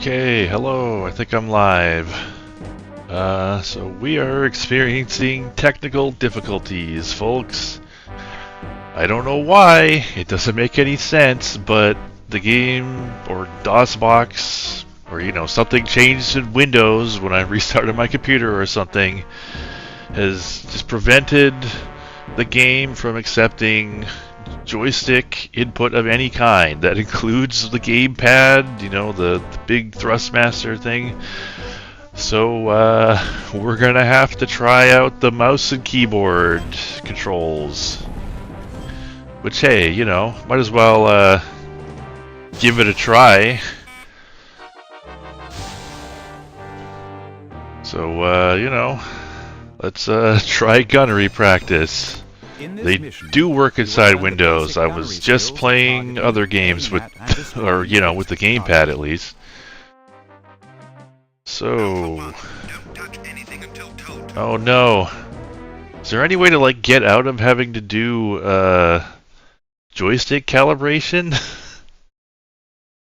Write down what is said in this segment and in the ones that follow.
Okay, hello, I think I'm live. So we are experiencing technical difficulties, folks. I don't know why, it doesn't make any sense, but the game, or DOSBox, or something changed in Windows when I restarted my computer or something, has just prevented the game from accepting joystick input of any kind. That includes the gamepad, the big Thrustmaster thing. So we're gonna have to try out the mouse and keyboard controls. Which, hey, might as well give it a try. So, let's try gunnery practice. They do work inside Windows. I was just playing other games with, or with the gamepad at least. So, oh no, is there any way to get out of having to do joystick calibration?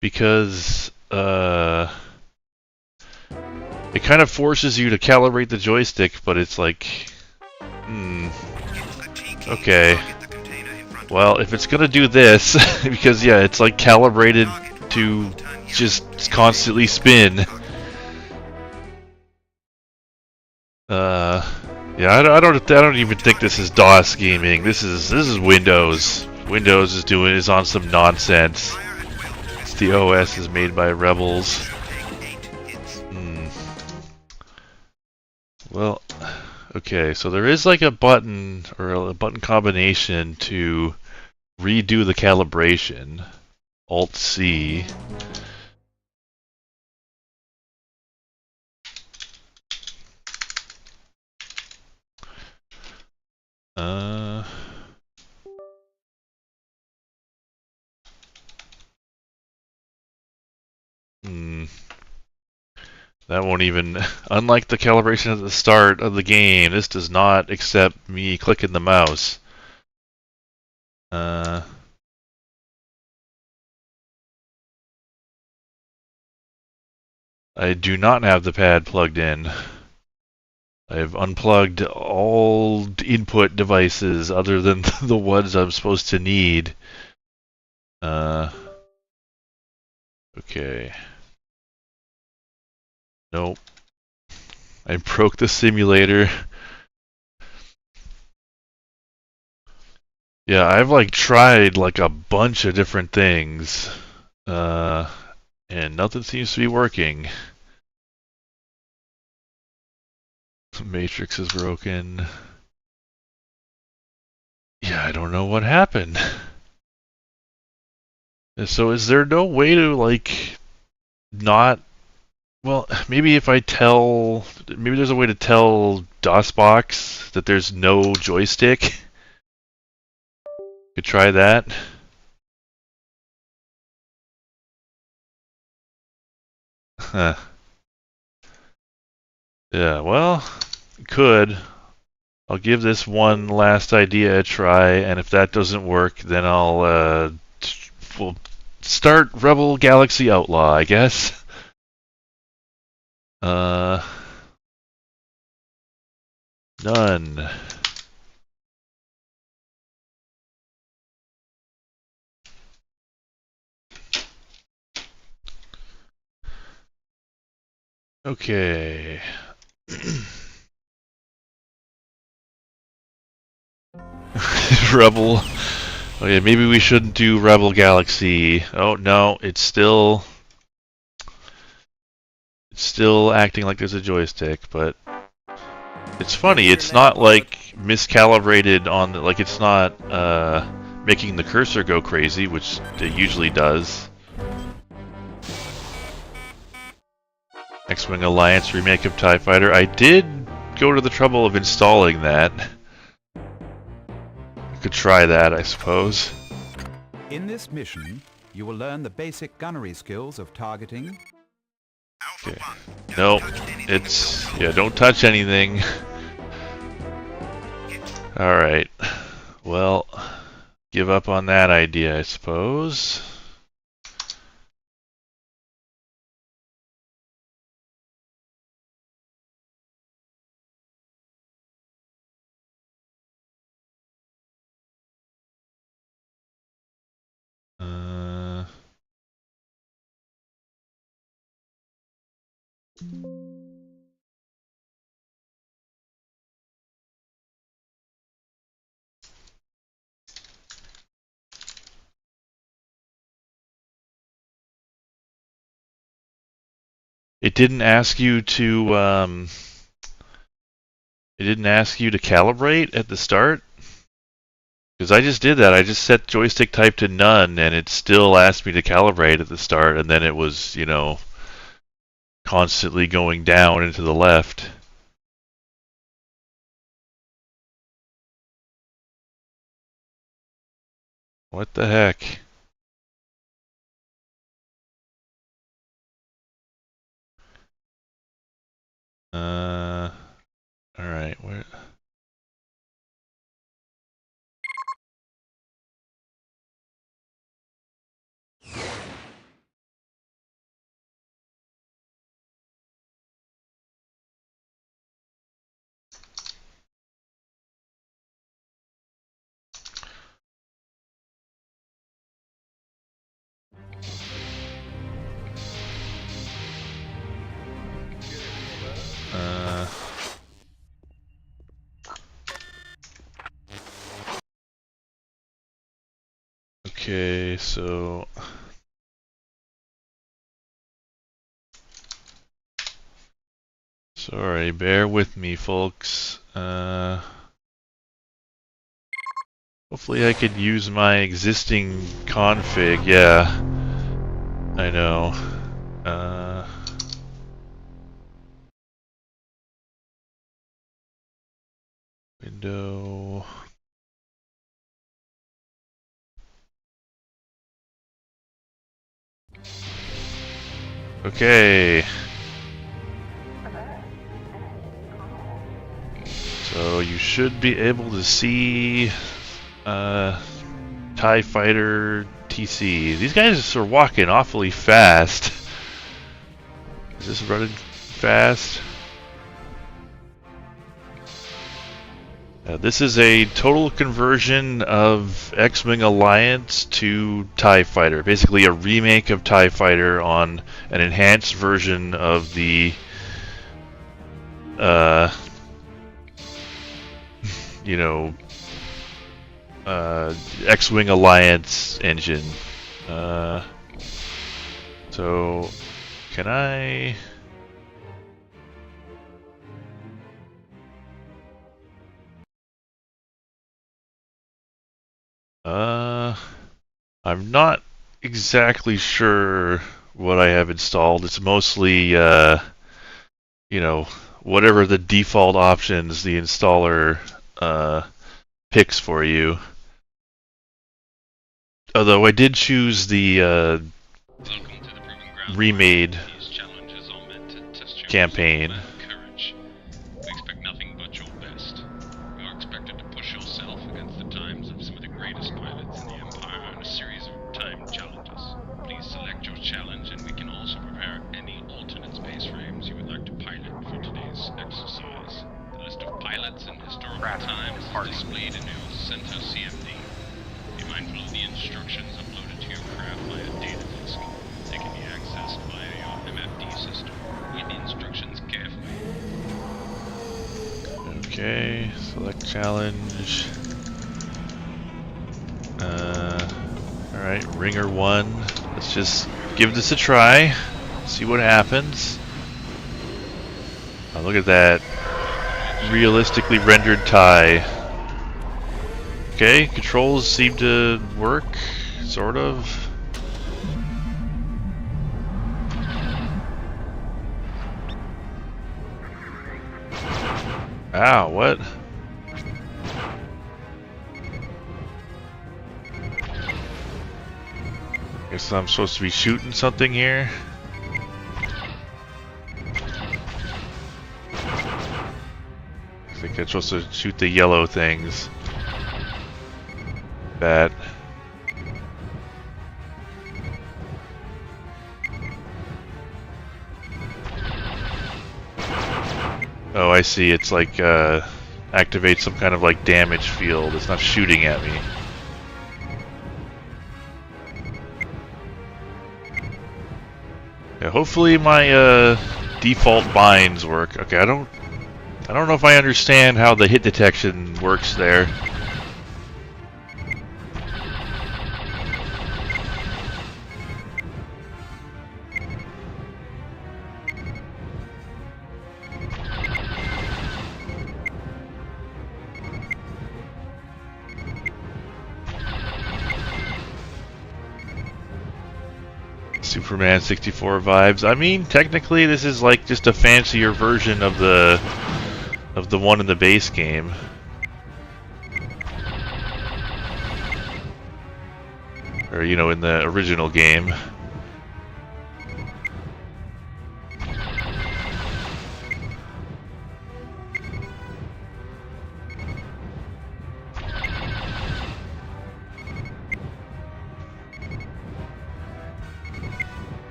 Because it kind of forces you to calibrate the joystick, but it's okay. Well, if it's gonna do this, because yeah, it's calibrated to just constantly spin. Yeah, I don't even think this is DOS gaming. This is Windows. Windows is on some nonsense. It's the OS is made by rebels. Well. Okay, so there is a button, or a button combination to redo the calibration. Alt-C. That won't even, unlike the calibration at the start of the game, this does not accept me clicking the mouse. I do not have the pad plugged in. I've unplugged all input devices other than the ones I'm supposed to need. Okay. Nope. I broke the simulator. Yeah, I've tried a bunch of different things. And nothing seems to be working. Matrix is broken. Yeah, I don't know what happened. So is there no way to not, well, maybe if I tell, maybe there's a way to tell DOSBox that there's no joystick. Could try that. Huh. Yeah, well, could. I'll give this one last idea a try, and if that doesn't work, then I'll we'll start Rebel Galaxy Outlaw, I guess. None. Okay. Rebel. Oh yeah, maybe we shouldn't do Rebel Galaxy. Oh no, it's still acting like there's a joystick, but it's funny, it's not miscalibrated on it's not making the cursor go crazy, which it usually does. X-Wing Alliance remake of TIE Fighter. I did go to the trouble of installing that. I could try that, I suppose. In this mission, you will learn the basic gunnery skills of targeting. Okay. Nope. Yeah, don't touch anything. Alright. Well, give up on that idea, I suppose. It didn't ask you to it didn't ask you to calibrate at the start? Because I just did that. I just set joystick type to none, and it still asked me to calibrate at the start, and then it was, you know, constantly going down and to the left. What the heck? Alright, where... Okay, so... Sorry, bear with me, folks. Hopefully I could use my existing config. Yeah, I know. Window... Okay. So you should be able to see TIE Fighter TC. These guys are walking awfully fast. Is this running fast? This is a total conversion of X-Wing Alliance to TIE Fighter. Basically a remake of TIE Fighter on an enhanced version of the you know, X-Wing Alliance engine. So, can I... I'm not exactly sure what I have installed. It's mostly, you know, whatever the default options the installer picks for you. Although I did choose the remade campaign. We expect nothing but your best. You are expected to push yourself against the times of some of the greatest pilots in the Empire in a series of timed challenges. Please select your challenge, and we can also prepare any alternate space frames you would like to pilot for today's exercise. The list of pilots and historical times is displayed in your center CMD. Be mindful of the instructions uploaded to your craft via data disk. They can be accessed via your MFD system. Read the instructions carefully. Okay, select challenge. Alright, Ringer 1. Let's just give this a try. See what happens. Oh, look at that. Realistically rendered TIE. Okay, controls seem to work, sort of. Ow, what? Guess I'm supposed to be shooting something here. I think I'm supposed to shoot the yellow things. That. Oh, I see. It's like, activates some kind of like damage field. It's not shooting at me. Yeah, hopefully my, default binds work. Okay, I don't know if I understand how the hit detection works there. Superman 64 vibes. I mean, technically this is like just a fancier version of the one in the base game. Or, you know, in the original game.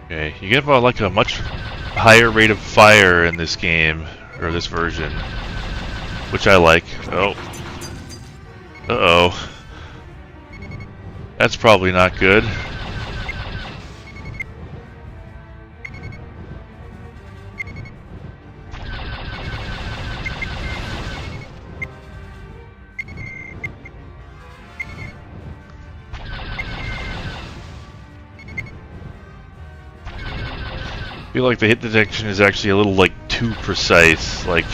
Okay, you get about like a much higher rate of fire in this game, or this version, which I like. Oh. Uh-oh. That's probably not good. I feel like the hit detection is actually a little like too precise. Like,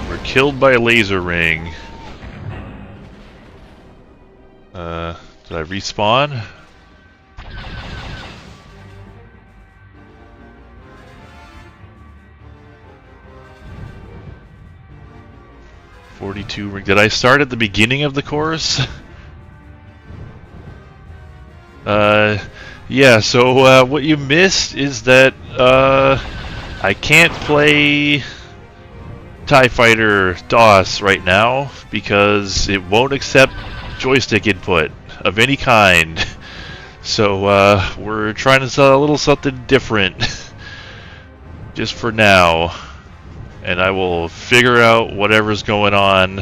we're killed by a laser ring. Did I respawn? .42 ring. Did I start at the beginning of the course? Yeah, so what you missed is that I can't play TIE Fighter DOS right now because it won't accept joystick input of any kind. So we're trying to sell a little something different just for now, and I will figure out whatever's going on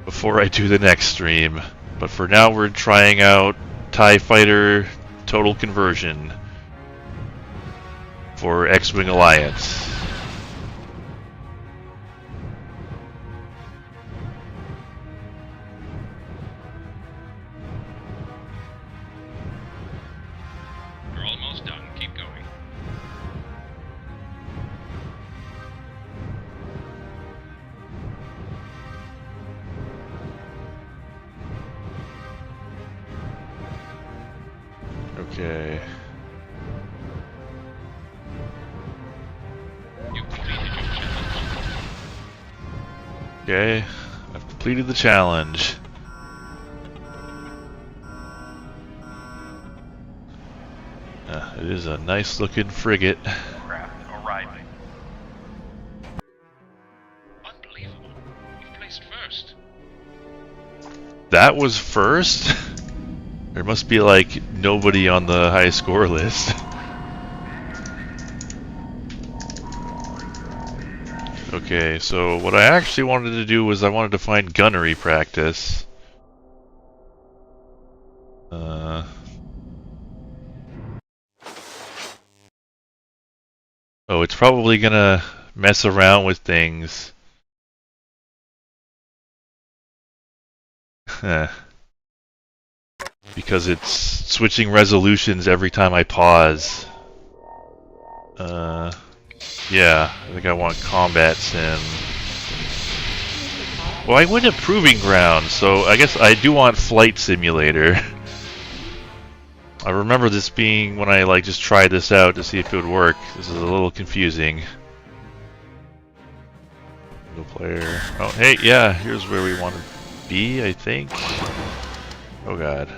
before I do the next stream. But for now we're trying out TIE Fighter Total Conversion for X-Wing Alliance. We're almost done. Keep going. Okay. You completed your challenge. Okay, I've completed the challenge. It is a nice looking frigate. Craft arriving. Unbelievable. You've placed first. That was first? There must be like nobody on the high score list. Okay, so what I actually wanted to do was I wanted to find gunnery practice. Oh, it's probably gonna mess around with things. Because it's switching resolutions every time I pause. Yeah, I think I want combat sim. Well, I went to Proving Ground, so I guess I do want Flight Simulator. I remember this being when I like just tried this out to see if it would work. This is a little confusing. No player. Oh, hey, yeah, here's where we want to be, I think. Oh god.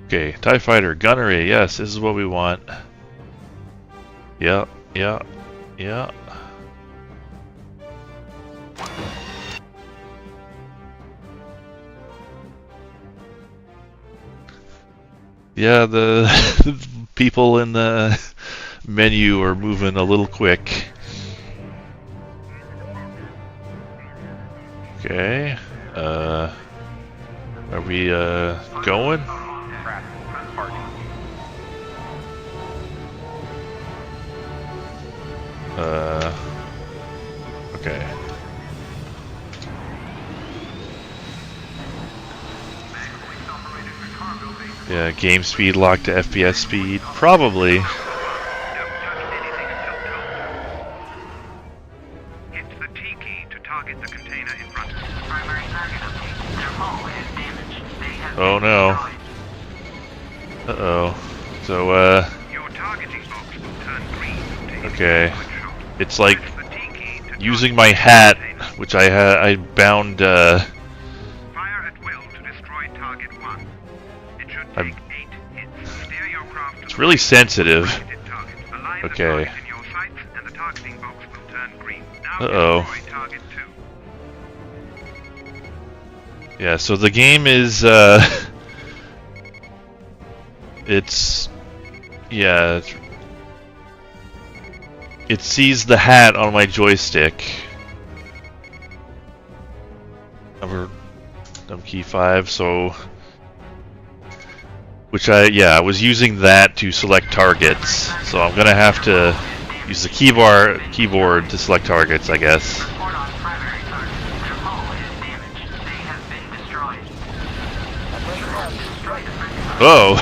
Okay, TIE Fighter, Gunnery, yes, this is what we want. Yeah, yeah, yeah. Yeah, the people in the menu are moving a little quick. Okay, are we going? Okay. Yeah, game speed locked to FPS speed. Probably. Hit the T key to target the container in front of you. Primary target update. Their hull is damaged. They have Oh been no. destroyed. Uh-oh. So, Your targeting box will turn green. okay. It's like using my hat, which I bound, Fire at will to destroy target 1. It should I'm- take 8 hits. Steer your craft to it's really sensitive. targeted target. Align the Okay. target in your sights and the targeting box will turn green. Now Uh-oh. destroy target 2. Yeah, so the game is, it's, yeah, it sees the hat on my joystick. Number key 5, so, which I was using that to select targets, so I'm gonna have to use the keyboard to select targets, I guess. Report on primary target. Their hull is damaged. They have been destroyed. Destroy the friendly. Oh!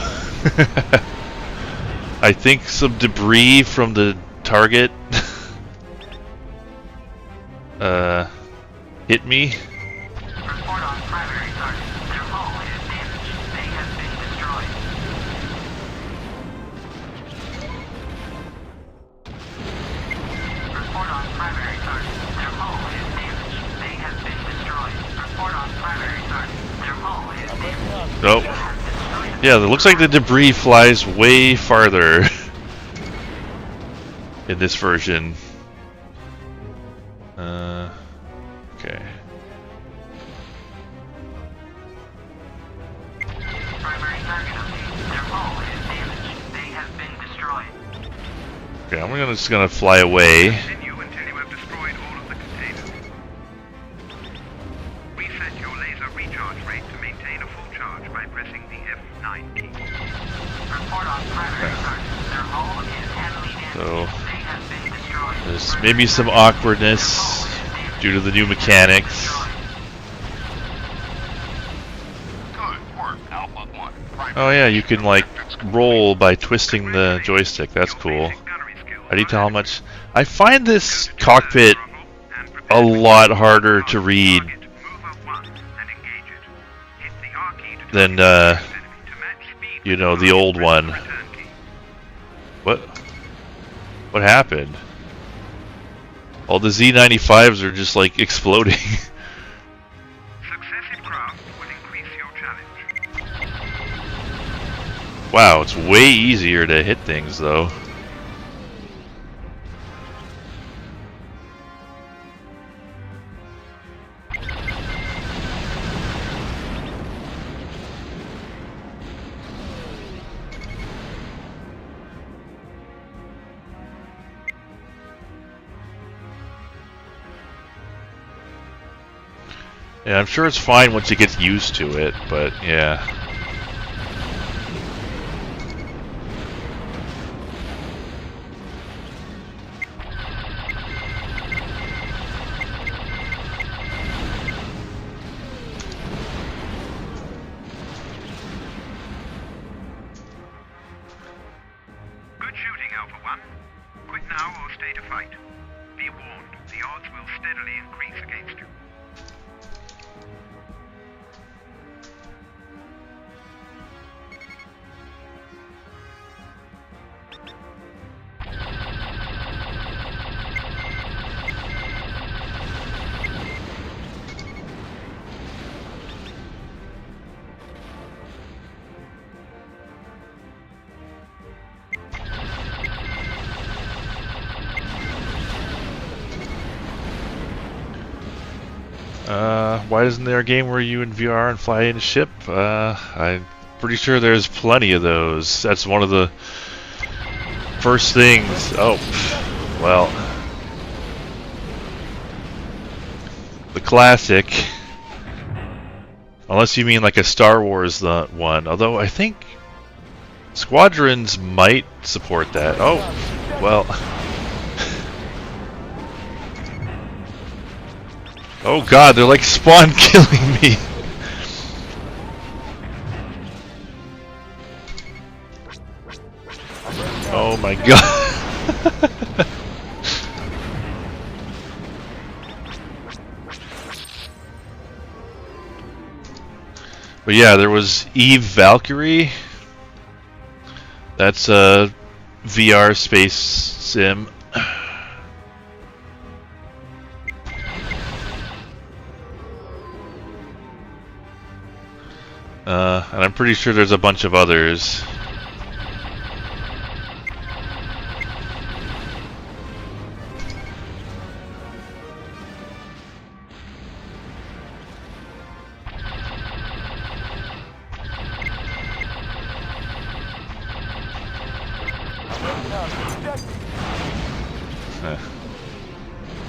I think some debris from the target hit me. Report on primary target. Their hull is damaged. They have been destroyed. Report on primary target. Their hull is damaged. They have been destroyed. Report on primary target. Their hull is damaged. Nope. They have destroyed. Yeah, it looks like the debris flies way farther in this version. Okay. Primary target update. Their hull is damaged. They have been destroyed. Okay, I'm just gonna fly away. Continue until you have destroyed all of the containers. Reset your laser recharge rate to maintain a full charge by pressing the F9 key. Report on primary target. Their hull is heavily damaged. So They have been destroyed. there's maybe some awkwardness due to the new mechanics. Good work, Alpha 1. Oh yeah, you can like roll by twisting the joystick. That's cool. How do you tell how much? I find this cockpit a lot harder to read than you know, the old one. What happened? All the Z95s are just like exploding. Successive craft will increase your challenge. Wow, it's way easier to hit things though. Yeah, I'm sure it's fine once you get used to it, but yeah. Good shooting, Alpha 1. Quit now or stay to fight. Be warned, the odds will steadily increase against you. Why isn't there a game where you in VR and fly in a ship? I'm pretty sure there's plenty of those. That's one of the first things. Oh, well. The classic. Unless you mean like a Star Wars one. Although I think Squadrons might support that. Oh, well. Oh god, they're like spawn killing me. Oh my god. But yeah, there was Eve Valkyrie. That's a VR space sim. And I'm pretty sure there's a bunch of others.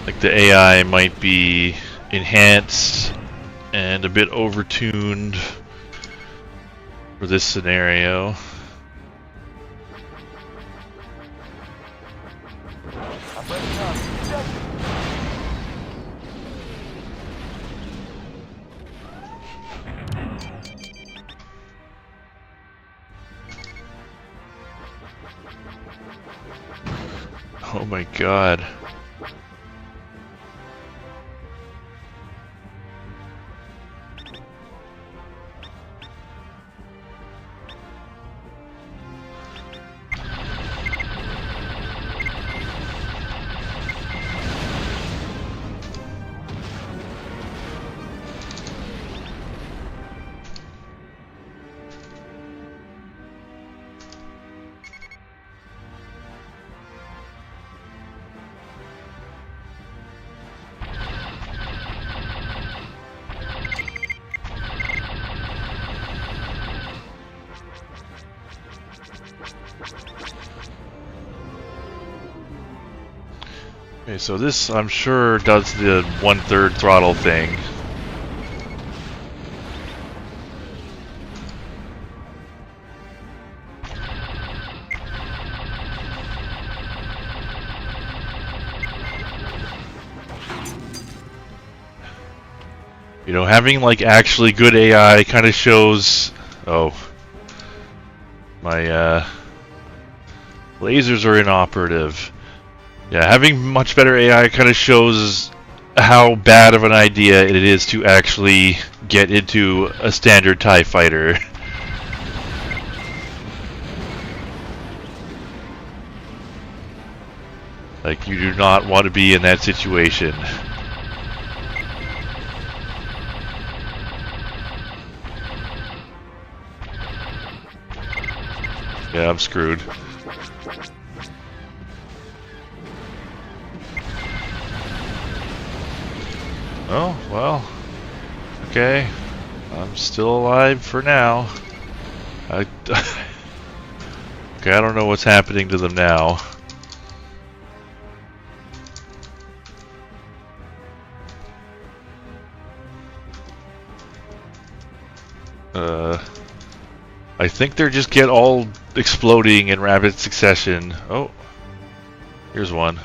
Like the AI might be enhanced and a bit overtuned for this scenario. Oh my god. Okay, so this, I'm sure, does the 1/3 throttle thing. You know, having like actually good AI kind of shows. Oh, my lasers are inoperative. Yeah, having much better AI kind of shows how bad of an idea it is to actually get into a standard TIE fighter. Like, you do not want to be in that situation. Yeah, I'm screwed. Oh, well, okay, I'm still alive for now. Okay, I don't know what's happening to them now. I think they're just get all exploding in rapid succession. Oh, here's one.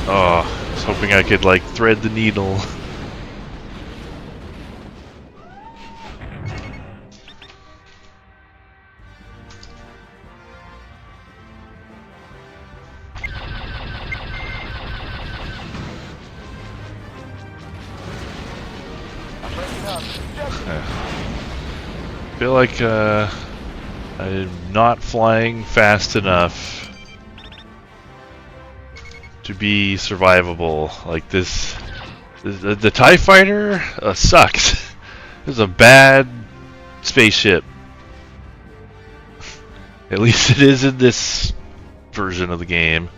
Oh, I was hoping I could, like, thread the needle. I feel like, I'm not flying fast enough to be survivable. Like this, the TIE fighter sucks. This is a bad spaceship. At least it is in this version of the game.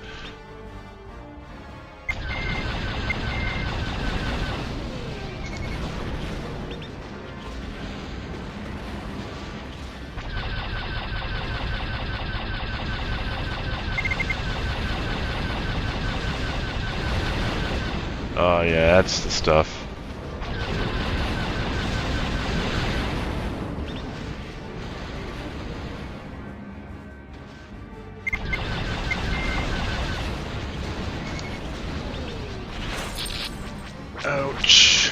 Oh yeah, that's the stuff. Ouch.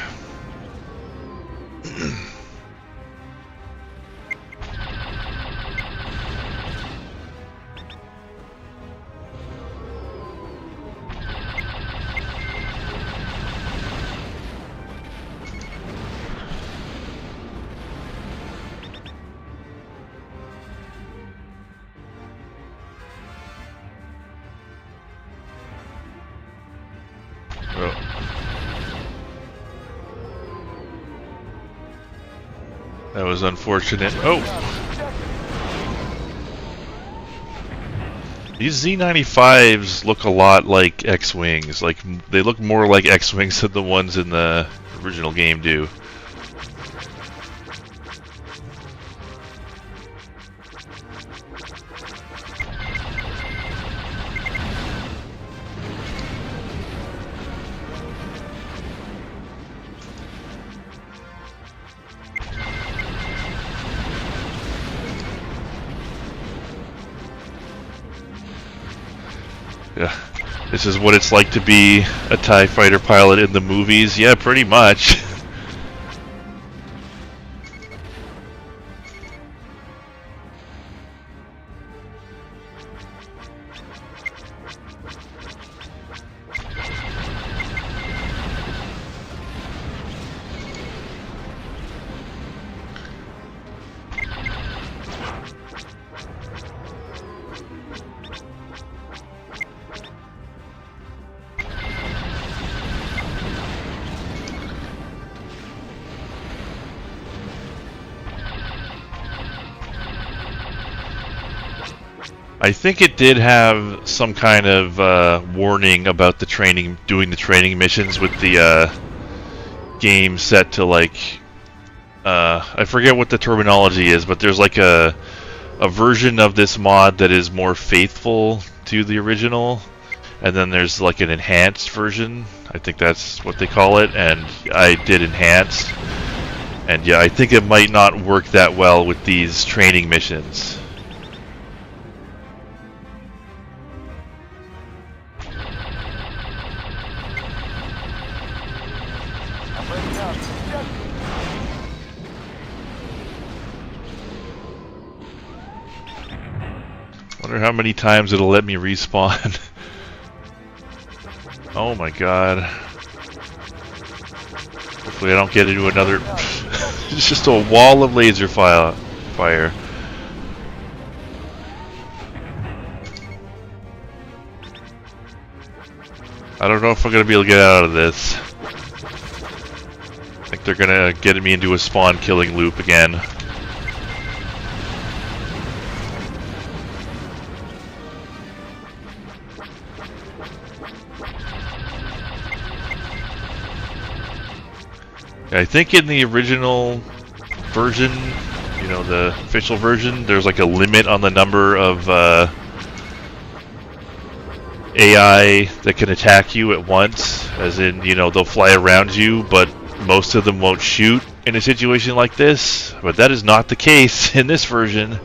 That was unfortunate. Oh! These Z95s look a lot like X-Wings. Like, they look more like X-Wings than the ones in the original game do. Yeah, this is what it's like to be a TIE fighter pilot in the movies. Yeah, pretty much. I think it did have some kind of warning about the training, doing the training missions with the game set to like, I forget what the terminology is, but there's like a version of this mod that is more faithful to the original, and then there's like an enhanced version. I think that's what they call it, and I did enhanced, and yeah, I think it might not work that well with these training missions. Wonder how many times it'll let me respawn. Oh my god. Hopefully I don't get into another... It's just a wall of laser fire. I don't know if I'm going to be able to get out of this. I think they're going to get me into a spawn killing loop again. I think in the original version, you know, the official version, there's like a limit on the number of AI that can attack you at once, as in, you know, they'll fly around you, but most of them won't shoot in a situation like this. But that is not the case in this version.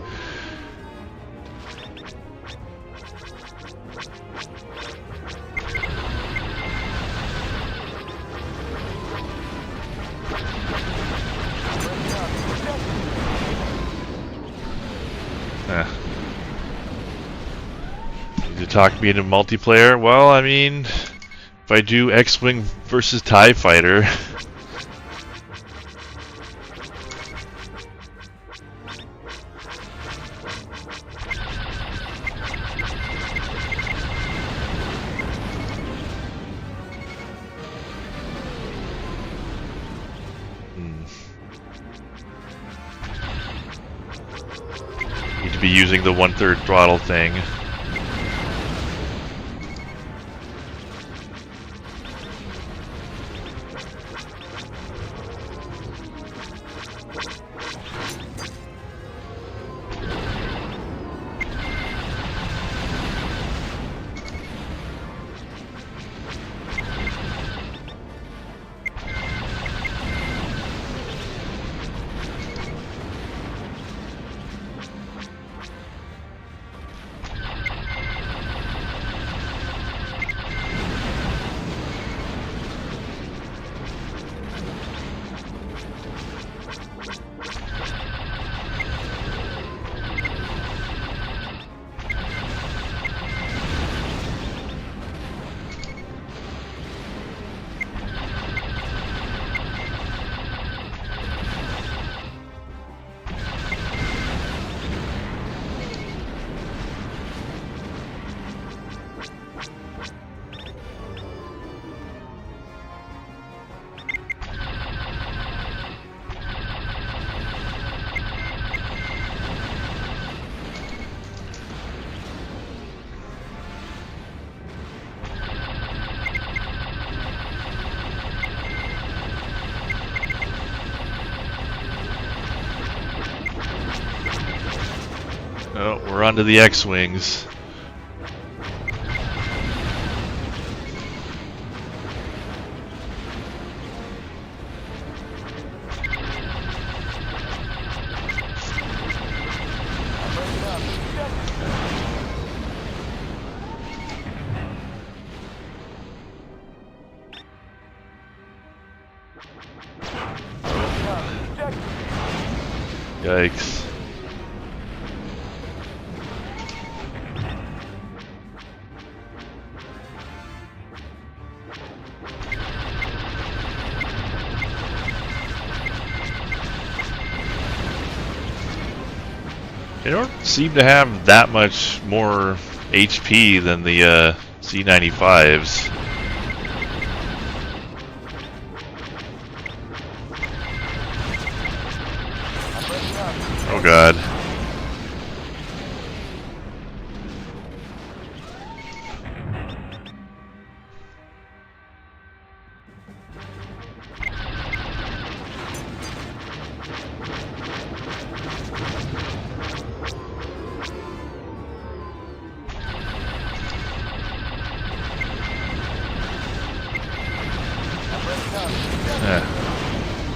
To talk me into multiplayer? Well, I mean, if I do X-Wing versus TIE Fighter... Need to be using the 1/3 throttle thing. Oh, we're onto the X-Wings. Yikes. They don't seem to have that much more HP than the C-95s. Oh god.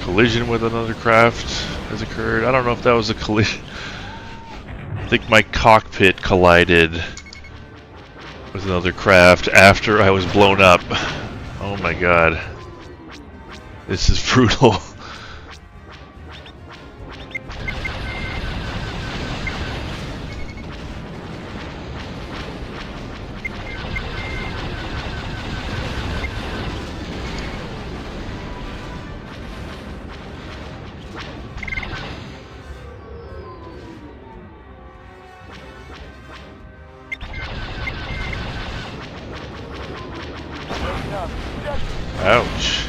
Collision with another craft has occurred. I don't know if that was a collision. I think my cockpit collided with another craft after I was blown up. Oh my god. This is brutal. Ouch.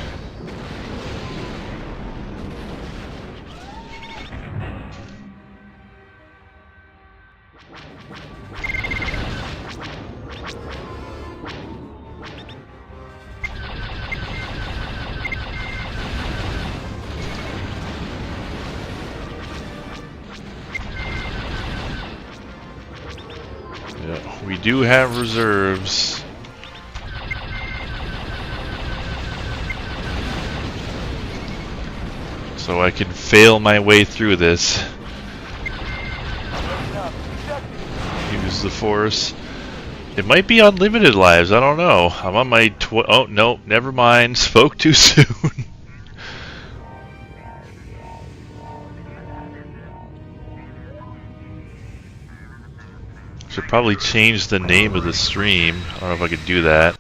Yeah, we do have reserves. So I can fail my way through this. Use the force. It might be unlimited lives, I don't know. I'm on my oh no, never mind. Spoke too soon. Should probably change the name of the stream. I don't know if I could do that.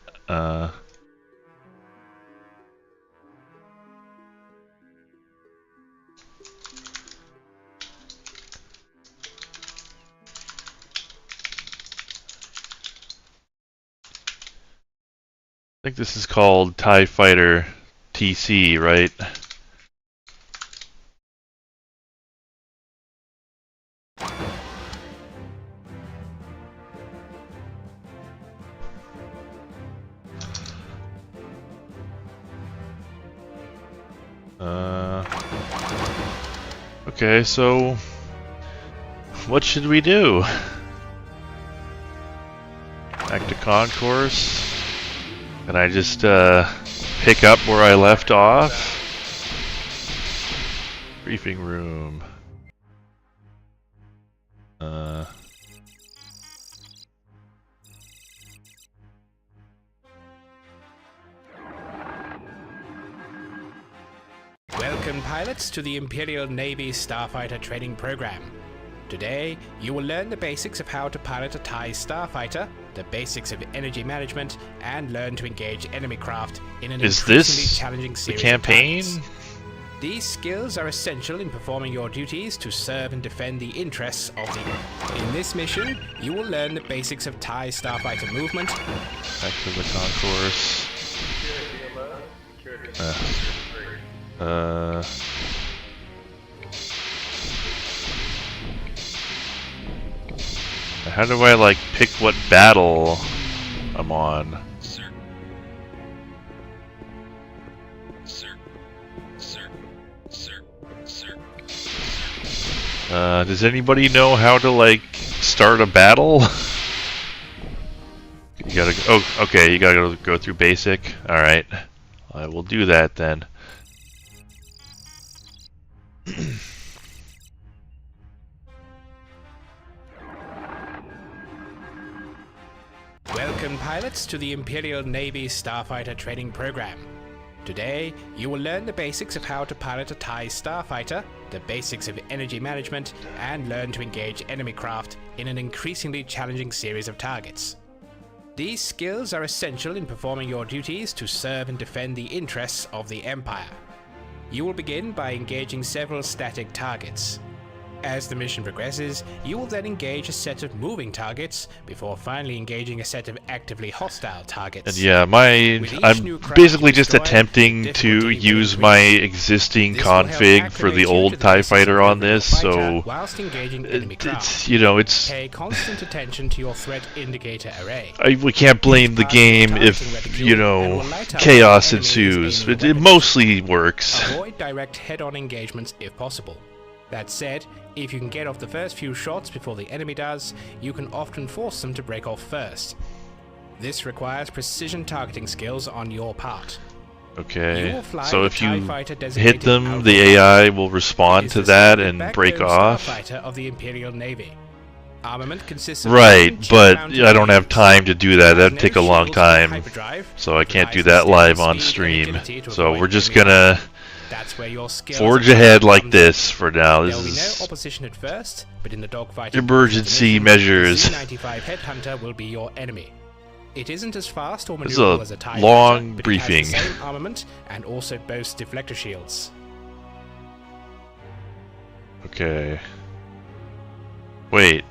I think this is called TIE Fighter TC, right? Okay, so what should we do? Back to concourse? Can I just pick up where I left off? Briefing room. Welcome, pilots, to the Imperial Navy Starfighter Training Program. Today, you will learn the basics of how to pilot a TIE starfighter, the basics of energy management, and learn to engage enemy craft in an increasingly challenging series the campaign? of tasks. These skills are essential in performing your duties to serve and defend the interests of the... In this mission, you will learn the basics of TIE starfighter movement. Back to the concourse. How do I, like, pick what battle I'm on? Sir. Sir. Sir. Sir. Sir. Does anybody know how to, like, start a battle? You gotta. Oh, okay. You gotta go through basic. All right. I will do that then. Welcome, pilots, to the Imperial Navy Starfighter Training Program. Today, you will learn the basics of how to pilot a TIE starfighter, the basics of energy management, and learn to engage enemy craft in an increasingly challenging series of targets. These skills are essential in performing your duties to serve and defend the interests of the Empire. You will begin by engaging several static targets. As the mission progresses, you will then engage a set of moving targets before finally engaging a set of actively hostile targets. And yeah, I'm basically just attempting to use my existing config for the old TIE fighter on this, so it's, you know, it's... Pay constant attention to your threat indicator array. We can't blame the game if, you know, chaos ensues. It mostly works. Avoid direct head-on engagements if possible. That said, if you can get off the first few shots before the enemy does, you can often force them to break off first. This requires precision targeting skills on your part. Okay, so if you hit them, the AI will respond to that and break off? Of the Imperial Navy. Armament consists of right, but I don't have time to do that. That'd take a long time, so I can't do that live on stream. So we're just gonna forge ahead like this for now. This is no opposition at first, but in the dogfight emergency measures. The C-95 Headhunter will be your enemy. It isn't as fast or This maneuverable is as a TIE long fighter, but briefing. it has the same armament and also boasts deflector shields. Okay. Wait.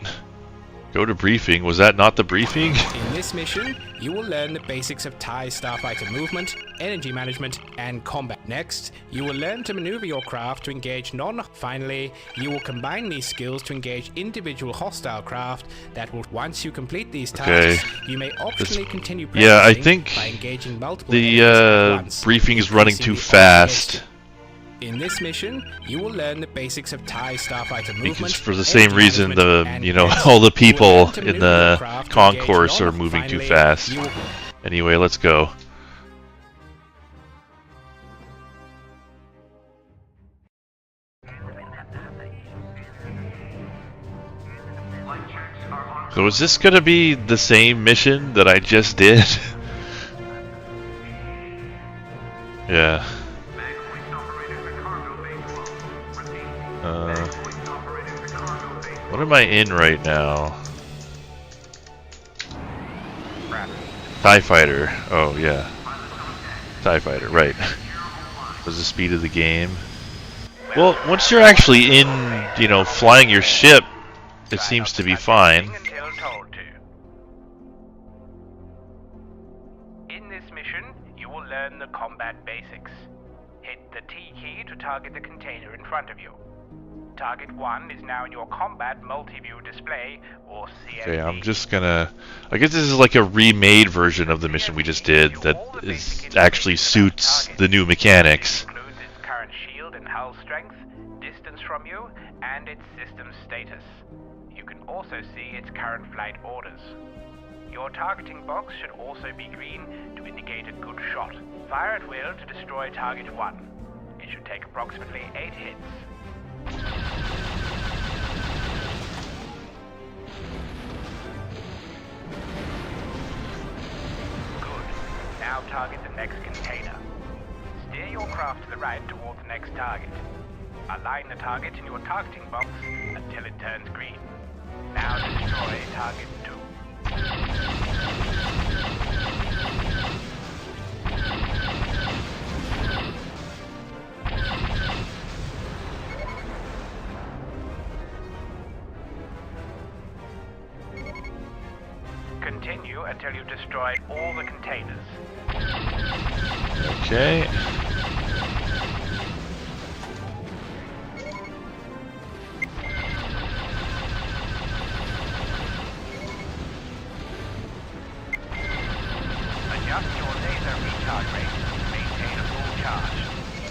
Go to briefing. Was that not the briefing? In this mission, you will learn the basics of TIE starfighter movement, energy management, and combat. Next, you will learn to maneuver your craft to engage Finally, you will combine these skills to engage individual hostile craft that will, once you complete these tasks, you may optionally continue Yeah, I practicing think by engaging multiple the enemies at once, briefing is running too increasing the odds against fast. you. In this mission, you will learn the basics of TIE starfighter movement. Because for the same energy reason, management, and all the next, you will people learn to in maneuver your the craft to concourse engage are moving too Finally, fast. you will- Anyway, let's go. So is this gonna be the same mission that I just did? Yeah. What am I in right now? TIE Fighter. Oh, yeah. TIE Fighter, right. Was the speed of the game. Well, once you're actually in, flying your ship, it seems to be fine. In this mission, you will learn the combat basics. Hit the T key to target the container in front of you. Target 1 is now in your combat multi-view display, or CMD. Okay, I'm just gonna... I guess this is like a remade version of the mission we just did that actually suits the new mechanics. It includes its current shield and hull strength, distance from you, and its system status. You can also see its current flight orders. Your targeting box should also be green to indicate a good shot. Fire at will to destroy target 1. It should take approximately 8 hits. Good. Now target the next container. Steer your craft to the right towards the next target. Align the target in your targeting box until it turns green. Now destroy target 2. Continue until you've destroyed all the containers. Okay. Adjust your laser recharge rate to maintain a full charge.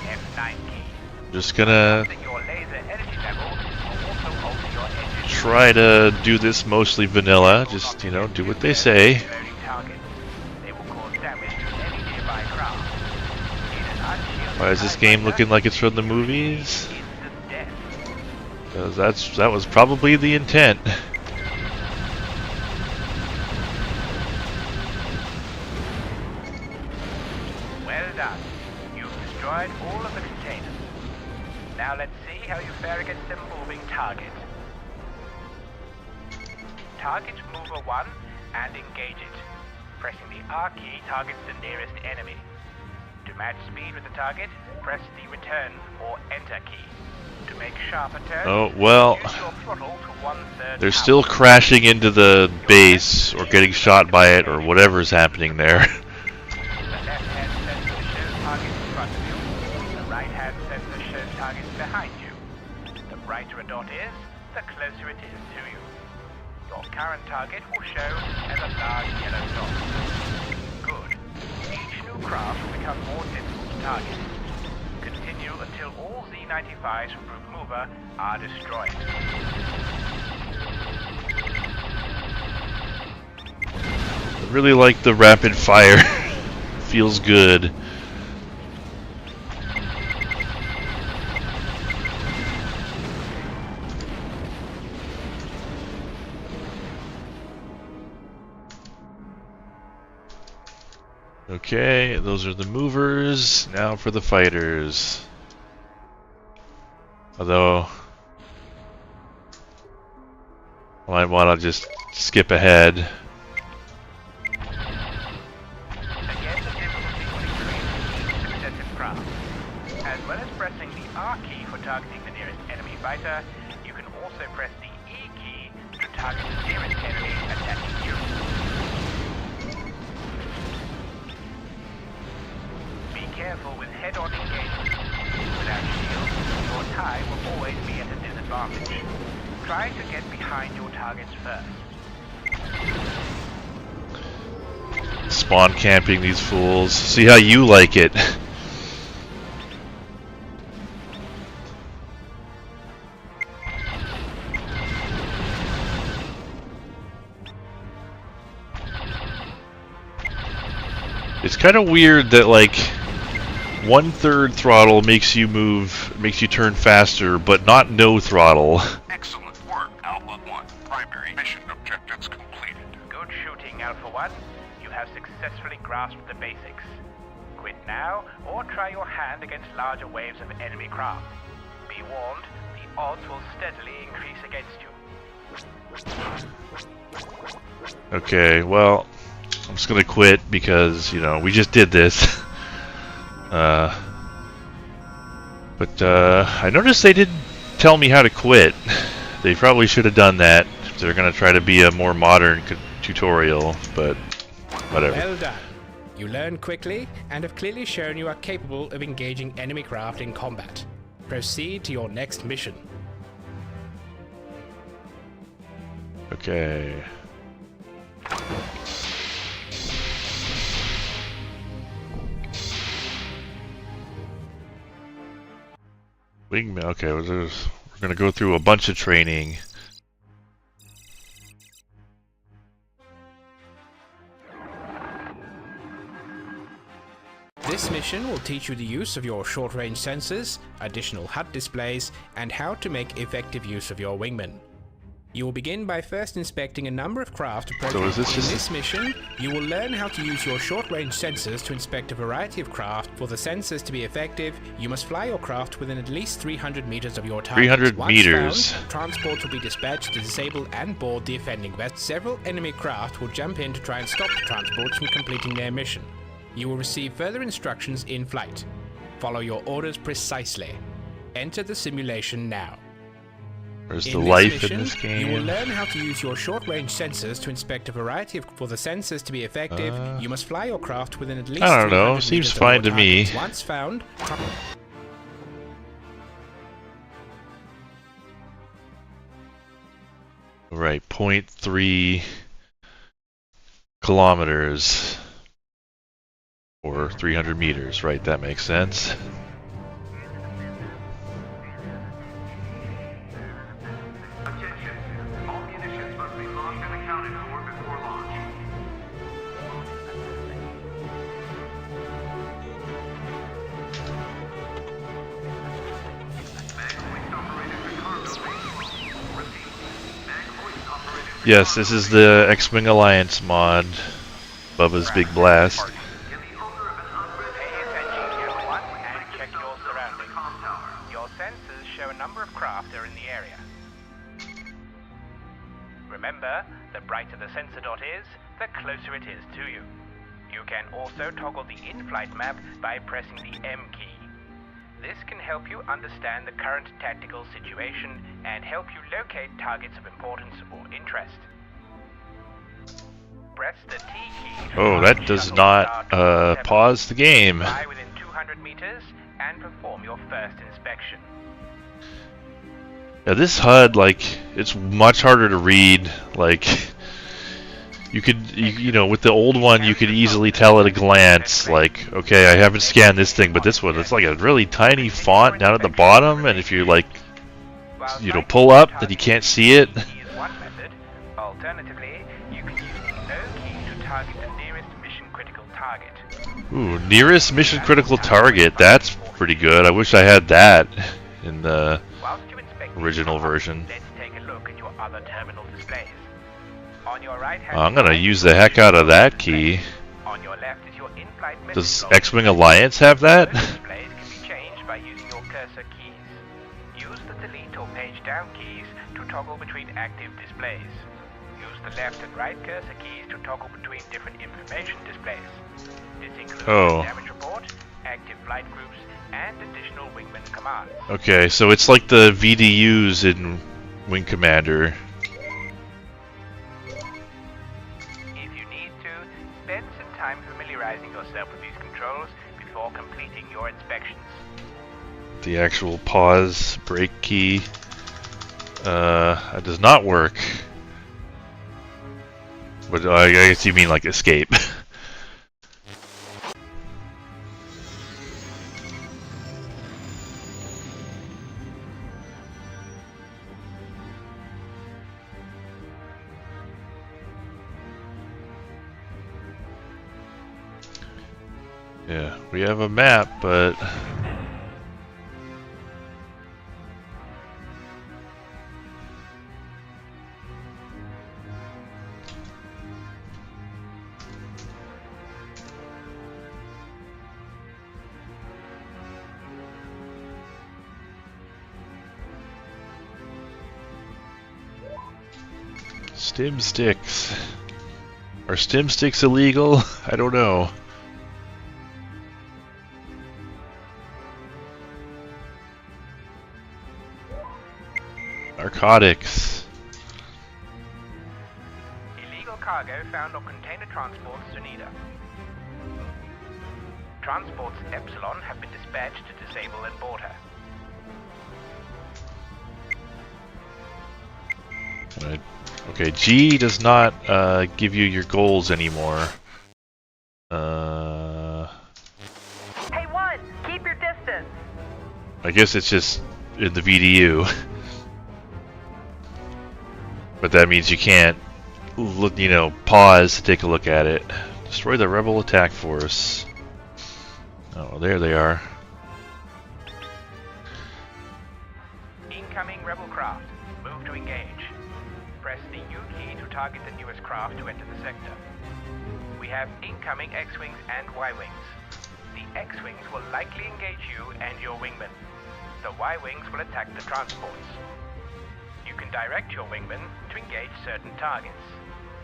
F9 key. Just gonna Adjusting your laser energy level will also alter your engine try to do this mostly vanilla. Just, you know, do what they say. Exploding targets. They will cause damage to any nearby craft. In an unshielded Why is this TIE game fighter, looking like it's from the movies? instant death. 'Cause that was probably the intent. Well done. You've destroyed all of the containers. Now let's see how you fare against a moving target. Target mover 1 and engage it. Pressing the R key targets the nearest enemy. To match speed with the target, press the return or enter key. To make sharper turns, Oh, well, use your throttle to 1/3 they're power. still crashing into the base or getting shot by it or whatever's happening there. The left-hand sensor shows targets in front of you. The right-hand sensor shows targets behind you. The brighter a dot is, the closer it is to you. Your current target will show as a large yellow dot. Good. Each new craft will become more difficult to target. Continue until all Z-95s from Group Mover are destroyed. I really like the rapid fire. Feels good. Okay, those are the movers. Now for the fighters. Although, I might want to just skip ahead. Again, the difficulty will increase with each successive craft. As well as pressing the R key for targeting the nearest enemy fighter, you can also press the E key to target the nearest enemy attacking you. Be careful with head-on engagement. Without shields, your TIE will always be at a disadvantage. Try to get behind your targets first. Spawn camping these fools. See how you like it. It's kind of weird that, like, 1/3 throttle makes you turn faster, but not no throttle. Excellent work, Alpha 1. Primary mission objectives completed. Good shooting, Alpha 1. You have successfully grasped the basics. Quit now, or try your hand against larger waves of enemy craft. Be warned, the odds will steadily increase against you. Okay, well, I'm just gonna quit because, you know, we just did this. But I noticed they didn't tell me how to quit. They probably should have done that if they're gonna try to be a more modern tutorial, but whatever. Well done. You learn quickly and have clearly shown you are capable of engaging enemy craft in combat. Proceed to your next mission. Okay. Wingmen. Okay, we're gonna go through a bunch of training. This mission will teach you the use of your short-range sensors, additional HUD displays, and how to make effective use of your wingmen. You will begin by first inspecting a number of craft approaching. So is this In just- this mission, you will learn how to use your short-range sensors to inspect a variety of craft. For the sensors to be effective, you must fly your craft within at least 300 meters of your target. 300 Once meters. found, transport will be dispatched to disable and board the offending vessel. Several enemy craft will jump in to try and stop the transports from completing their mission. You will receive further instructions in flight. Follow your orders precisely. Enter the simulation now. There's the In this life mission, in this game. you will learn how to use your short-range sensors to inspect a variety of. For the sensors to be effective, you must fly your craft within at least. I don't know, 300 seems meters of fine your to me. targets. Once found. Right, 0.3 kilometers. Or 300 meters, right, that makes sense. Attention. must be logged and accounted for before launch. Mag hoist operated for cargo base. Repeat. Mag hoist operated for Yes, this is the X-Wing Alliance mod. Bubba's Big Blast. in the owner of an unregistered Pay attention, everyone, and check your the surroundings. comm tower. Your sensors show a number of craft are in the area. Remember, the brighter the sensor dot is, the closer it is to you. You can also toggle the in-flight map by pressing the M key. This can help you understand the current tactical situation and help you locate targets of importance or interest. Press the T key. to Oh, launch that the does shuttle not star 27. pause the game. Fly within 200 meters and perform your first inspection. Yeah, this HUD, like, it's much harder to read. Like, you know, with the old one, you could easily tell at a glance, like, okay, I haven't scanned this thing, but this one, it's like a really tiny font down at the bottom, and if you, like, While you know, sighting pull up, target then you can't see it. key is one method. Alternatively, you can use the no key to target the nearest mission-critical target. Ooh, nearest mission-critical target, that's pretty good. I wish I had that in the Whilst you inspect the original car, version. let's take a look at your other terminal displays. On your right-hand I'm gonna side, use the heck out of that key. on your left is your in-flight message Does log. X-Wing Alliance have that? Those displays can be changed by using your cursor keys. Use the delete or page down keys to toggle between active displays. Use the left and right cursor keys to toggle between different information displays. This includes Oh. the damage report, active flight groups, and additional Wingman commands. Okay, so it's like the VDUs in Wing Commander. If you need to, spend some time familiarizing yourself with these controls before completing your inspections. The actual pause break key that does not work. But I guess you mean like escape. Yeah, we have a map, but stim sticks. Are stim sticks illegal? I don't know. Narcotics. Illegal cargo found on container transports to Nida. Transports Epsilon have been dispatched to disable and board her. Right. Okay, G does not give you your goals anymore. Hey, one, keep your distance. I guess it's just in the VDU. But that means you can't, look, you know, pause to take a look at it. Destroy the rebel attack force. Oh, there they are. Incoming rebel craft. Move to engage. Press the U key to target the newest craft to enter the sector. We have incoming X-Wings and Y-Wings. The X-Wings will likely engage you and your Wingmen. The Y-Wings will attack the transports. You can direct your Wingmen to engage certain targets.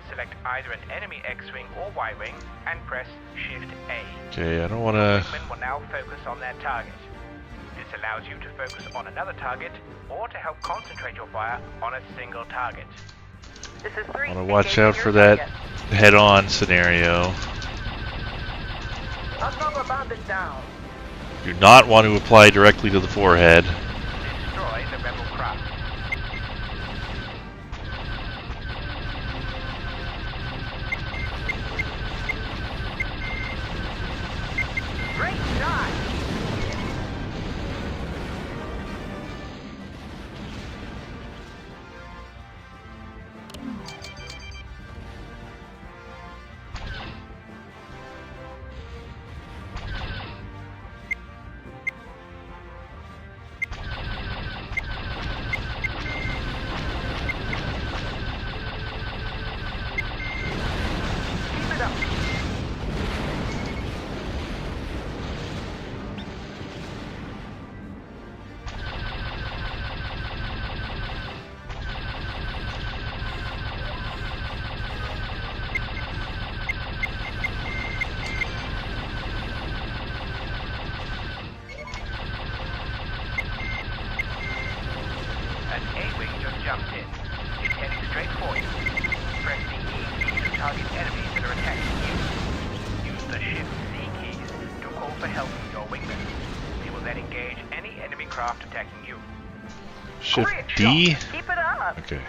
Select either an enemy X-Wing or Y-Wing and press Shift-A. Okay, I don't want to... Wingmen will now focus on their target. This allows you to focus on another target or to help concentrate your fire on a single target. This is 3. I want to watch engaging out your for that target. head-on scenario. Rubber bandit down. Do not want to apply directly to the forehead. Destroy the rebel craft. Great shot. aircraft in. It's heading straight for you. Press the E key to target enemies that are attacking you. Use the Shift C keys to call for help from your wingmen. They will then engage any enemy craft attacking you. Shift Great D? shot. Keep it up. Okay.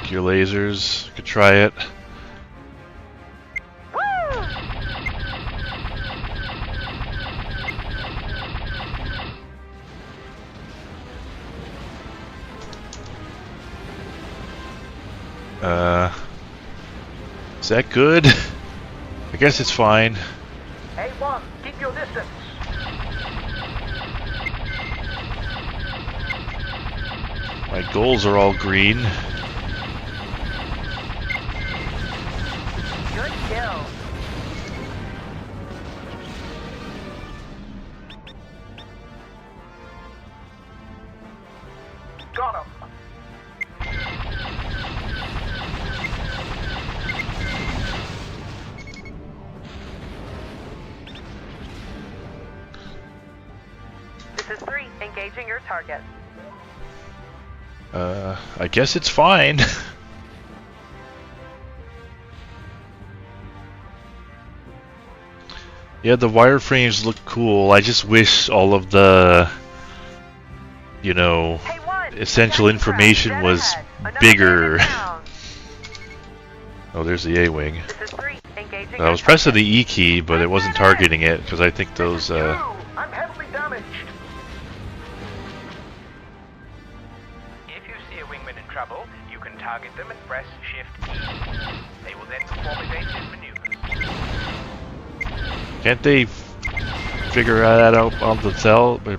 Your lasers, could try it. Woo! Is that good? I guess it's fine. A1, keep your distance. My goals are all green. Good kill. Got him. This is 3. Engaging your target. I guess it's fine. Yeah, the wireframes look cool. I just wish all of the, you know, Hey, 1. essential Attacking craft information dead was ahead. Another bigger. target down. Oh, there's the A-wing. This is 3. Engaging I your was pressing target. the E key, but it wasn't targeting it because I think those. I'm heavily damaged. If you see a wingman in trouble, you can target them and press Shift E. They will then perform evasive maneuvers. Can't they figure that out on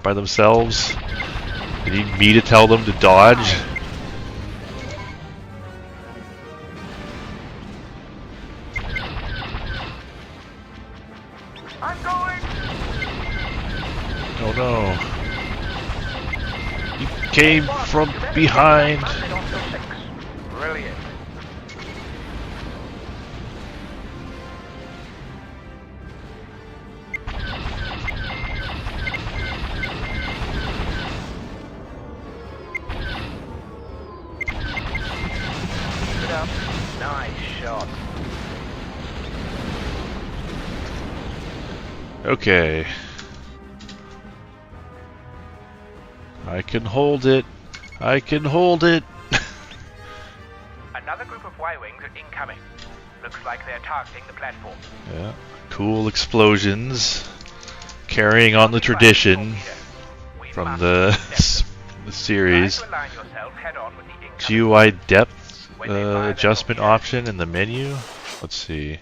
by themselves? You need me to tell them to dodge? I'm going. Oh no. You came from behind. Landed on your 6. Brilliant. Keep it up. Nice shot. Okay. I can hold it. I can hold it. Another group of Y-wings are incoming. Looks like they're targeting the platform. Yeah. Cool explosions. Carrying on the tradition We from must the, intercept them. the series. Try to align yourself head-on with the incoming GUI depth When they fire their adjustment torpedoes. option in the menu. Let's see.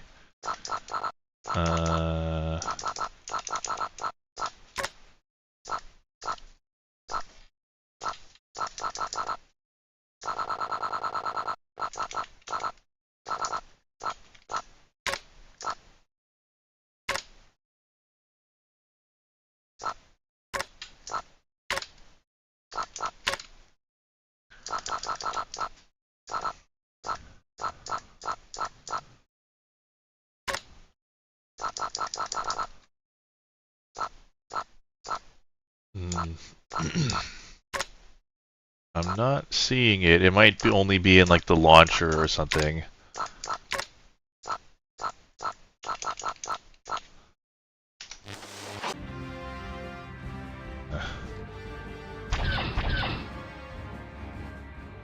I'm not seeing it. It might only be in like the launcher or something.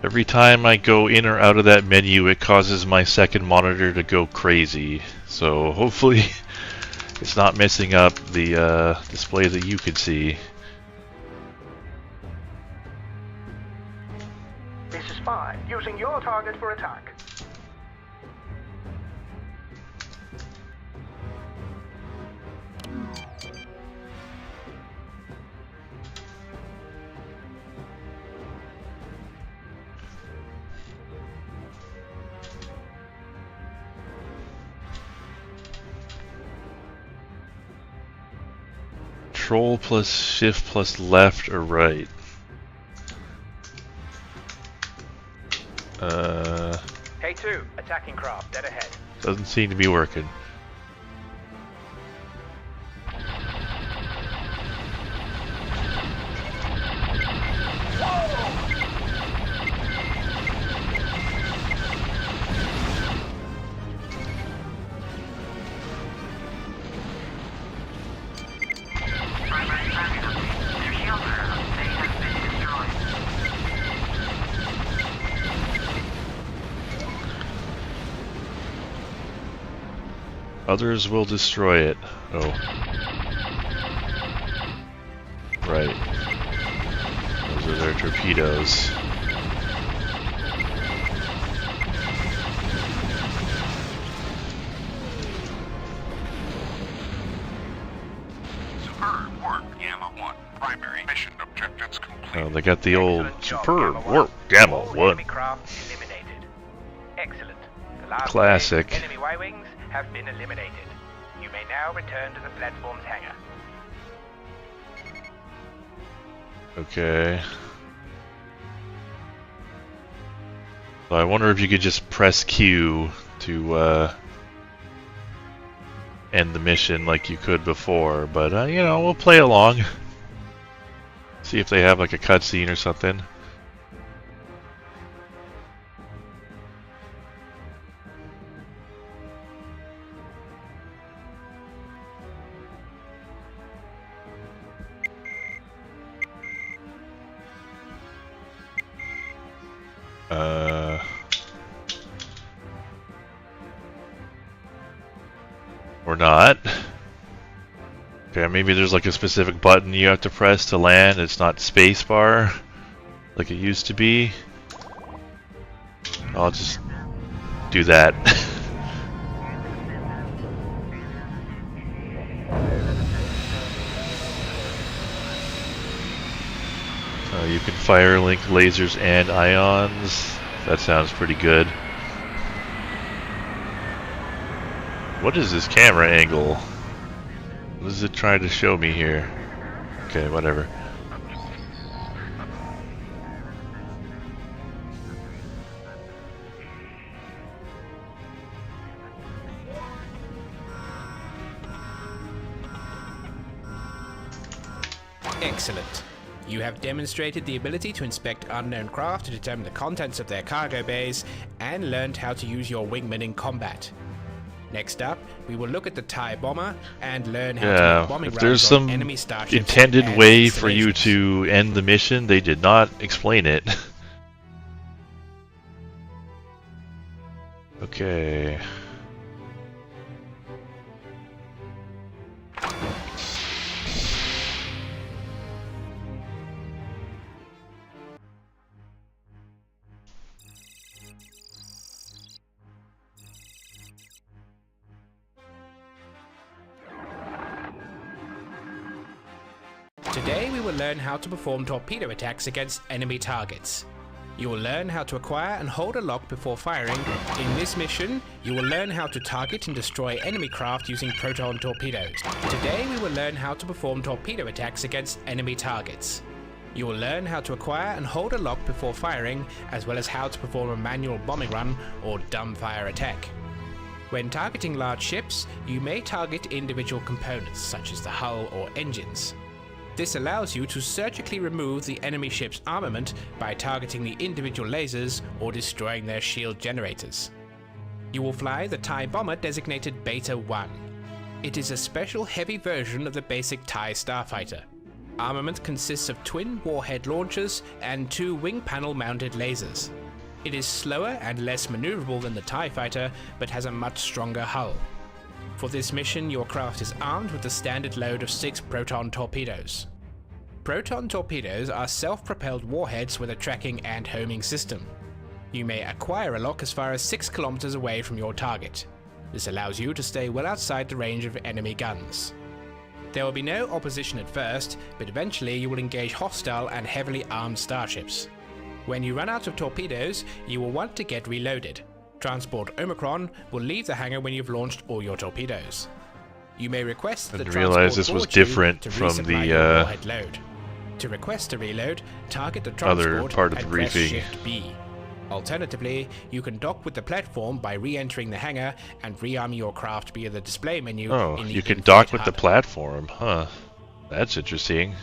Every time I go in or out of that menu, it causes my second monitor to go crazy. So hopefully it's not messing up the display that you can see. This is 5. Using your target for attack. Control plus shift plus left or right. K2, attacking craft, dead ahead. Doesn't seem to be working. Primary tracking update. Their shield they have been destroyed. Others will destroy it. Oh. Right. Those are their torpedoes. Superb work, Gamma 1. Primary mission objectives complete. Oh, they got the old Excellent job, superb Gamma work Gamma All 1. enemy craft eliminated. Excellent. The last Classic. wave of enemy Y-wings have been eliminated. You may now return to the platform's hangar. Okay. So I wonder if you could just press Q to end the mission like you could before, but you know, we'll play along. See if they have like a cutscene or something. Or not. Okay, maybe there's like a specific button you have to press to land. It's not spacebar like it used to be. I'll just do that. You can fire link lasers and ions. That sounds pretty good. What is this camera angle? What is it trying to show me here? Okay, whatever. Excellent. You have demonstrated the ability to inspect unknown craft to determine the contents of their cargo bays, and learned how to use your wingmen in combat. Next up, we will look at the TIE bomber and learn how to make bombing if there's runs on some enemy starships intended and way for you installations. to end the mission, they did not explain it. Okay. Today we will learn how to perform torpedo attacks against enemy targets. You will learn how to acquire and hold a lock before firing. In this mission, you will learn how to target and destroy enemy craft using proton torpedoes. Today we will learn how to perform torpedo attacks against enemy targets. You will learn how to acquire and hold a lock before firing, as well as how to perform a manual bombing run or dumbfire attack. When targeting large ships, you may target individual components such as the hull or engines. This allows you to surgically remove the enemy ship's armament by targeting the individual lasers or destroying their shield generators. You will fly the TIE bomber designated Beta 1. It is a special heavy version of the basic TIE starfighter. Armament consists of twin warhead launchers and 2 wing panel mounted lasers. It is slower and less maneuverable than the TIE fighter, but has a much stronger hull. For this mission, your craft is armed with the standard load of 6 proton torpedoes. Proton torpedoes are self-propelled warheads with a tracking and homing system. You may acquire a lock as far as 6 kilometers away from your target. This allows you to stay well outside the range of enemy guns. There will be no opposition at first, but eventually you will engage hostile and heavily armed starships. When you run out of torpedoes, you will want to get reloaded. Transport Omicron will leave the hangar when you've launched all your torpedoes. You may request that the Didn't realize this was transport board you different to from resupply the, your warhead load. To request a reload, target the other transport part of the and press briefing. Shift B. Alternatively, you can dock with the platform by re-entering the hangar and rearm your craft via the display menu. Oh, in the you can in-flight dock with the hub. platform, huh? That's interesting.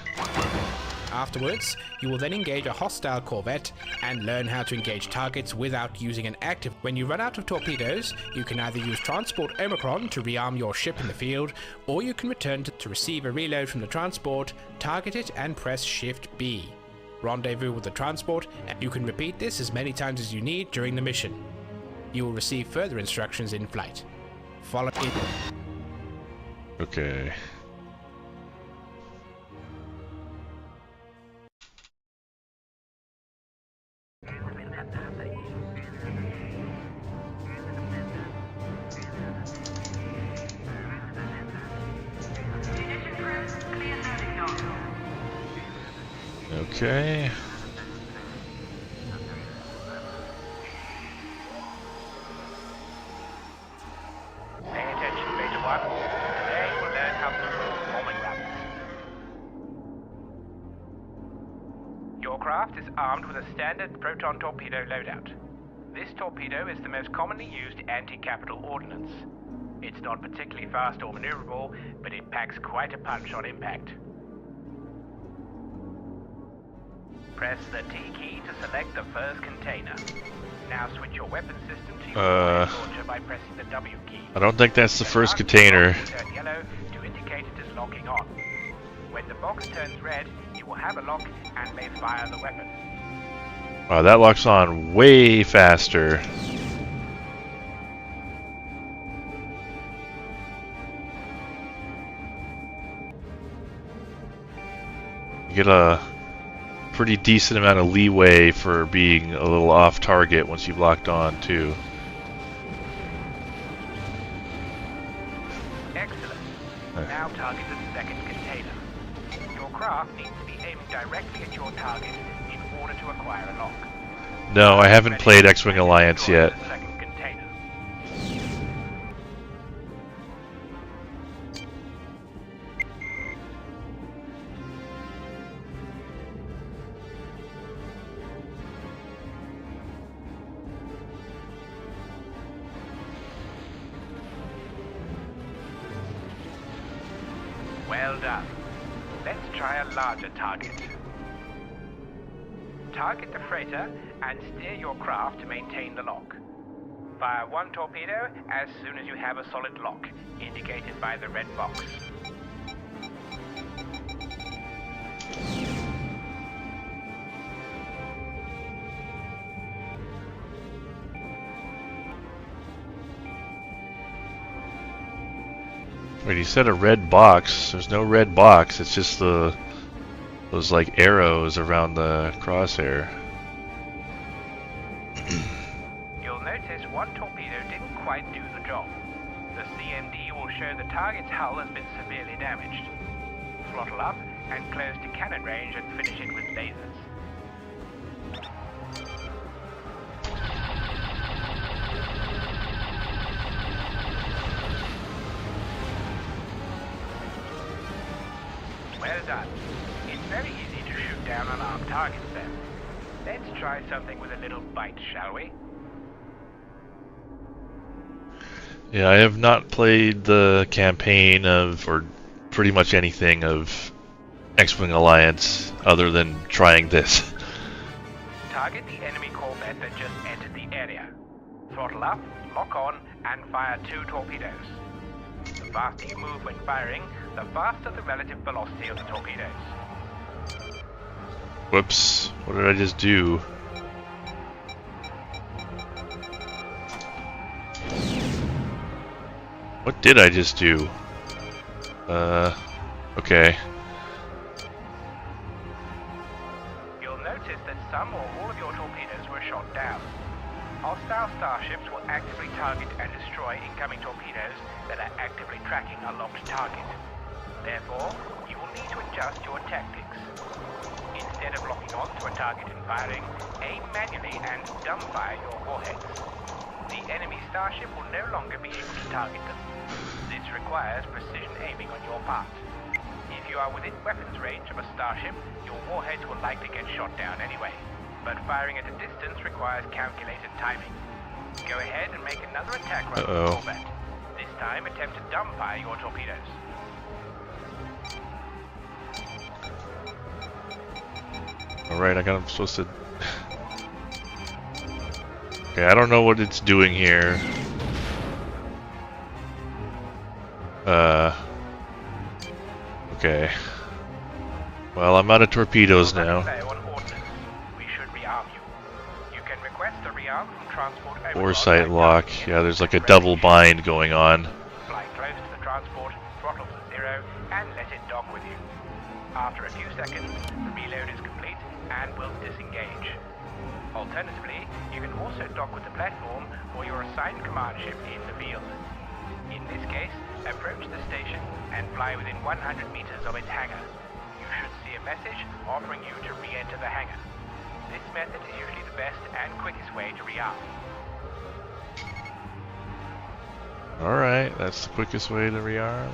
Afterwards, you will then engage a hostile corvette and learn how to engage targets without using an active. When you run out of torpedoes, you can either use Transport Omicron to rearm your ship in the field, or you can return to receive a reload from the transport, target it and press Shift B. Rendezvous with the transport, and you can repeat this as many times as you need during the mission. You will receive further instructions in flight. Follow it. Okay. Okay. Pay attention, Beta 1. Today you will learn how to use bombing rams. Your craft is armed with a standard proton torpedo loadout. This torpedo is the most commonly used anti-capital ordnance. It's not particularly fast or maneuverable, but it packs quite a punch on impact. Press the T key to select the first container. Now switch your weapon system to your launcher by pressing the W key. I don't think that's the first Turn container. turn yellow to indicate it is locking on. When the box turns red, you will have a lock and may fire the weapon. Wow, that locks on way faster. You get a pretty decent amount of leeway for being a little off target once you've locked on too. Excellent. Now target the second container. Your craft needs to be aimed directly at your target in order to acquire a lock. No, I haven't played X-Wing Alliance yet. The second container. Well done. Let's try a larger target. Target the freighter and steer your craft to maintain the lock. Fire one torpedo as soon as you have a solid lock, indicated by the red box. Wait, he said a red box. There's no red box. It's just those like arrows around the crosshair. You'll notice one torpedo didn't quite do the job. The CMD will show the target's hull has been severely damaged. Throttle up and close to cannon range and finish it with lasers. Well done. It's very easy to shoot down unarmed targets then. Let's try something with a little bite, shall we? Yeah, I have not played the campaign of, or pretty much anything of X-Wing Alliance other than trying this. Target the enemy corvette that just entered the area. Throttle up, lock on, and fire 2 torpedoes. The faster you move when firing, the faster the relative velocity of the torpedoes. Whoops, what did I just do? What did I just do? Okay. You'll notice that some or all of your torpedoes were shot down. Hostile starships will actively target and destroy incoming torpedoes that are actively tracking a locked target. Therefore, you will need to adjust your tactics. Instead of locking on to a target and firing, aim manually and dumbfire your warheads. the enemy starship will no longer be able to target them. This requires precision aiming on your part. If you are within weapons range of a starship, your warheads will likely get shot down anyway. But firing at a distance requires calculated timing. Go ahead and make another attack run with combat. This time, attempt to dumbfire your torpedoes. Alright, I'm supposed to... Okay, I don't know what it's doing here. Okay. Well, I'm out of torpedoes now. We should rearm you. You can request a rearm from transport. Foresight lock. Yeah, there's like a double bind going on. Fly close to the transport, throttle to 0, and let it dock with you. After a few seconds, the reload is complete and will disengage. Alternatively, you can also dock with the platform or your assigned command ship in the field. In this case, approach the station and fly within 100 meters of its hangar. You should see a message offering you to re-enter the hangar. This method is usually the best and quickest way to rearm. Alright, that's the quickest way to rearm.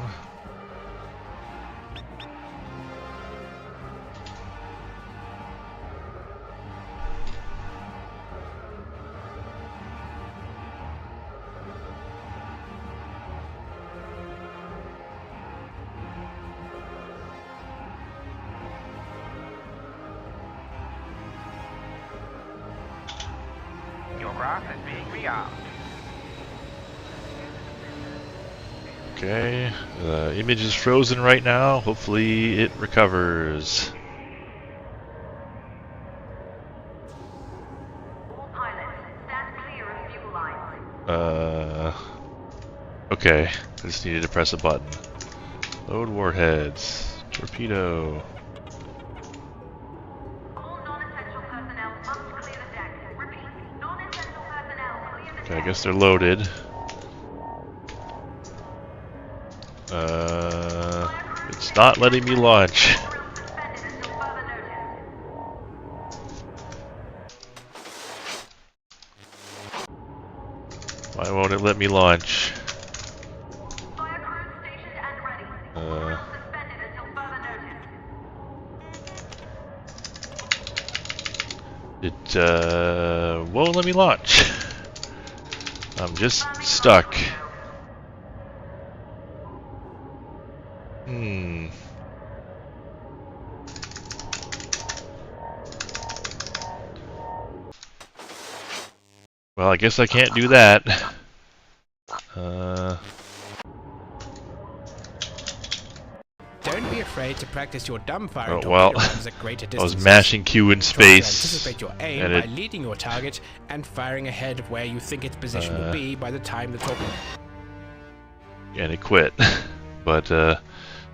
Your craft is being rearmed. Okay, the image is frozen right now. Hopefully it recovers. All pilots, stand clear of fuel lines. Okay, I just needed to press a button. Load warheads. Torpedo. All non-essential personnel must clear the deck. Repeat, non-essential personnel clear the Okay, I deck. guess they're loaded. It's not letting me launch. Or else suspended until further notice. Why won't it let me launch? Fire crew stationed and ready. Or else suspended until further notice. It won't let me launch. I'm just stuck. Well, I guess I can't do that. Don't be afraid to practice your dumbfiring Oh, well, torpedo runs at greater I distances. was mashing Q in Try to space, anticipate your aim and by it, leading your target and firing ahead of where you think its position will be by the time the torpedo. and it quit. But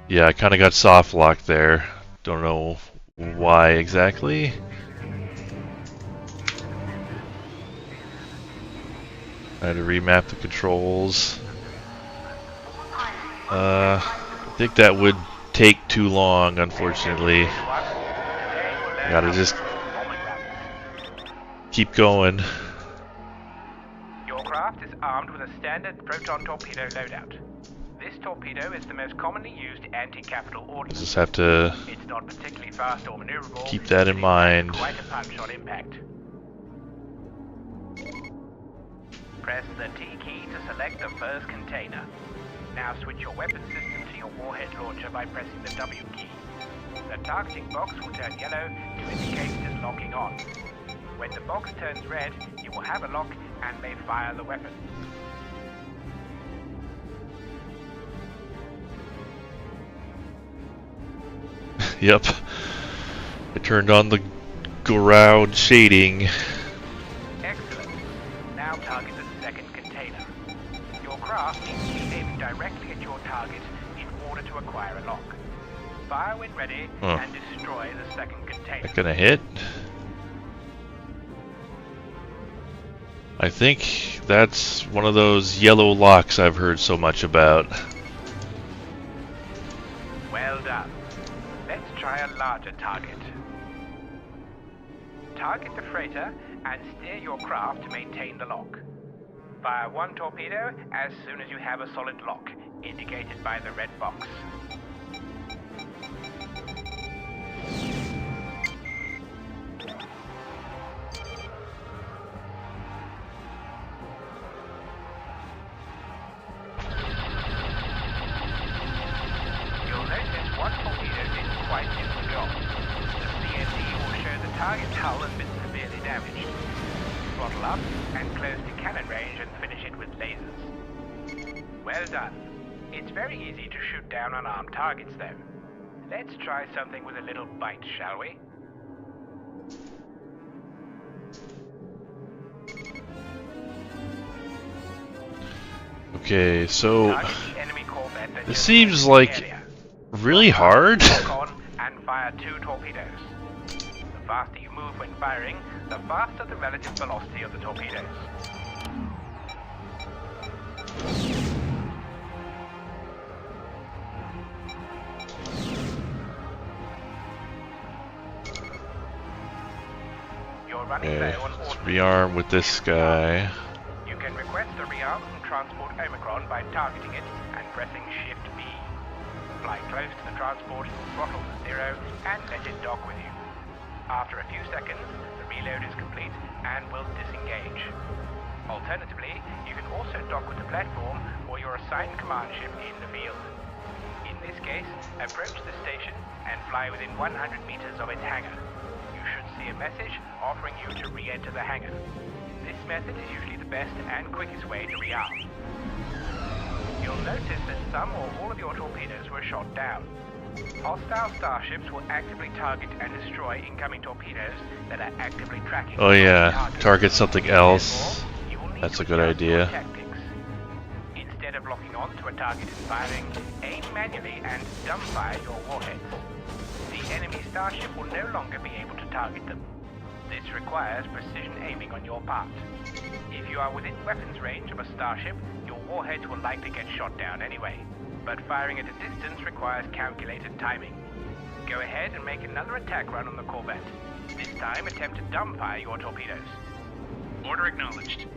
yeah, I kind of got soft locked there. Don't know why exactly. I had to remap the controls. I think that would take too long, unfortunately. Gotta just keep going. Your craft is armed with a standard proton torpedo loadout. This torpedo is the most commonly used anti-capital ordnance. Just have to It's not particularly fast or maneuverable. keep that in but it mind. packs quite a punch on impact. Press the T key to select the first container. Now switch your weapon system to your warhead launcher by pressing the W key. The targeting box will turn yellow to indicate it is locking on. When the box turns red, you will have a lock and may fire the weapon. Yep. I turned on the ground shading. Excellent. Now target the second container. Your craft needs to be aimed directly at your target in order to acquire a lock. Fire when ready and destroy the second container. That gonna hit? I think that's one of those yellow locks I've heard so much about. Well done. Let's try a larger target. Target the freighter and steer your craft to maintain the lock. Fire one torpedo as soon as you have a solid lock, indicated by the red box. You'll notice one torpedo didn't quite do the job. The CND will show the target's hull has been severely damaged. Throttle up and close to cannon range and finish it with lasers. Well done. It's very easy to shoot down unarmed targets though. Let's try something with a little bite, shall we? Okay, so Target the enemy corvette that this just seems entered the like area. really hard. Lock on and fire 2 torpedoes. The faster you move when firing, the faster the relative velocity of the torpedoes. You're running Okay, low on let's ordnance. rearm with this guy. You can request a rearm from Transport Omicron by targeting it and pressing Shift B. Fly close to the transport, throttle to 0, and let it dock with you. After a few seconds, the reload is complete and will disengage. Alternatively, you can also dock with the platform or your assigned command ship in the field. In this case, approach the station and fly within 100 meters of its hangar. You should see a message offering you to re-enter the hangar. This method is usually the best and quickest way to rearm. You'll notice that some or all of your torpedoes were shot down. Hostile starships will actively target and destroy incoming torpedoes that are actively tracking. Oh yeah, targets. target something else. Therefore, you will need That's to a good adjust your idea. tactics. Instead of locking on to a target and firing, aim manually and dumbfire your warheads. The enemy starship will no longer be able to target them. This requires precision aiming on your part. If you are within weapons range of a starship, your warheads will likely get shot down anyway. But firing at a distance requires calculated timing. Go ahead and make another attack run on the corvette. This time attempt to dumbfire your torpedoes. Order acknowledged.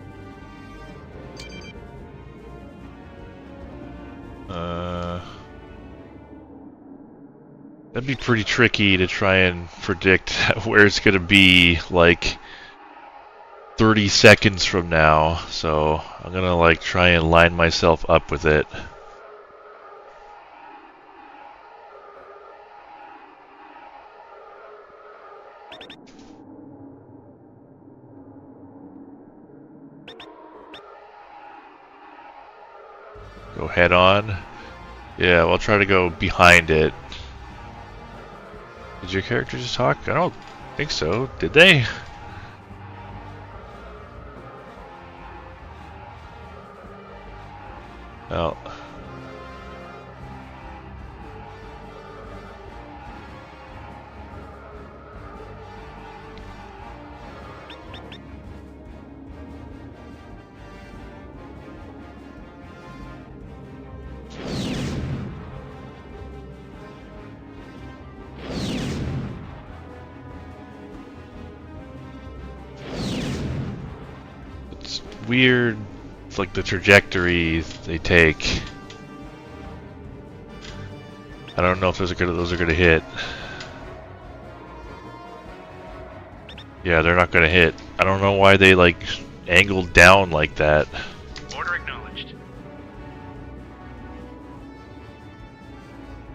That'd be pretty tricky to try and predict where it's gonna be like 30 seconds from now, so I'm gonna like try and line myself up with it. Go head on. Yeah, we'll try to go behind it. Did your character just talk? I don't think so. Did they? Well. It's weird, it's like the trajectory they take. I don't know if those are gonna hit. Yeah, they're not gonna hit. I don't know why they like angled down like that. Order acknowledged.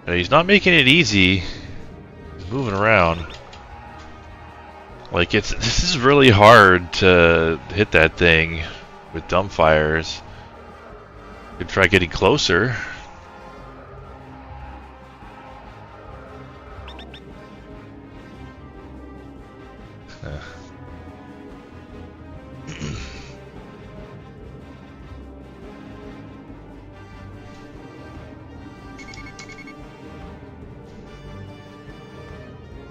He's not making it easy. He's moving around. Like this is really hard to hit that thing with dumbfires. Could try getting closer.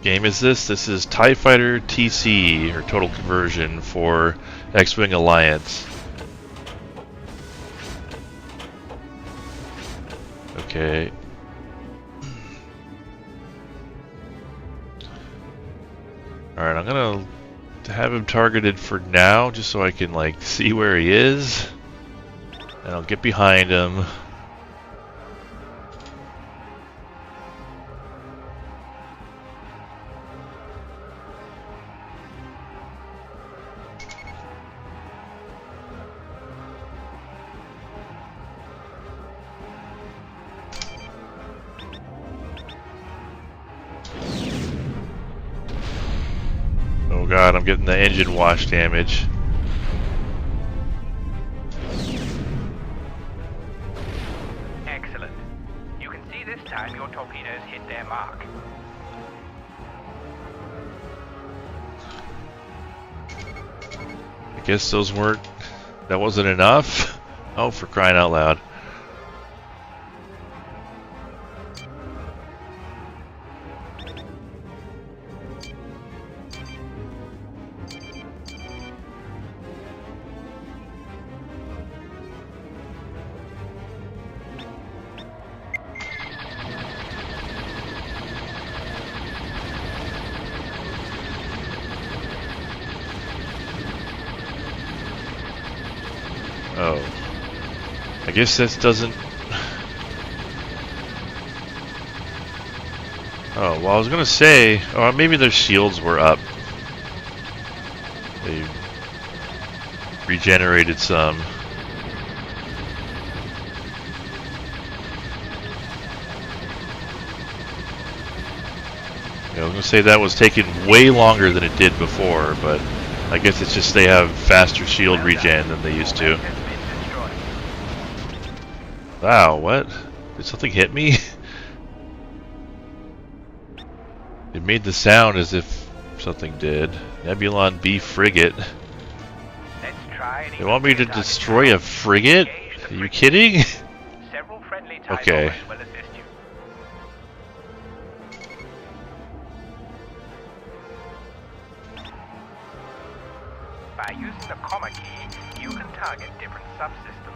Game is this? This is TIE Fighter TC, or Total Conversion, for X-Wing Alliance. Okay. Alright, I'm gonna have him targeted for now, just so I can, like, see where he is. And I'll get behind him. Oh god, I'm getting the engine wash damage. Excellent. You can see this time your torpedoes hit their mark. I guess those weren't... that wasn't enough? Oh, for crying out loud. Oh. I guess this doesn't... Oh, well I was gonna say... oh, maybe their shields were up. They regenerated some. Yeah, I was gonna say that was taking way longer than it did before, but I guess it's just they have faster shield regen than they used to. Wow, what? Did something hit me? It made the sound as if something did. Nebulon B frigate. Let's try They want me to destroy a frigate? Are you kidding? Several friendly TIE Okay. bombers will assist you. By using the comma key, you can target different subsystems.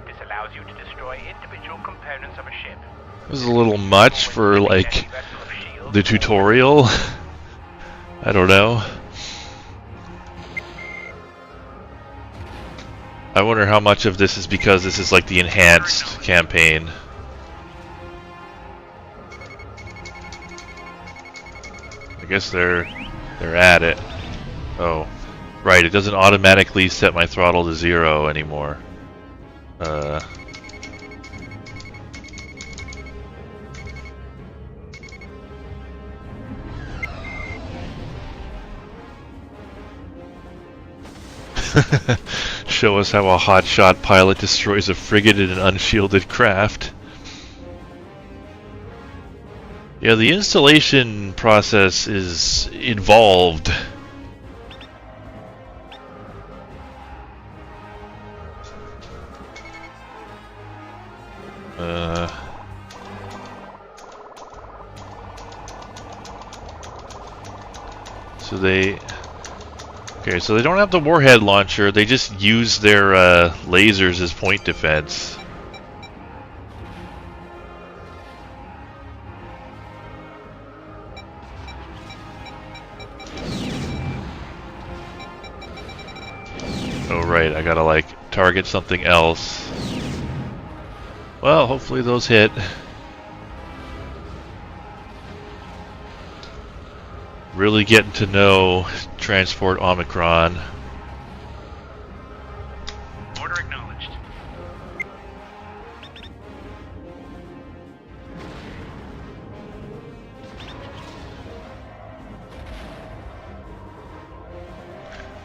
This allows you to destroy individual components of a ship. It was a little much for, like, the tutorial. I don't know. I wonder how much of this is because this is like the enhanced campaign. I guess they're at it. Oh, right, it doesn't automatically set my throttle to 0 anymore. Show us how a hotshot pilot destroys a frigate in an unshielded craft. Yeah, the installation process is involved. So they... Okay, so they don't have the warhead launcher, they just use their lasers as point defense. Oh right, I gotta like target something else. Well, hopefully those hit. Really getting to know Transport Omicron. Order acknowledged.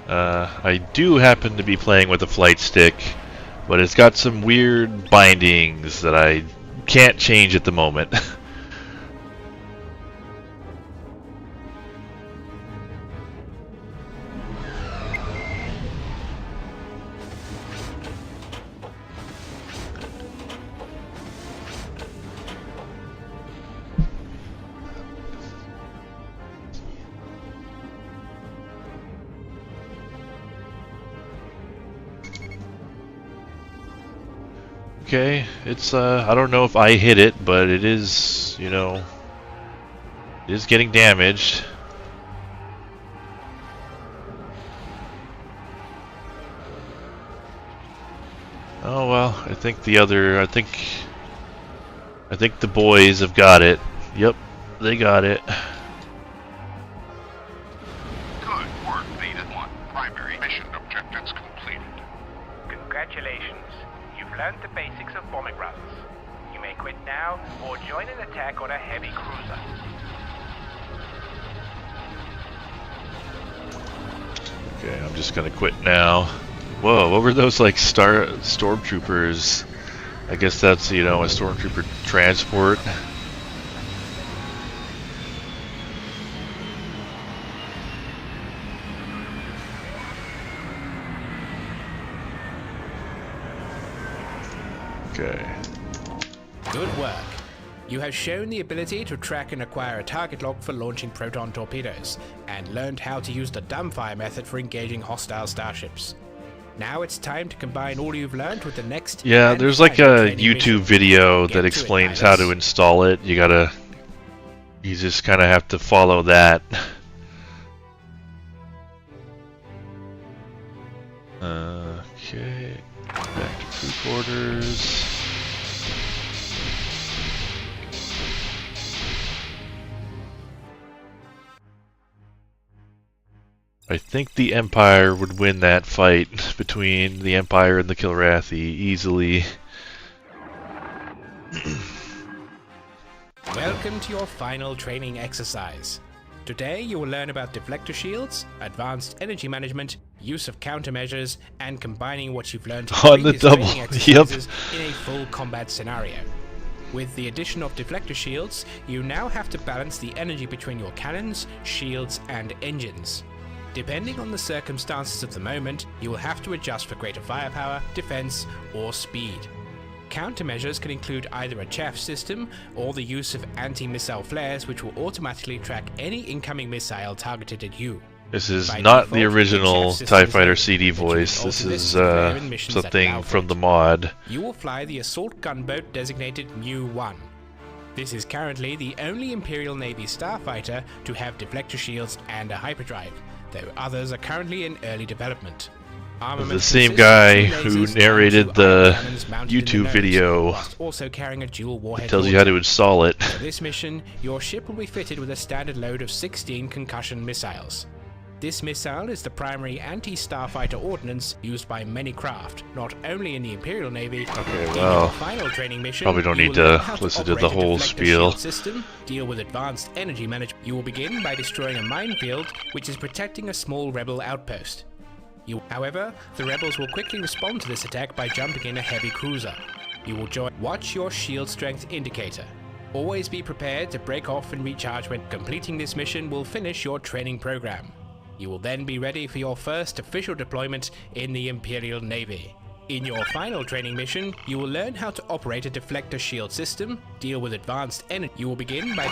I do happen to be playing with a flight stick, but it's got some weird bindings that I can't change at the moment. Okay, it's I don't know if I hit it, but it is, you know, it is getting damaged. Oh well, I think the boys have got it. Yep, they got it. Good work, Beta 1. Primary mission objectives completed. Congratulations. You've learned the basics of bombing runs. You may quit now or join an attack on a heavy cruiser. Okay, I'm just gonna quit now. Whoa, what were those like stormtroopers? I guess that's, you know, a stormtrooper transport. Okay. Good work. You have shown the ability to track and acquire a target lock for launching proton torpedoes, and learned how to use the dumbfire method for engaging hostile starships. Now it's time to combine all you've learned with the next. Yeah, and there's like final a training YouTube mission. video Get that to it, explains how to pilots. install it. You just kind of have to follow that. Okay, back to crew quarters. I think the Empire would win that fight between the Empire and the Kilrathi easily. Welcome to your final training exercise. Today you will learn about deflector shields, advanced energy management, use of countermeasures, and combining what you've learned in On the previous double, training yep. exercises in a full combat scenario. With the addition of deflector shields, you now have to balance the energy between your cannons, shields, and engines. Depending on the circumstances of the moment, you will have to adjust for greater firepower, defense, or speed. Countermeasures can include either a chaff system or the use of anti-missile flares, which will automatically track any incoming missile targeted at you. This is By not default, the original chaff TIE systems Fighter will CD let you voice. alter This this is to vary in missions at something Battlefront. from the mod. You will fly the assault gunboat designated Mu-1. This is currently the only Imperial Navy starfighter to have deflector shields and a hyperdrive, though others are currently in early development. Armament The same consists of guy 2 who lasers and narrated 2 the ion cannons mounted in the YouTube nose, video. whilst also carrying a dual warhead Tells you how to launcher. install it. For this mission, your ship will be fitted with a standard load of 16 concussion missiles. This missile is the primary anti-starfighter ordnance used by many craft, not only in the Imperial Navy. Okay, In well, your final training mission, probably don't you need will learn to how listen to the operate a whole deflector spiel. shield system, deal with advanced energy management. You will begin by destroying a minefield, which is protecting a small rebel outpost. However, the rebels will quickly respond to this attack by jumping in a heavy cruiser. You will watch your shield strength indicator. Always be prepared to break off and recharge when completing this mission will finish your training program. You will then be ready for your first official deployment in the Imperial Navy. In your final training mission, you will learn how to operate a deflector shield system, deal with advanced energy. You will begin by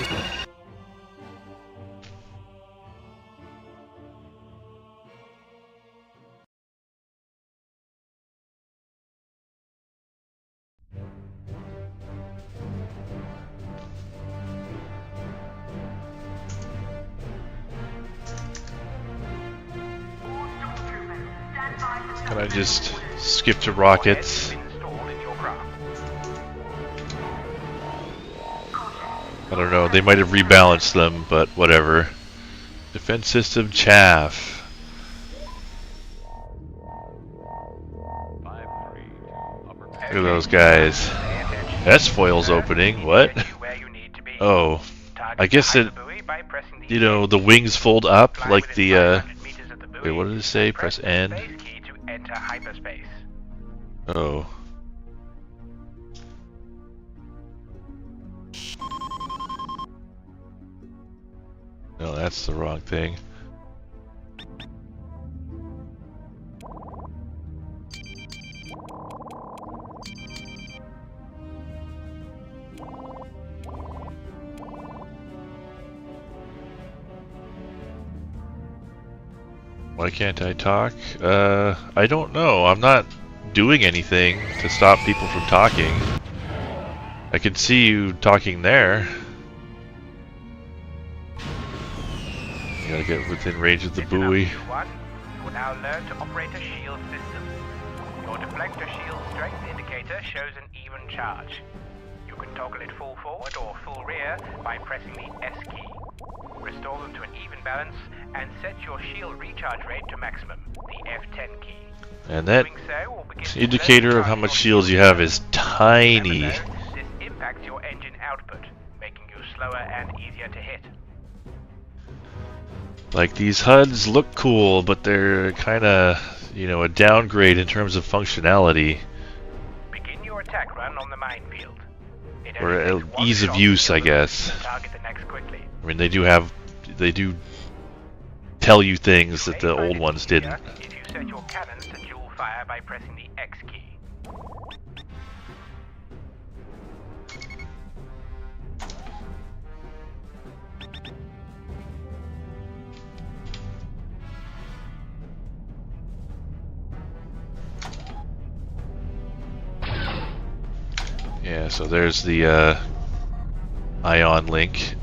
Can I just skip to rockets? Installed in your craft. I don't know, they might have rebalanced them, but whatever. Defense system chaff. Look at those guys. S-foil's opening, what? Oh, I guess it, you know, the wings fold up like the, wait, what did it say? Press N? Key to enter hyperspace. Oh. No, that's the wrong thing. Why can't I talk? I don't know. I'm not doing anything to stop people from talking. I can see you talking there. You gotta get within range of the buoy. You will now learn to operate a shield system. Your deflector shield strength indicator shows an even charge. You can toggle it full forward or full rear by pressing the S key. Restore them to an even balance and set your shield recharge rate to maximum, the F10 key. And that Doing so will begin to indicator of how charge much your shields you have is tiny. Remember, though, this impacts your engine output, making you slower and easier to hit. Like, these HUDs look cool, but they're kind of, you know, a downgrade in terms of functionality. Begin your attack run on the minefield. It Or only takes one ease of shot to use, kill I them. guess. Target the next quickly. I mean, they do tell you things that the May find old it ones easier didn't. If you set your cannons to dual fire by pressing the X key. Yeah, so there's the ion link.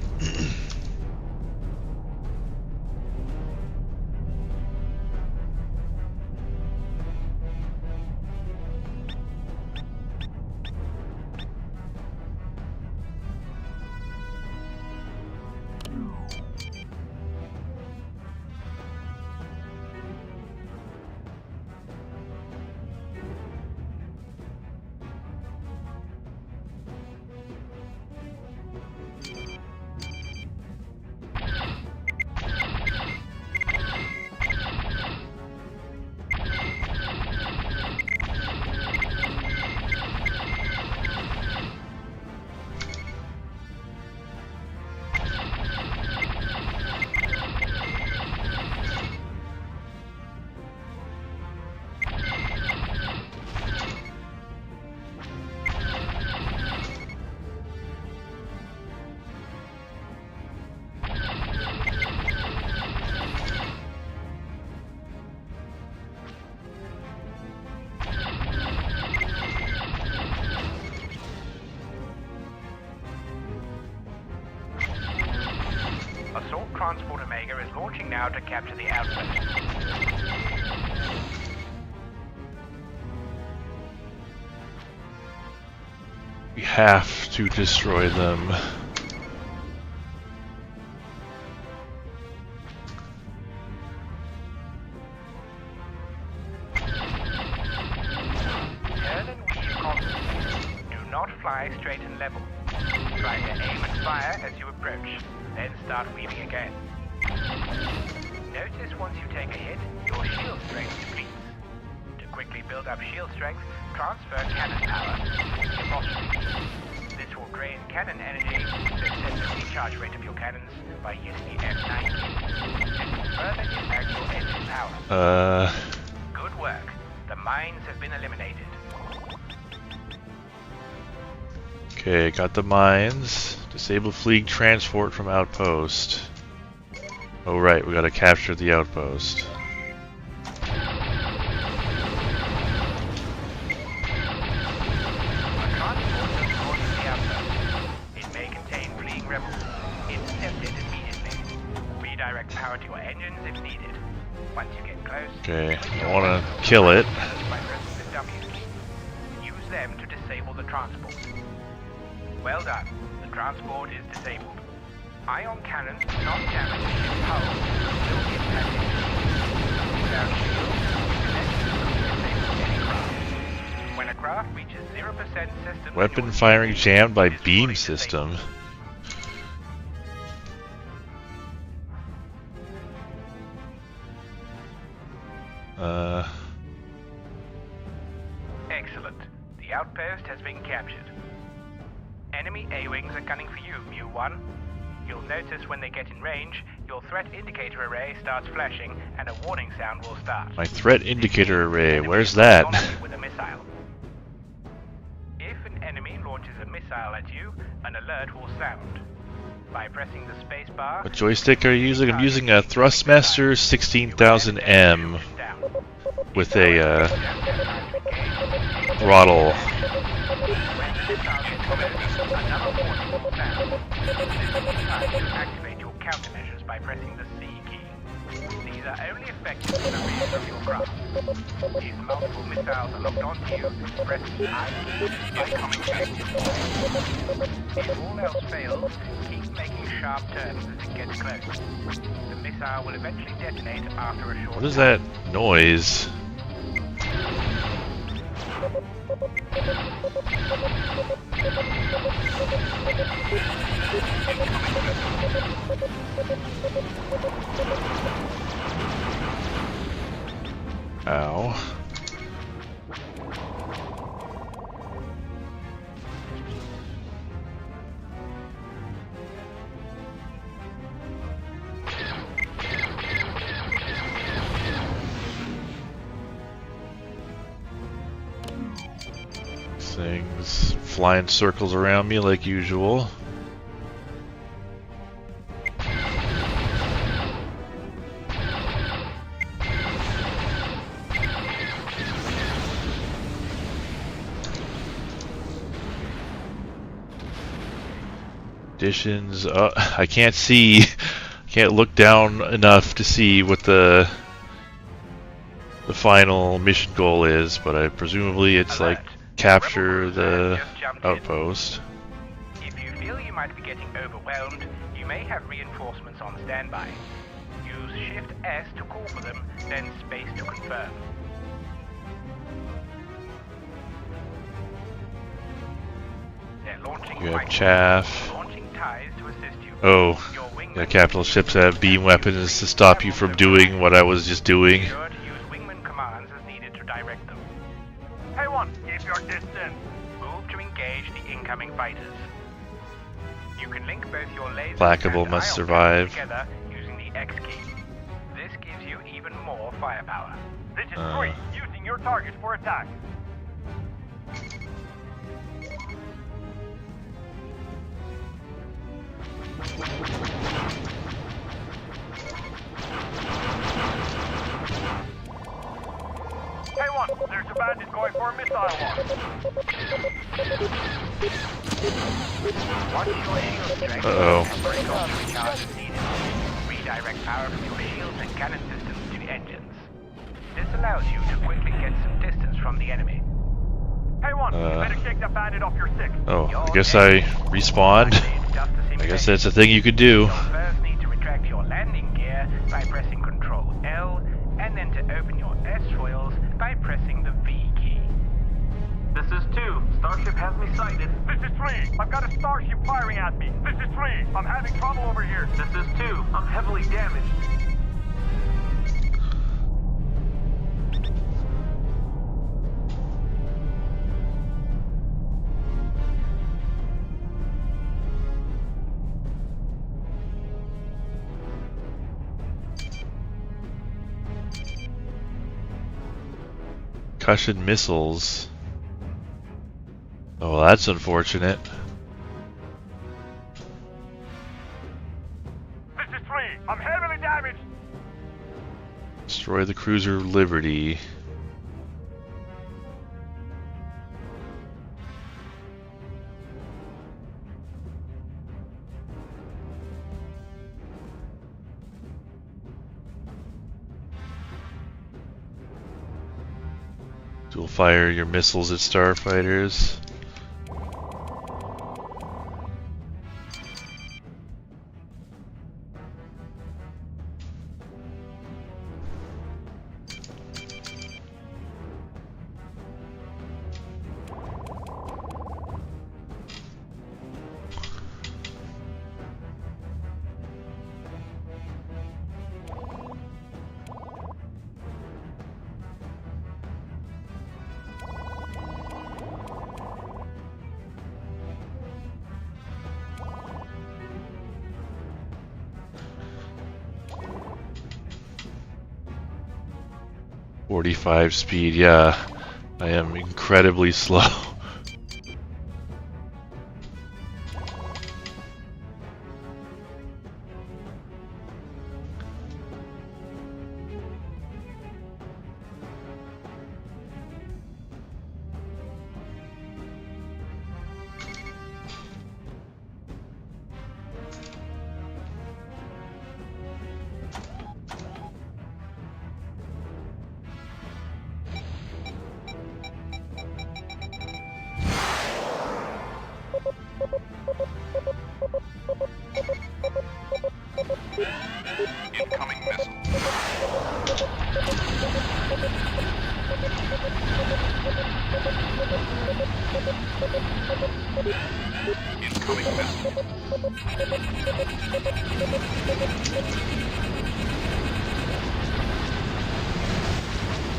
Assault Transport Omega is launching now to capture the outpost. We have to destroy them. Turn and weave constantly. Do not fly straight and level. Try to aim and fire as you approach, then start weaving again. Notice once you take a hit, your shield strength depletes. To quickly build up shield strength, transfer cannon power to the apostrophe. This will drain cannon energy, so set the recharge rate of your cannons by using the F9 key. This will further impact your engine power. Good work. The mines have been eliminated. Okay, got the mines. Disable fleet transport from outpost. Oh right, we gotta capture the outpost. A transport has boarded the outpost. It may contain fleeing rebels. Intercept it immediately. Redirect power to your engines if needed. Once you get close, Okay, I wanna kill it. by pressing the W key. Use them to disable the transport. Well done. The transport is disabled. Ion cannons do not damage the ship's hull, but will impact it. Without shields, connections will disable any craft. When a craft reaches 0% system... Weapon firing jammed by beam system. Excellent. The outpost has been captured. Enemy A-wings are gunning for you, Mu-1. You'll notice when they get in range, your threat indicator array starts flashing and a warning sound will start. My threat indicator array, Enemy where's is that? on you with a missile. If an enemy launches a missile at you, an alert will sound. By pressing the space bar... What joystick are you using? I'm using a Thrustmaster 16000M with a throttle. Another warning will sound. This is the time to activate your countermeasures by pressing the C key. These are only effective in the rear of your craft. If multiple missiles are locked onto you, press I by coming back. If all else fails, keep making sharp turns as it gets close. The missile will eventually detonate after a short What is that noise? Ow. Things flying circles around me like usual. Additions. I can't see. Can't look down enough to see what the final mission goal is, but presumably it's like capture the outpost. If you feel you might be getting overwhelmed, you may have reinforcements on standby. Use Shift S to call for them, then space to confirm. They're launching You have fighters, chaff. launching ties to assist you. Oh, Your wingmen the capital ships have beam weapons to stop you from doing what I was just doing. be sure to use wingman commands as needed to direct them. Hey, one, keep your distance. Move to engage the incoming fighters. You can link both your lasers Placable and must ion survive. together using the X key. This gives you even more firepower. This is 3, using your target for attack. Hey, one, there's a bandit going for a missile launch. Watch your shield strength Uh-oh. and break off the recharge as needed. Redirect power from your shields and cannon systems to the engines. This allows you to quickly get some distance from the enemy. Hey, one, you better shake that bandit off your stick. Oh, I guess I respawned. It's just a I guess simulation. that's a thing you could do. You'll first need to retract your landing gear by pressing Control L, and then to open your S foils by pressing the V key. This is 2. Starship has me sighted. This is 3. I've got a starship firing at me. This is 3. I'm having trouble over here. This is 2. I'm heavily damaged. Concussion missiles. Oh, that's unfortunate. This is 3. I'm heavily damaged. Destroy the cruiser Liberty. Dual fire your missiles at starfighters. .45 speed, yeah. I am incredibly slow.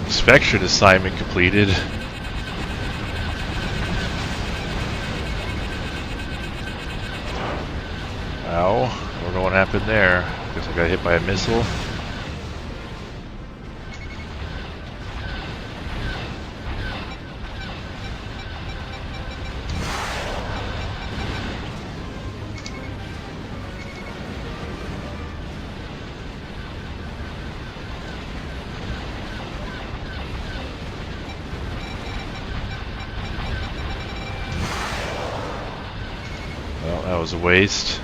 Inspection assignment completed. Ow. I don't know what happened there. Guess I got hit by a missile. Well, that was a waste.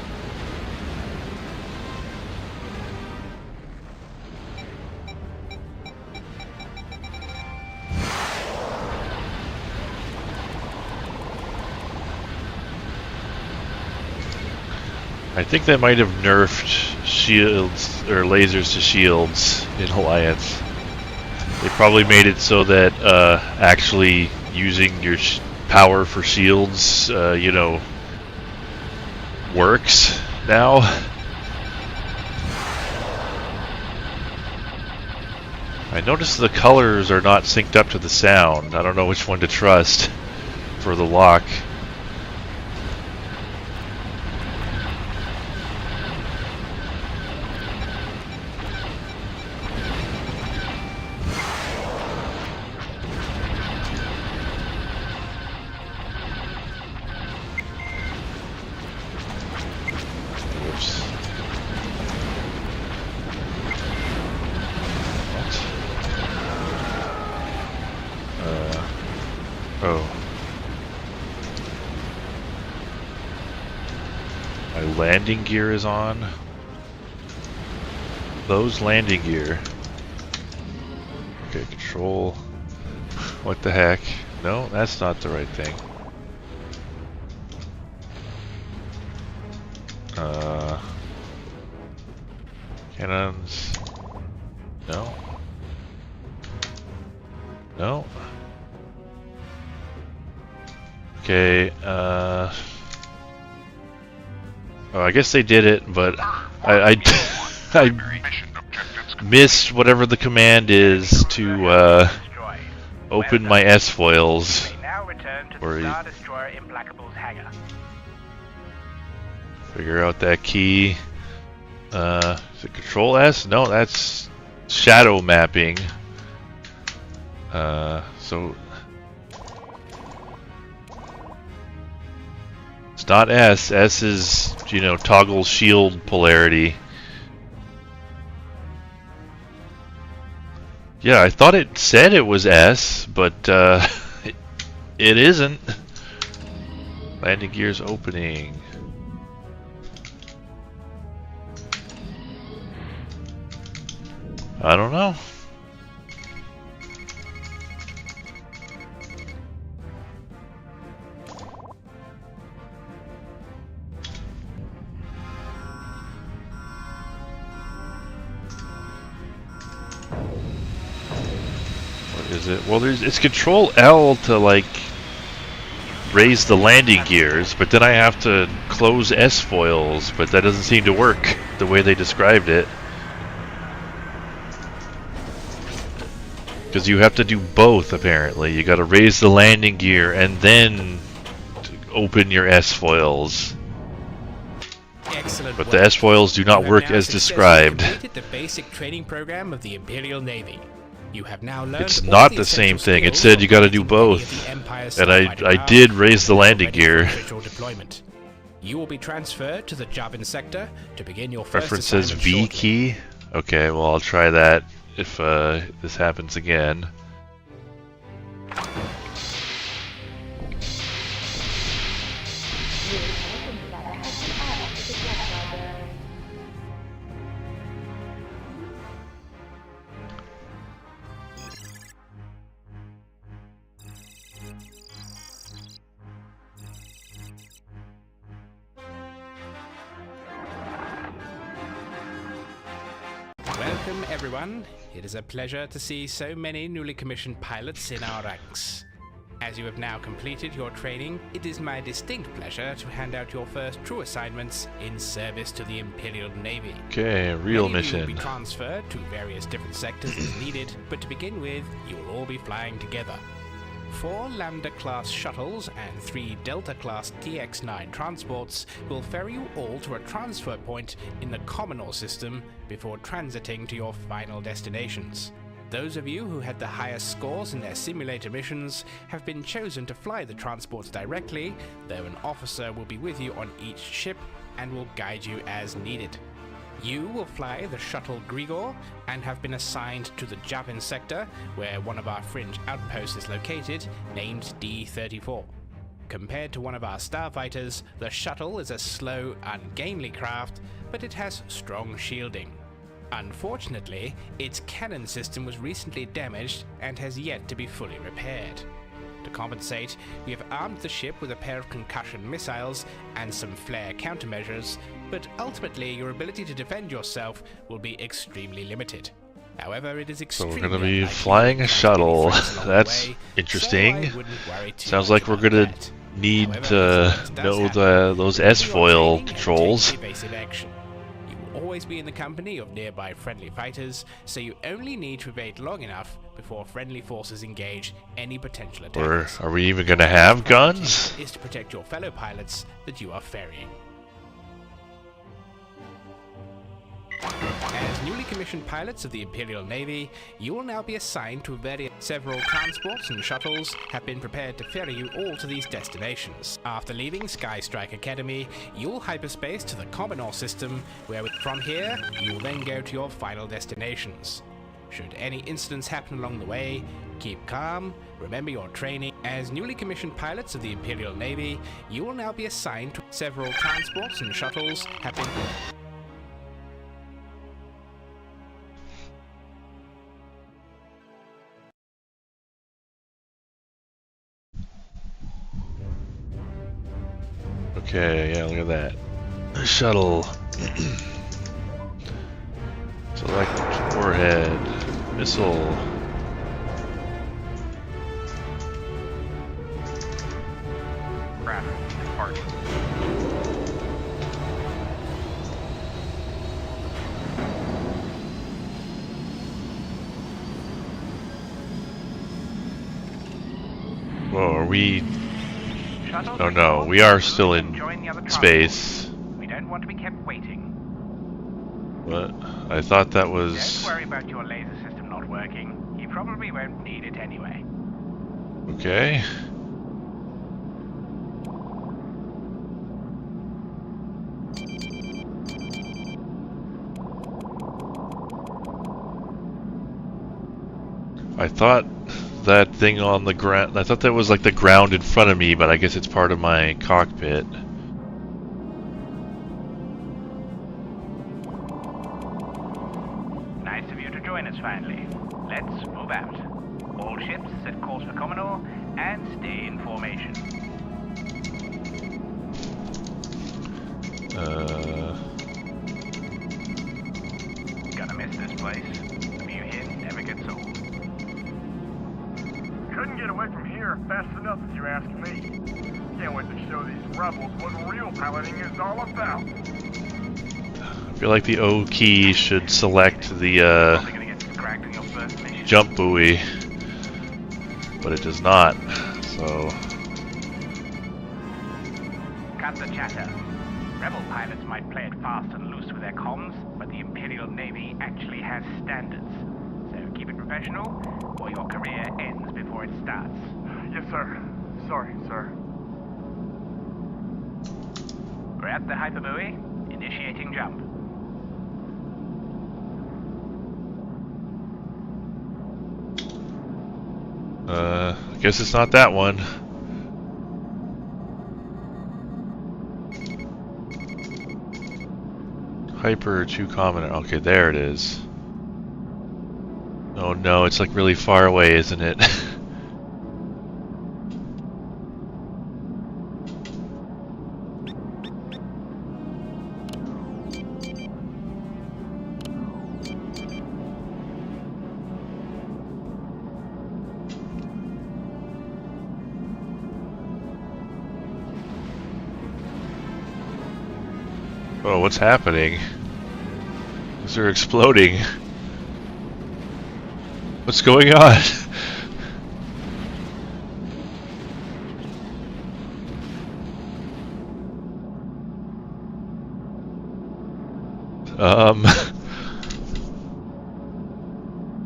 I think they might have nerfed shields or lasers to shields in Alliance. They probably made it so that actually using your power for shields, you know, works now. I noticed the colors are not synced up to the sound. I don't know which one to trust for the lock. My landing gear is on. Those landing gear. Okay, control. What the heck? No, that's not the right thing. Cannons. No. No. Okay, oh, I guess they did it, but I missed whatever the command is to open my S-foils. Or figure out that key. Is it Control S? No, that's shadow mapping. So it's not S. S is, you know, toggle shield polarity. Yeah, I thought it said it was S, but it isn't. Landing gears opening. I don't know. What is it? Well, it's Control L to like raise the landing gears, but then I have to close S foils, but that doesn't seem to work the way they described it. Because you have to do both, apparently. You got to raise the landing gear and then open your S-foils. Excellent But work. the S-foils do not You have work now as successfully described. completed the basic training program of the Imperial Navy. You have now learned It's all not the the same essential thing. It skills said you of got to do operating any of both. the Empire's And starfighter I craft did raise the and landing ready gear. for official deployment. You will be transferred to the Javin sector to begin your first Reference says assignment V shortly. key. Okay, well I'll try that if this happens again. Welcome everyone. it is a pleasure to see so many newly commissioned pilots in our ranks. As you have now completed your training, it is my distinct pleasure to hand out your first true assignments in service to the Imperial Navy. Okay, real Many of you will mission. be transferred to various different sectors as needed, but to begin with, you will all be flying together. 4 Lambda-class shuttles and 3 Delta-class TX-9 transports will ferry you all to a transfer point in the Commodore system before transiting to your final destinations. Those of you who had the highest scores in their simulator missions have been chosen to fly the transports directly, though an officer will be with you on each ship and will guide you as needed. You will fly the shuttle Grigor and have been assigned to the Javin sector, where one of our fringe outposts is located, named D-34. Compared to one of our starfighters, the shuttle is a slow, ungainly craft, but it has strong shielding. Unfortunately, its cannon system was recently damaged and has yet to be fully repaired. To compensate, we have armed the ship with a pair of concussion missiles and some flare countermeasures, but ultimately your ability to defend yourself will be extremely limited. However, it is So extremely we're going to be unlikely flying a you will shuttle. find any friends along the That's way, interesting. so I wouldn't worry too Sounds much like we're about going to that. need However, to if that does know happen, those continue your S-foil training and take controls. evasive action. You will always be in the company of nearby friendly fighters, so you only need to evade long enough before friendly forces engage any potential Or attackers. are we even going to have guns? Is to protect your fellow pilots that you are ferrying. As newly commissioned pilots of the Imperial Navy, you will now be assigned to several transports and shuttles have been prepared to ferry you all to these destinations. After leaving Skystrike Academy, you will hyperspace to the Commodore system, where from here, you will then go to your final destinations. Should any incidents happen along the way, keep calm, remember your training. As newly commissioned pilots of the Imperial Navy, you will now be assigned to several transports and shuttles have been... Okay, yeah, look at that. Shuttle. Select warhead. Missile. Craft depart. Whoa, are we... Shuttle Oh no, Grigor, we are move still and in join the other space. transports. We don't want to be kept waiting. What? I thought that Don't was... worry about your laser system not working. You probably won't need it anyway. Okay. I thought that thing on the ground, I thought that was like the ground in front of me, but I guess it's part of my cockpit. Nice of you to join us finally. Let's move out. All ships set course for Commodore and stay in formation. Gonna miss this place. The view here never gets old. Couldn't get away from here fast enough if you ask me. Can't wait to show these rebels what real piloting is all about. I feel like the O key should select the Probably gonna get scragged in your first mission. jump buoy, but it does not, so... Cut the chatter. Rebel pilots might play it fast and loose with their comms, but the Imperial Navy actually has standards. So keep it professional, or your career ends before it starts. Yes, sir. Sorry, sir. We're at the hyperbuoy. Initiating jump. I guess it's not that one. Hyper 2 common. Okay, there it is. Oh no, it's like really far away, isn't it? Oh, what's happening? They're exploding. What's going on?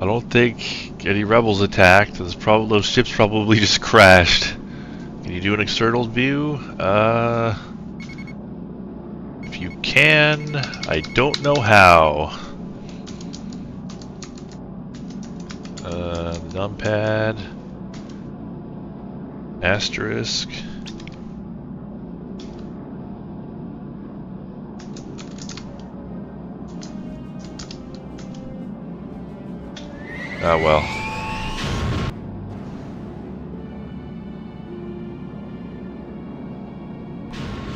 I don't think any rebels attacked. Those ships probably just crashed. Can you do an external view? If you can, I don't know how. Numpad. Asterisk. Ah, well.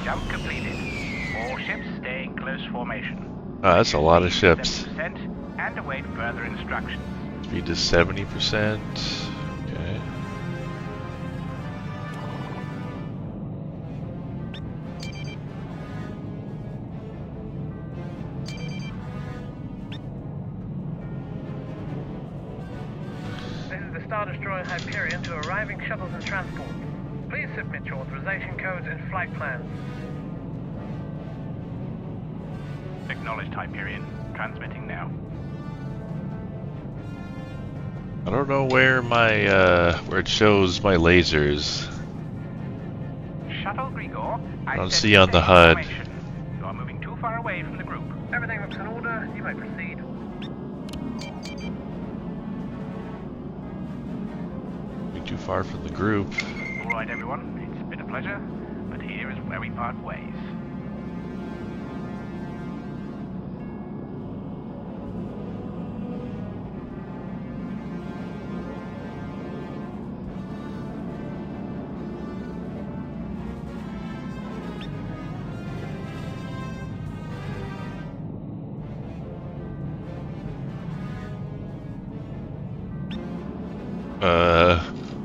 Jump completed. All ships stay in close formation. Ah, that's a lot of ships. 70% and await further instructions. Speed to 70%. Okay. This is the Star Destroyer Hyperion to arriving shuttles and transports. Please submit your authorization codes and flight plans. Acknowledged, Hyperion. Transmitting now. I don't know where my where it shows my lasers. Shuttle Grigor, I don't see on the HUD. You are moving too far away from the group. Everything looks in order. You may proceed. Be too far from the group. All right, everyone. It's been a pleasure, but here is where we part ways.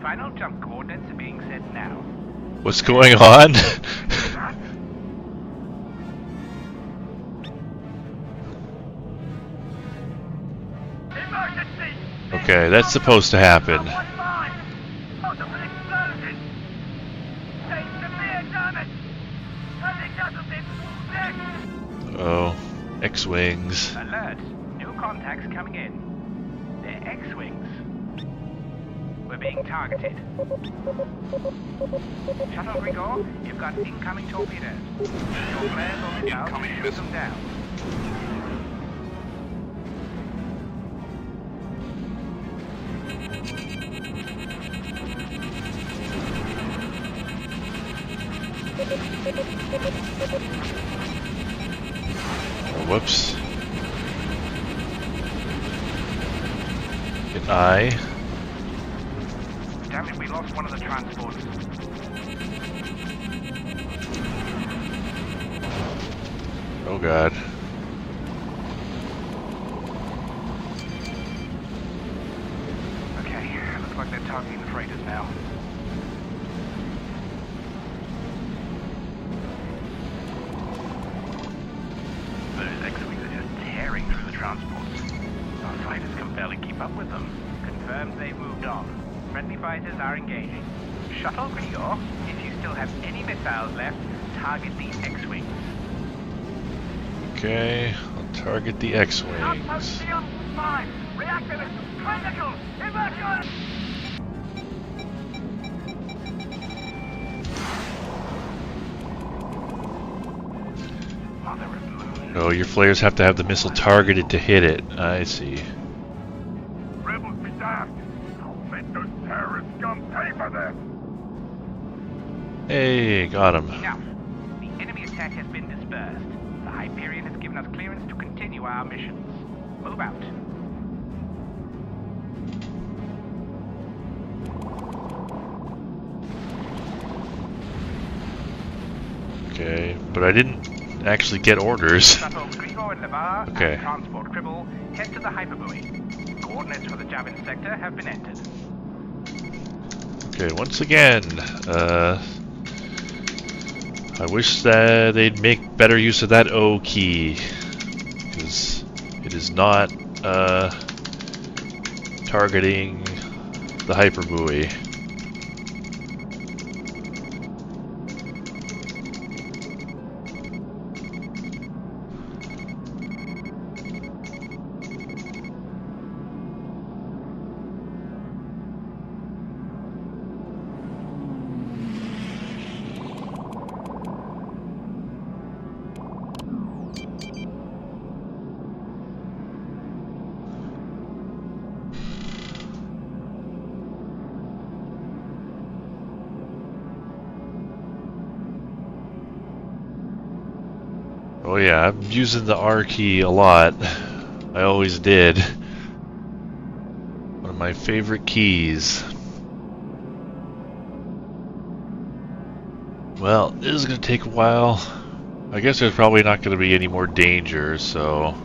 Final jump coordinates are being set now. What's going on? Emergency! Okay, that's supposed to happen. Possible explosion! Take severe damage! Only casualties! Oh, X-Wings. Alert! New contacts coming in. They're X-Wings. We're being targeted. Shuttle Grigor, you've got incoming torpedoes. Your flares or missiles to shoot them down. Oh, whoops. Hit I. Damn it, we lost one of the transporters. Oh god. Okay, looks like they're targeting the freighters now. Those X-Wings are just tearing through the transports. Our fighters can barely keep up with them. Confirms they've moved on. Friendly fighters are engaging. Shuttle Grigor, if you still have any missiles left, target the X-Wings. Okay, I'll target the X-Wings. Outpost beyond 5! Reactivate! Critical! Evacuate! Mother of Moon. Oh, your flares have to have the missile targeted to hit it. I see. Rebels be damned! I'll make those terrorist scum pay for this! Hey, got him. Enough. The enemy attack has been dispersed. The Hyperion has given us clearance to continue our missions. Move out. Okay, but I didn't actually get orders. Shuttle Grigor and Levar Okay. and Transport Cribble head to the hyperbuoy. Coordinates for the Javin sector have been entered. Okay, once again, I wish that they'd make better use of that O key, because it is not targeting the hyperbuoy. Oh yeah, I'm using the R key a lot. I always did. One of my favorite keys. Well, this is going to take a while. I guess there's probably not going to be any more danger, so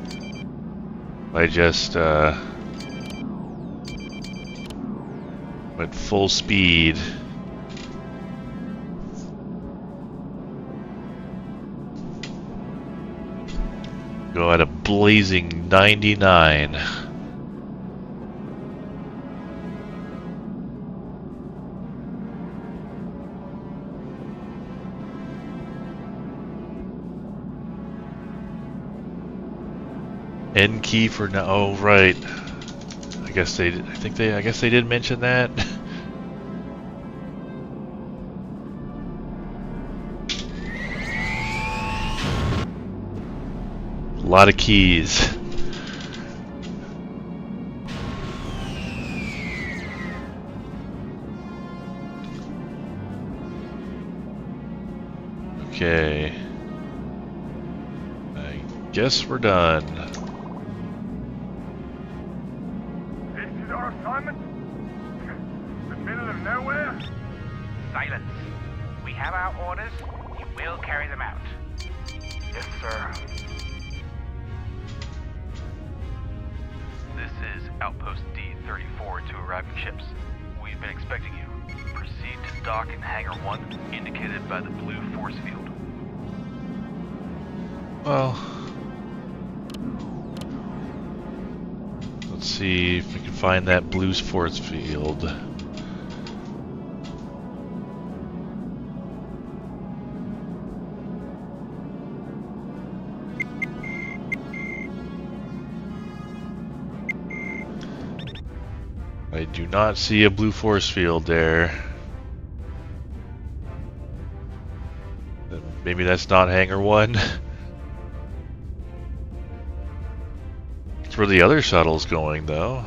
I just went full speed. Go at a blazing 99. N key for now. Oh right. I guess they did mention that. A lot of keys. Okay. I guess we're done. This is our assignment? The middle of nowhere? Silence. We have our orders. You will carry them out. Yes, sir. This is Outpost D-34 to arriving ships. We've been expecting you. Proceed to dock in Hangar 1, indicated by the blue force field. Well, let's see if we can find that blue force field. I do not see a blue force field there. Maybe that's not Hangar 1. It's where the other shuttle's going, though.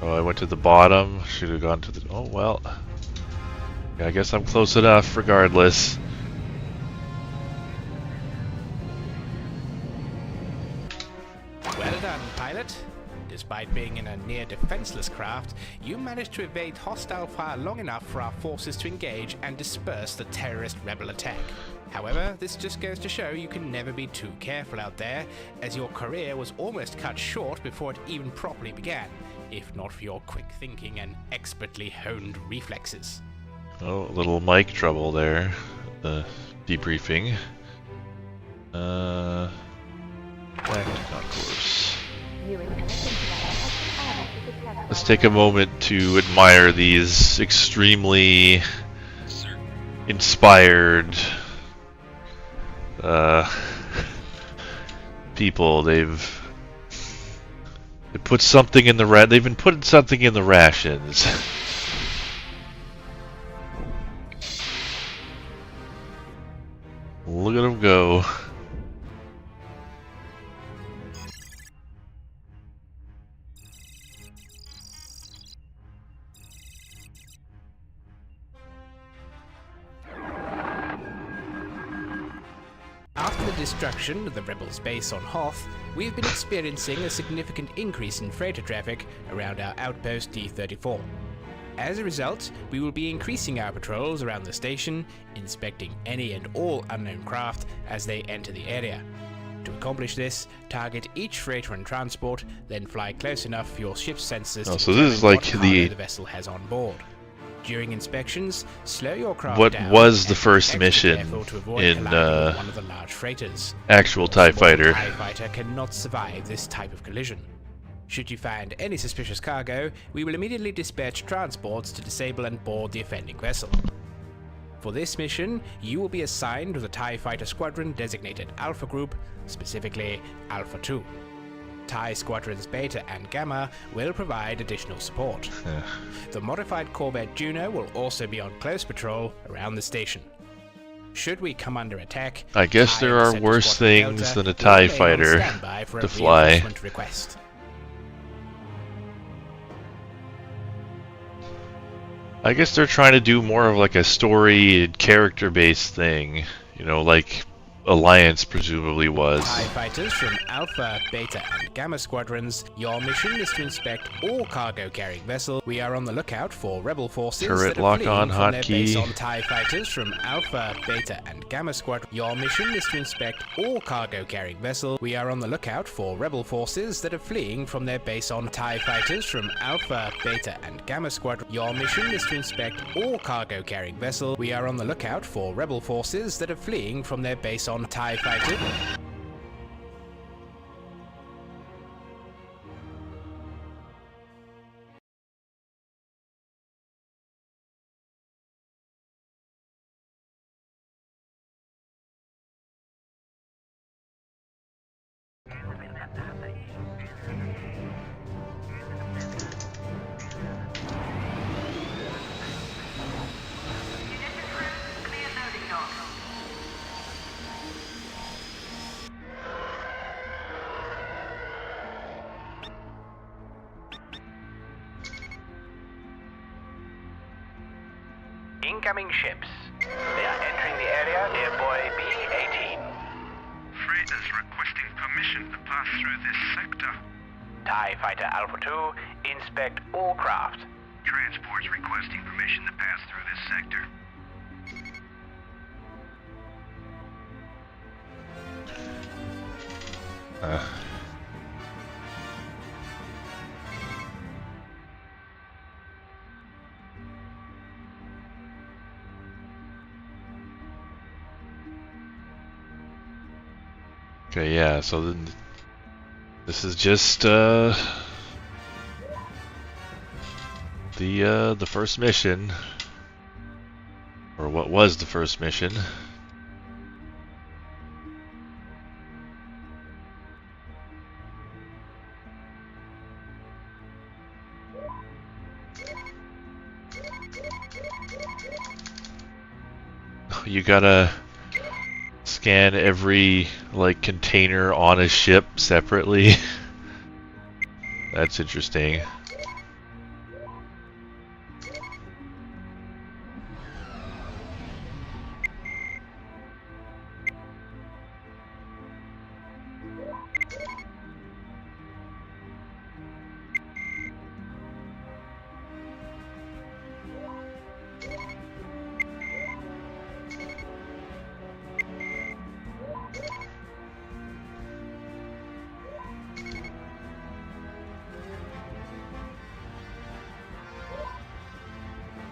Oh, I went to the bottom. Should have gone to the... Oh, well. Yeah, I guess I'm close enough, regardless. Well done, pilot. Despite being in a near defenseless craft, you managed to evade hostile fire long enough for our forces to engage and disperse the terrorist rebel attack. However, this just goes to show you can never be too careful out there, as your career was almost cut short before it even properly began, if not for your quick thinking and expertly honed reflexes. Oh, a little mic trouble there. The debriefing. Back to concourse. Let's take a moment to admire these extremely inspired people. They've put something in the they've been putting something in the rations. Look at them go. After the destruction of the Rebels' base on Hoth, we've been experiencing a significant increase in freighter traffic around our outpost D-34. As a result, we will be increasing our patrols around the station, inspecting any and all unknown craft as they enter the area. To accomplish this, target each freighter and transport, then fly close enough for your ship's sensors to so this is like determine what cargo the vessel has on board. During inspections, slow your craft What down was the and be first extra mission careful to avoid in, colliding with one of the large freighters. actual TIE A small fighter? TIE fighter cannot survive this type of collision. Should you find any suspicious cargo, we will immediately dispatch transports to disable and board the offending vessel. For this mission, you will be assigned to the TIE Fighter Squadron designated Alpha Group, specifically Alpha 2. TIE Squadrons Beta and Gamma will provide additional support. The modified Corvette Juno will also be on close patrol around the station. Should we come under attack, I guess TIE there are Interceptor worse Squadron things Delta than a will TIE remain on fighter standby for a to fly. reinforcement request. I guess they're trying to do more of like a story and character-based thing, you know, like Alliance presumably was. TIE fighters from Alpha, Beta, and Gamma squadrons, your mission is to inspect all cargo-carrying vessels. We are on the lookout for rebel forces Turret that are lock fleeing on from their hotkey. base on TIE fighters from Alpha, Beta, and Gamma squadron. Your mission is to inspect all cargo-carrying vessels. We are on the lookout for rebel forces that are fleeing from their base on TIE fighters from Alpha, Beta, and Gamma squadron. Your mission is to inspect all cargo-carrying vessels. We are on the lookout for rebel forces that are fleeing from their base on TIE fighter. Incoming ships. They are entering the area near buoy B-18. Freighters requesting permission to pass through this sector. TIE Fighter Alpha 2, inspect all craft. Transports requesting permission to pass through this sector. Okay, yeah, so then this is just the first mission, or what was the first mission. You gotta scan every like container on a ship separately. That's interesting.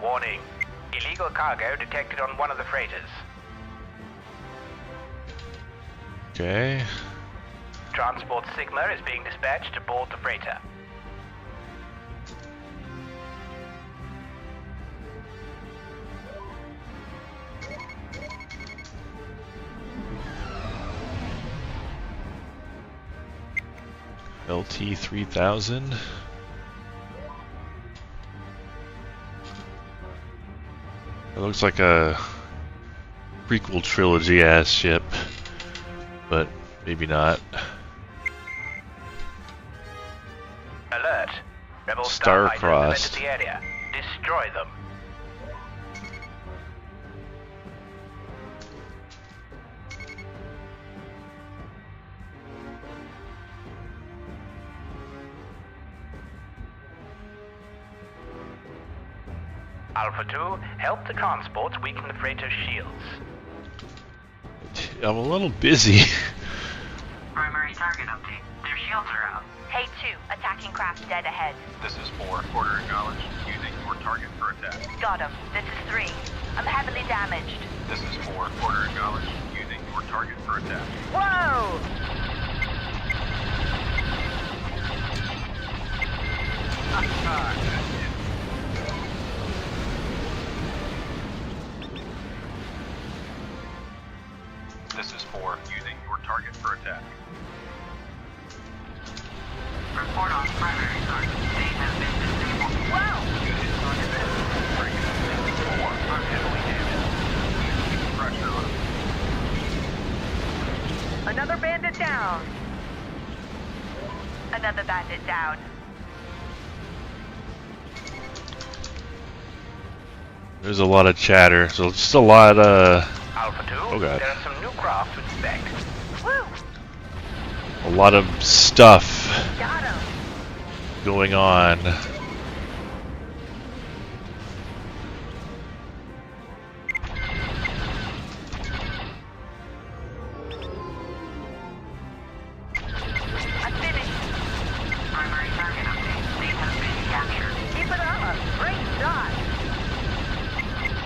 Warning. Illegal cargo detected on one of the freighters. Okay. Transport Sigma is being dispatched to board the freighter. LT 3000. It looks like a prequel trilogy ass ship, but maybe not. Alert. Rebel Star-Crossed. starfighters have entered the area. Destroy them. Alpha 2, help the transports weaken the freighter's shields. I'm a little busy. Primary target update. Their shields are out. Hey 2, attacking craft dead ahead. This is 4, quarter acknowledged. Using your target for attack. Got him. This is 3. I'm heavily damaged. This is 4. Order acknowledged. Using your target for attack. Whoa! This is 4. Using your target for attack. Report on primary target. They have been disabled. Wow! Unit target. This is 4. I'm heavily damaged. Keep pressure on. Another bandit down. Another bandit down. There's a lot of chatter, so just a lot Alpha 2, Oh, God. there are some new craft to inspect. Woo! a lot of stuff Got him. going on. I'm finished. Primary target update. They have been captured. Keep it up. Great shot.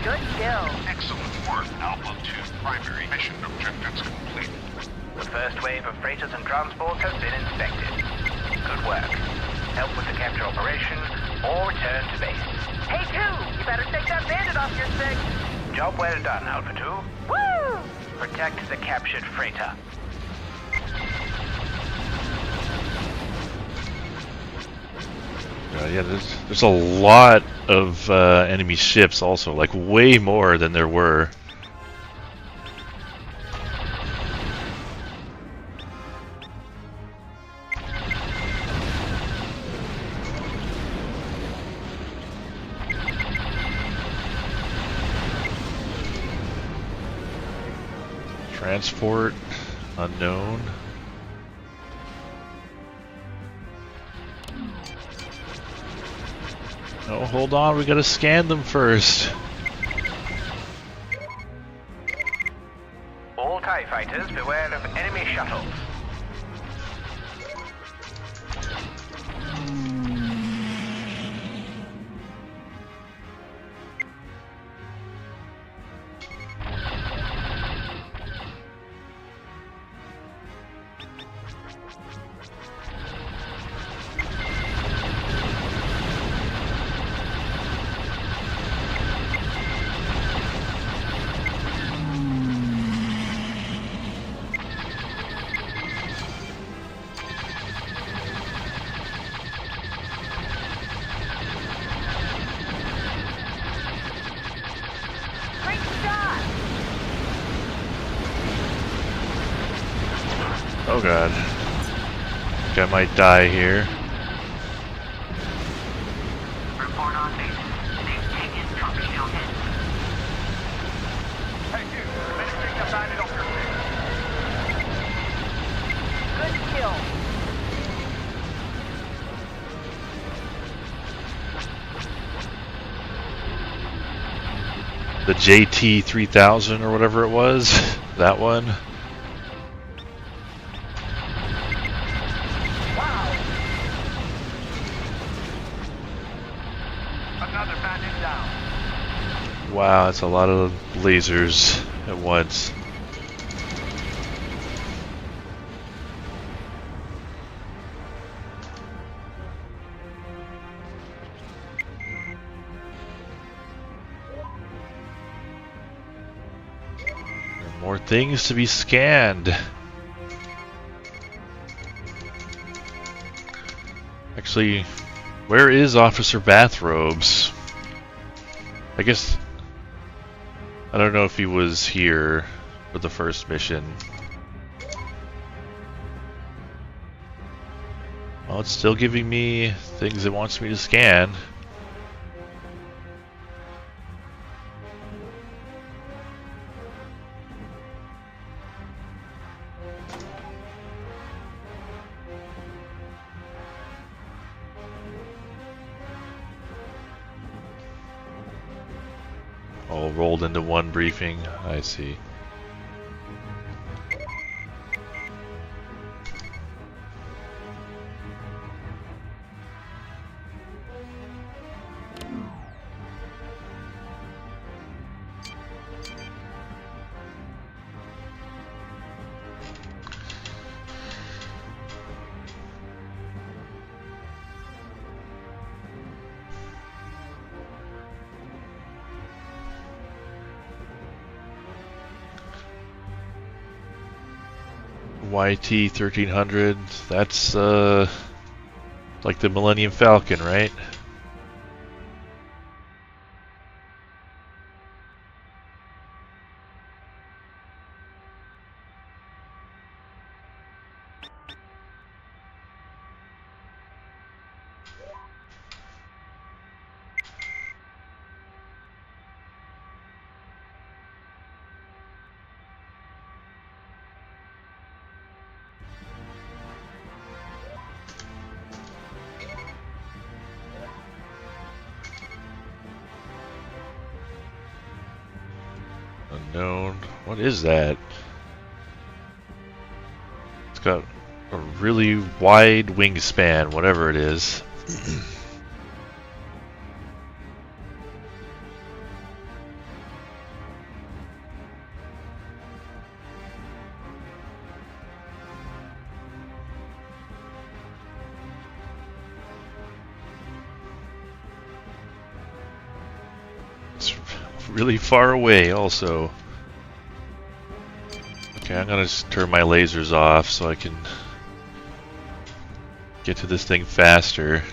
Good kill. Excellent work, Alpha 2. Primary mission objectives complete. The first wave of freighters and transports has been inspected. Good work. Help with the capture operation or return to base. Hey, 2, you better take that bandit off your stick. Job well done, Alpha 2. Woo! Protect the captured freighter. Yeah, there's a lot of enemy ships also, like way more than there were. Transport unknown. Oh, hold on, we gotta scan them first. All TIE fighters, beware of enemy shuttles. Great shot. Oh god. Think I might die here. Report on base. They've taken Torpedo hit. Hey, dude, better take that bandit off your stick. Good kill. The JT 3000 or whatever it was. That one. Another bandit down. Wow, that's a lot of lasers at once. There are more things to be scanned. Actually, where is Officer Bathrobes? I guess I don't know if he was here for the first mission. Well, it's still giving me things it wants me to scan. All rolled into one briefing. I see. YT 1300. That's like the Millennium Falcon, right? Unknown. What is that? It's got a really wide wingspan, whatever it is. It's really far away also. Okay, I'm gonna just turn my lasers off so I can get to this thing faster.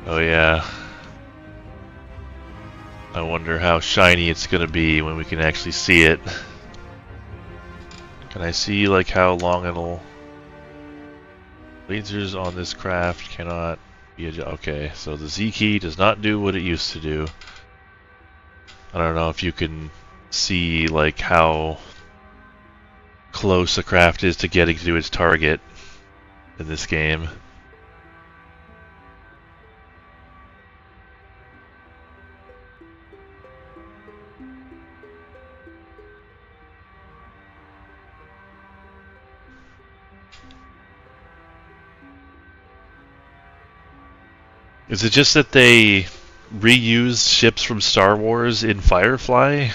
Oh yeah. I wonder how shiny it's gonna be when we can actually see it. Can I see like how long it'll... Lasers on this craft cannot be adjusted. Okay, so the Z key does not do what it used to do. I don't know if you can see like how close a craft is to getting to its target in this game. Is it just that they reuse ships from Star Wars in Firefly?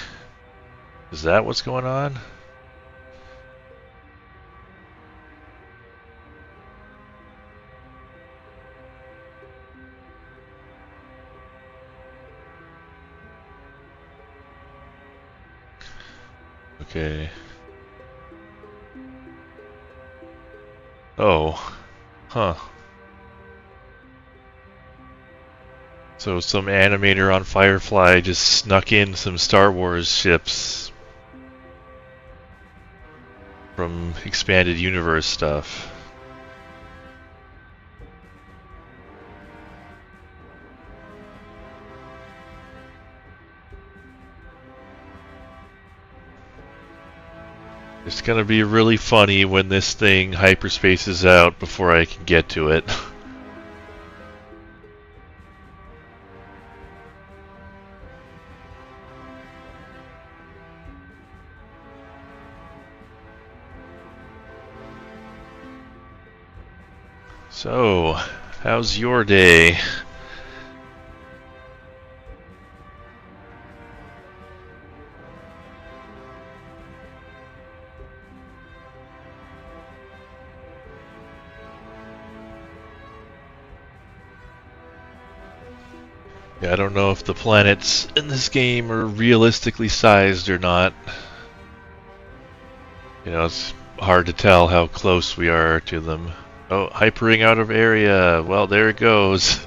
Is that what's going on? Okay. Oh. Huh. So some animator on Firefly just snuck in some Star Wars ships from expanded universe stuff. It's gonna be really funny when this thing hyperspaces out before I can get to it. So, how's your day? Yeah, I don't know if the planets in this game are realistically sized or not. You know, it's hard to tell how close we are to them. Oh, hypering out of area. Well, there it goes.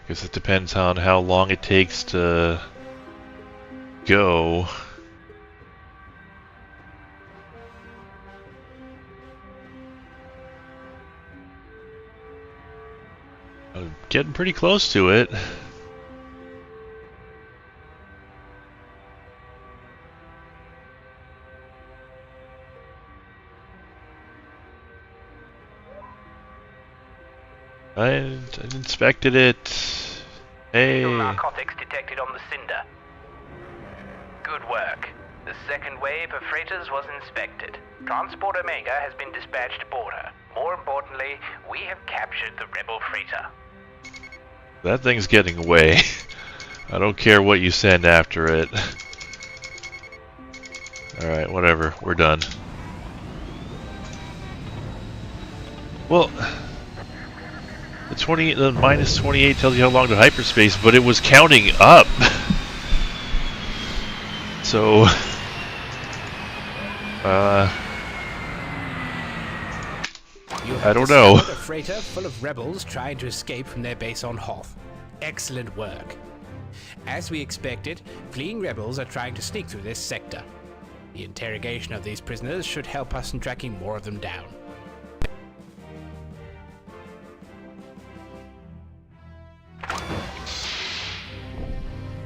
Guess it depends on how long it takes to go. I'm getting pretty close to it. I inspected it. Hey. Narcotics detected on the cinder. Good work. The second wave of freighters was inspected. Transport Omega has been dispatched to border. More importantly, we have captured the rebel freighter. That thing's getting away. I don't care what you send after it. Alright, whatever. We're done. Well, the minus 28 tells you how long to hyperspace, but it was counting up. So, I don't know. A freighter full of rebels trying to escape from their base on Hoth. Excellent work. As we expected, fleeing rebels are trying to sneak through this sector. The interrogation of these prisoners should help us in tracking more of them down.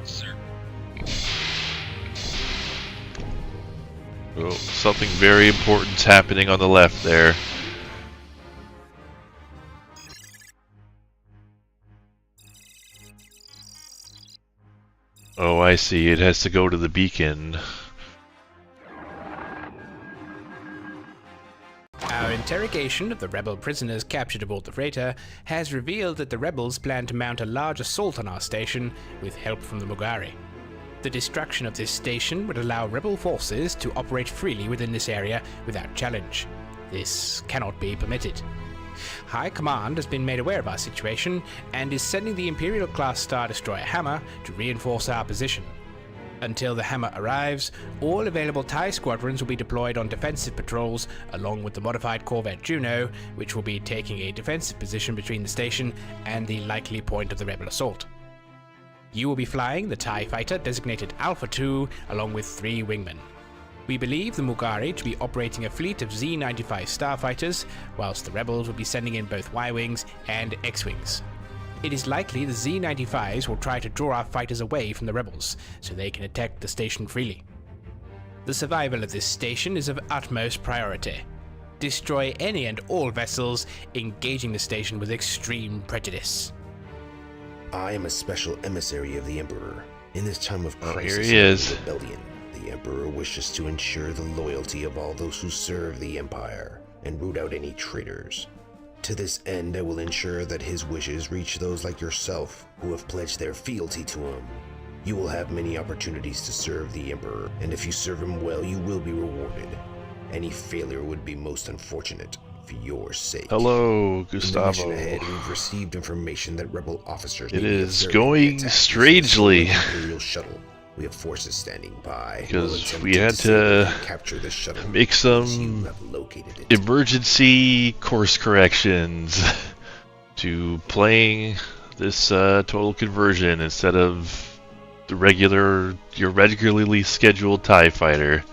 Sir. Oh, something very important's happening on the left there. Oh, I see. It has to go to the beacon. Our interrogation of the rebel prisoners captured aboard the freighter has revealed that the rebels plan to mount a large assault on our station with help from the Mugari. The destruction of this station would allow rebel forces to operate freely within this area without challenge. This cannot be permitted. High Command has been made aware of our situation and is sending the Imperial-class Star Destroyer Hammer to reinforce our position. Until the Hammer arrives, all available TIE squadrons will be deployed on defensive patrols along with the modified Corvette Juno, which will be taking a defensive position between the station and the likely point of the rebel assault. You will be flying the TIE fighter designated Alpha 2 along with 3 Wingmen. We believe the Mugari to be operating a fleet of Z-95 starfighters, whilst the rebels will be sending in both Y-Wings and X-Wings. It is likely the Z-95s will try to draw our fighters away from the rebels, so they can attack the station freely. The survival of this station is of utmost priority. Destroy any and all vessels engaging the station with extreme prejudice. I am a special emissary of the Emperor. In this time of crisis here he is. and rebellion, the Emperor wishes to ensure the loyalty of all those who serve the Empire, and root out any traitors. To this end, I will ensure that his wishes reach those like yourself, who have pledged their fealty to him. You will have many opportunities to serve the Emperor, and if you serve him well, you will be rewarded. Any failure would be most unfortunate, for your sake. Hello, Gustavo. In the mission ahead, we've received information that rebel officers It may be is observing going the attack strangely. using the Imperial shuttle. We have forces standing by. Because We'll we had attempt to capture the shuttle make once you some have located it. emergency course corrections to playing this total conversion instead of the your regularly scheduled TIE fighter.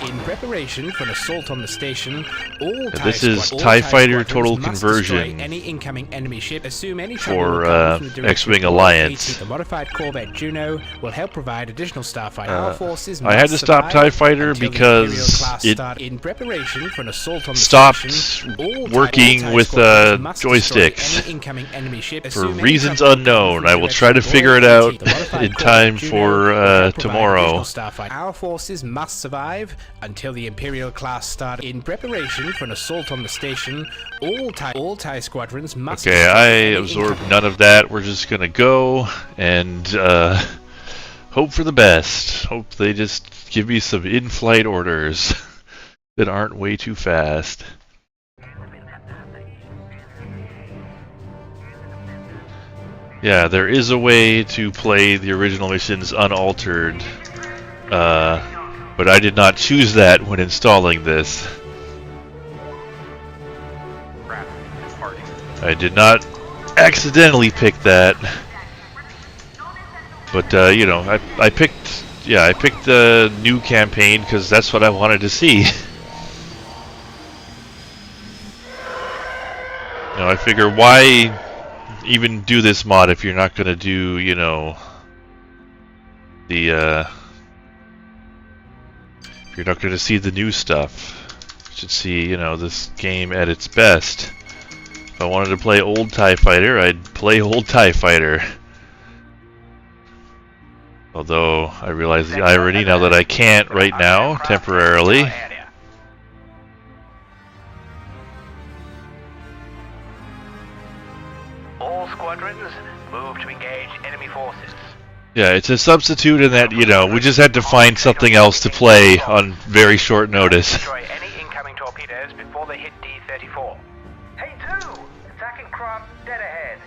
In preparation for an assault on the station, all TIE this is squad- all TIE TIE Fighter squadrons Total must Conversion destroy any incoming enemy ship, assume any trouble for will come from the direction X-Wing of all Alliance. fleets. The modified Corvette Juno will help provide additional starfighter. Our forces I had to must stop survive TIE Fighter until the because Imperial class it start. In preparation for an assault on the stopped station, all working TIE with squadrons must destroy joysticks. any incoming enemy ship, For assume any reasons trouble will come unknown. from the I will try to direction of figure all it out fleets. The modified in Corvette time Juno for will help provide tomorrow. additional starfighter. Our forces must survive until the Imperial class start. In preparation for an assault on the station, all TIE squadrons must. Okay, destroy I any absorbed incoming- none of that. We're just gonna go and hope for the best. Hope they just give me some in-flight orders that aren't way too fast. Yeah, there is a way to play the original missions unaltered, but I did not choose that when installing this. I did not accidentally pick that, but you know, I picked the new campaign because that's what I wanted to see. You know, I figure why even do this mod if you're not gonna do, you know, the if you're not gonna see the new stuff. You should see, you know, this game at its best. If I wanted to play old TIE Fighter, I'd play old TIE Fighter. Although I realize the irony now that I can't right now, temporarily. All squadrons move to engage enemy forces. Yeah, it's a substitute in that, you know, we just had to find something else to play on very short notice. Destroy any incoming torpedoes before they hit D-34. Hey, 2! Attacking craft dead ahead.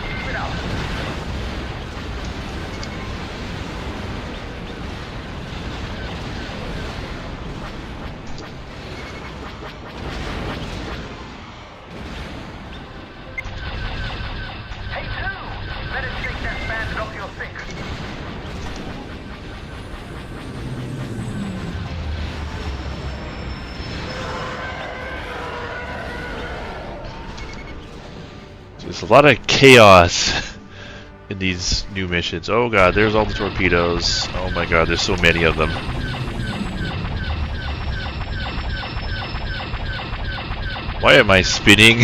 Keep it up. Hey, 2! Better shake that bandit off your six. There's a lot of chaos in these new missions. Oh god, there's all the torpedoes. Oh my god, there's so many of them. Why am I spinning?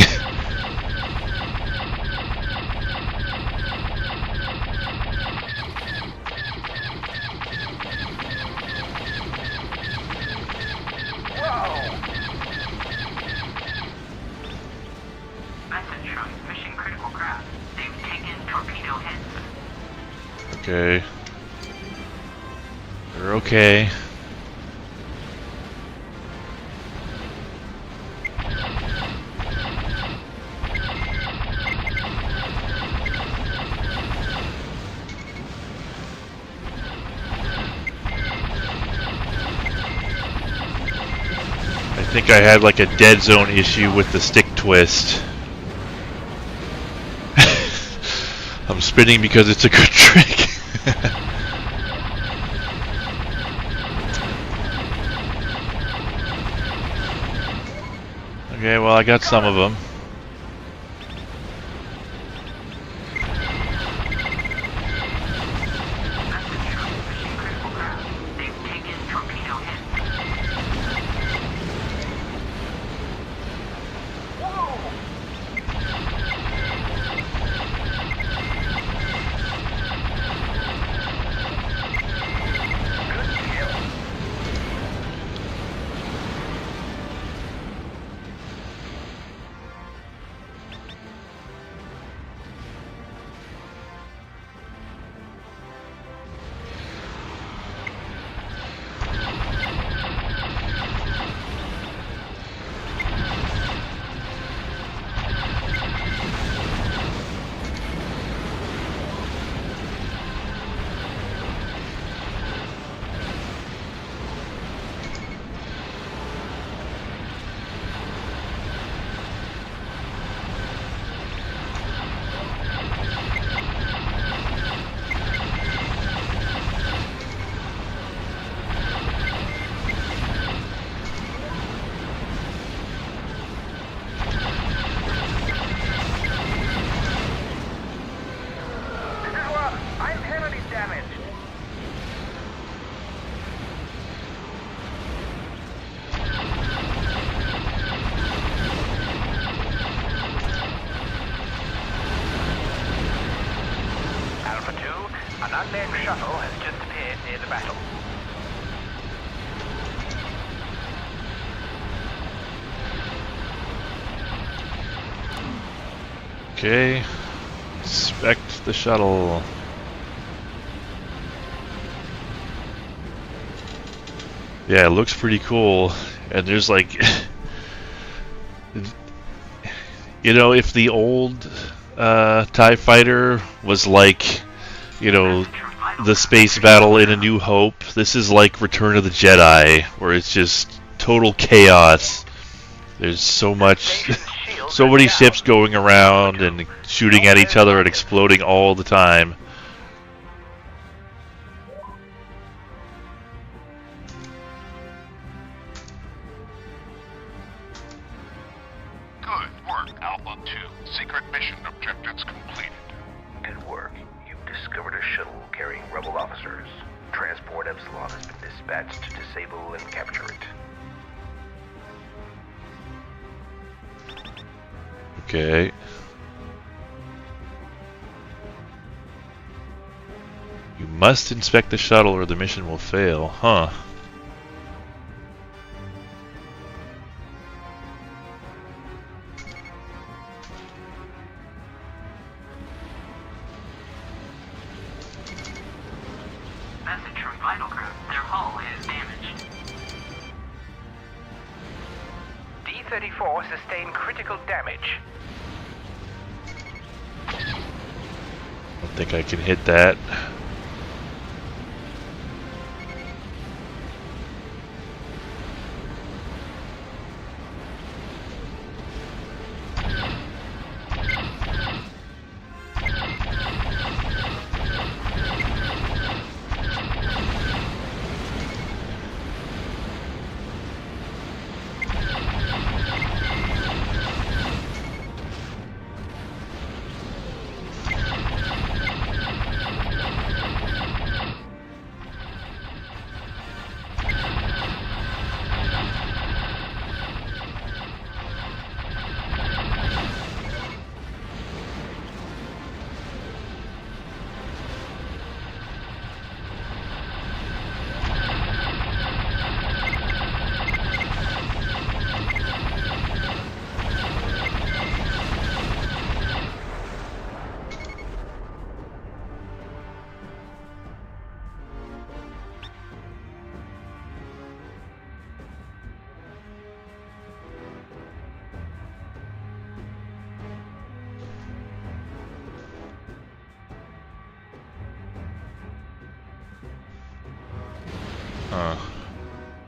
Message from Mission Critical Craft. They've taken torpedo hits. Okay. They're okay. I think I had like a dead zone issue with the stick twist. I'm spinning because it's a good trick. Okay, well I got some of them. Message from Mission Critical Craft. They've taken torpedo hits. I'm heavily damaged. Alpha 2, an unmanned shuttle has just appeared near the battle. Okay. Inspect the shuttle. Yeah, it looks pretty cool. And there's like... you know, if the old TIE Fighter was like, you know, the space battle in A New Hope, this is like Return of the Jedi, where it's just total chaos. There's so much... so many ships going around and shooting at each other and exploding all the time. Good work, Alpha 2. Secret mission objectives completed. Good work. You've discovered a shuttle carrying rebel officers. Transport Epsilon has been dispatched to disable and capture it. Okay. You must inspect the shuttle or the mission will fail. Huh. Message from Vital Crew. Their hull is damaged. D-34 sustained critical damage. Don't think I can hit that.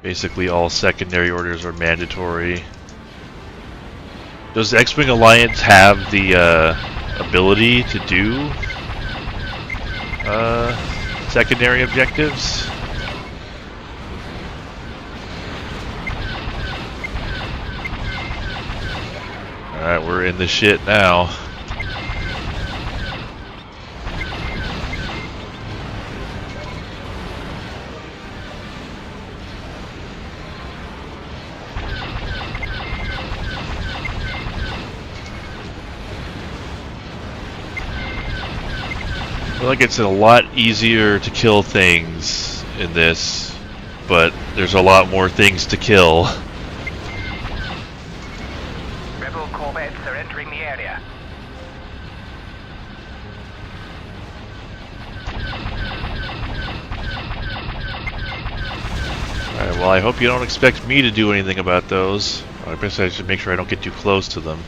Basically all secondary orders are mandatory. Does X-Wing Alliance have the ability to do secondary objectives? Alright, we're in the shit now. I feel like it's a lot easier to kill things in this, but there's a lot more things to kill. Rebel corvettes are entering the area. Alright, well I hope you don't expect me to do anything about those. I guess I should make sure I don't get too close to them.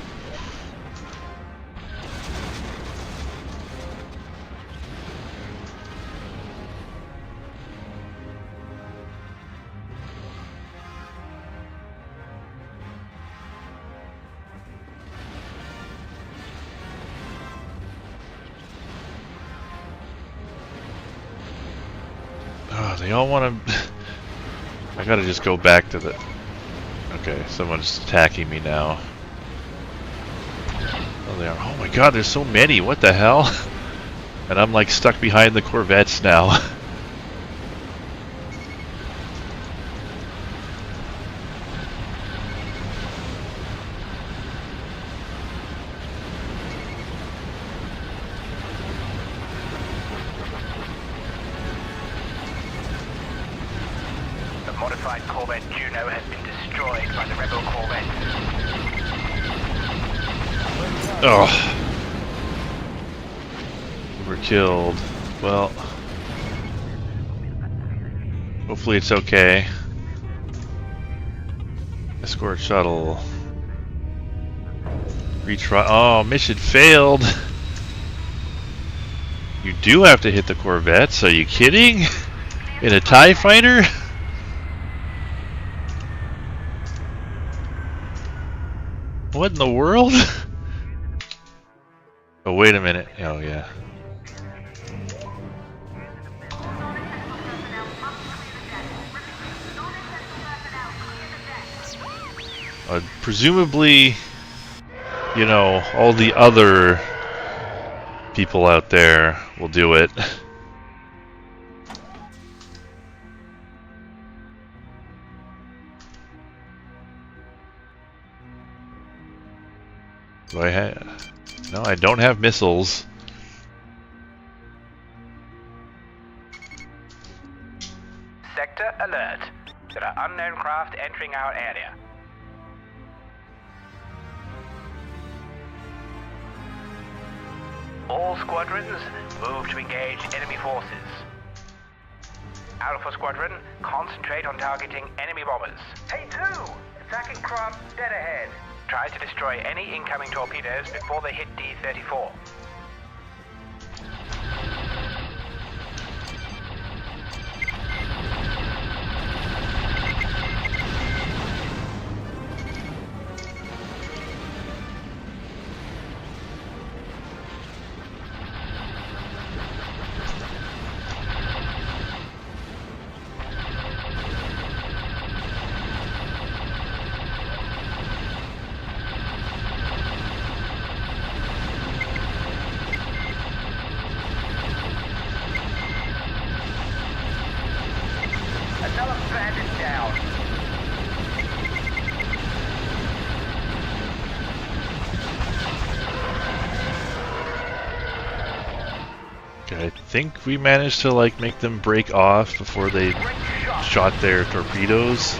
They all want to... I gotta just go back to the... Okay, someone's attacking me now. Oh, they are. Oh my god, there's so many. What the hell? And I'm like stuck behind the corvettes now. Modified Corvette Juno has been destroyed by the Rebel corvettes. Oh. We were killed. Well. Hopefully it's okay. Escort shuttle. Retry. Oh, mission failed. You do have to hit the corvettes. Are you kidding? In a TIE fighter? What in the world? Oh, wait a minute. Oh, yeah. Presumably, you know, all the other people out there will do it. Do I have? No, I don't have missiles. Sector alert. There are unknown craft entering our area. All squadrons, move to engage enemy forces. Alpha Squadron, concentrate on targeting enemy bombers. Hey 2! Attacking craft dead ahead. Try to destroy any incoming torpedoes before they hit D-34. Another bandit down. Okay, I think we managed to like make them break off before they shot their torpedoes.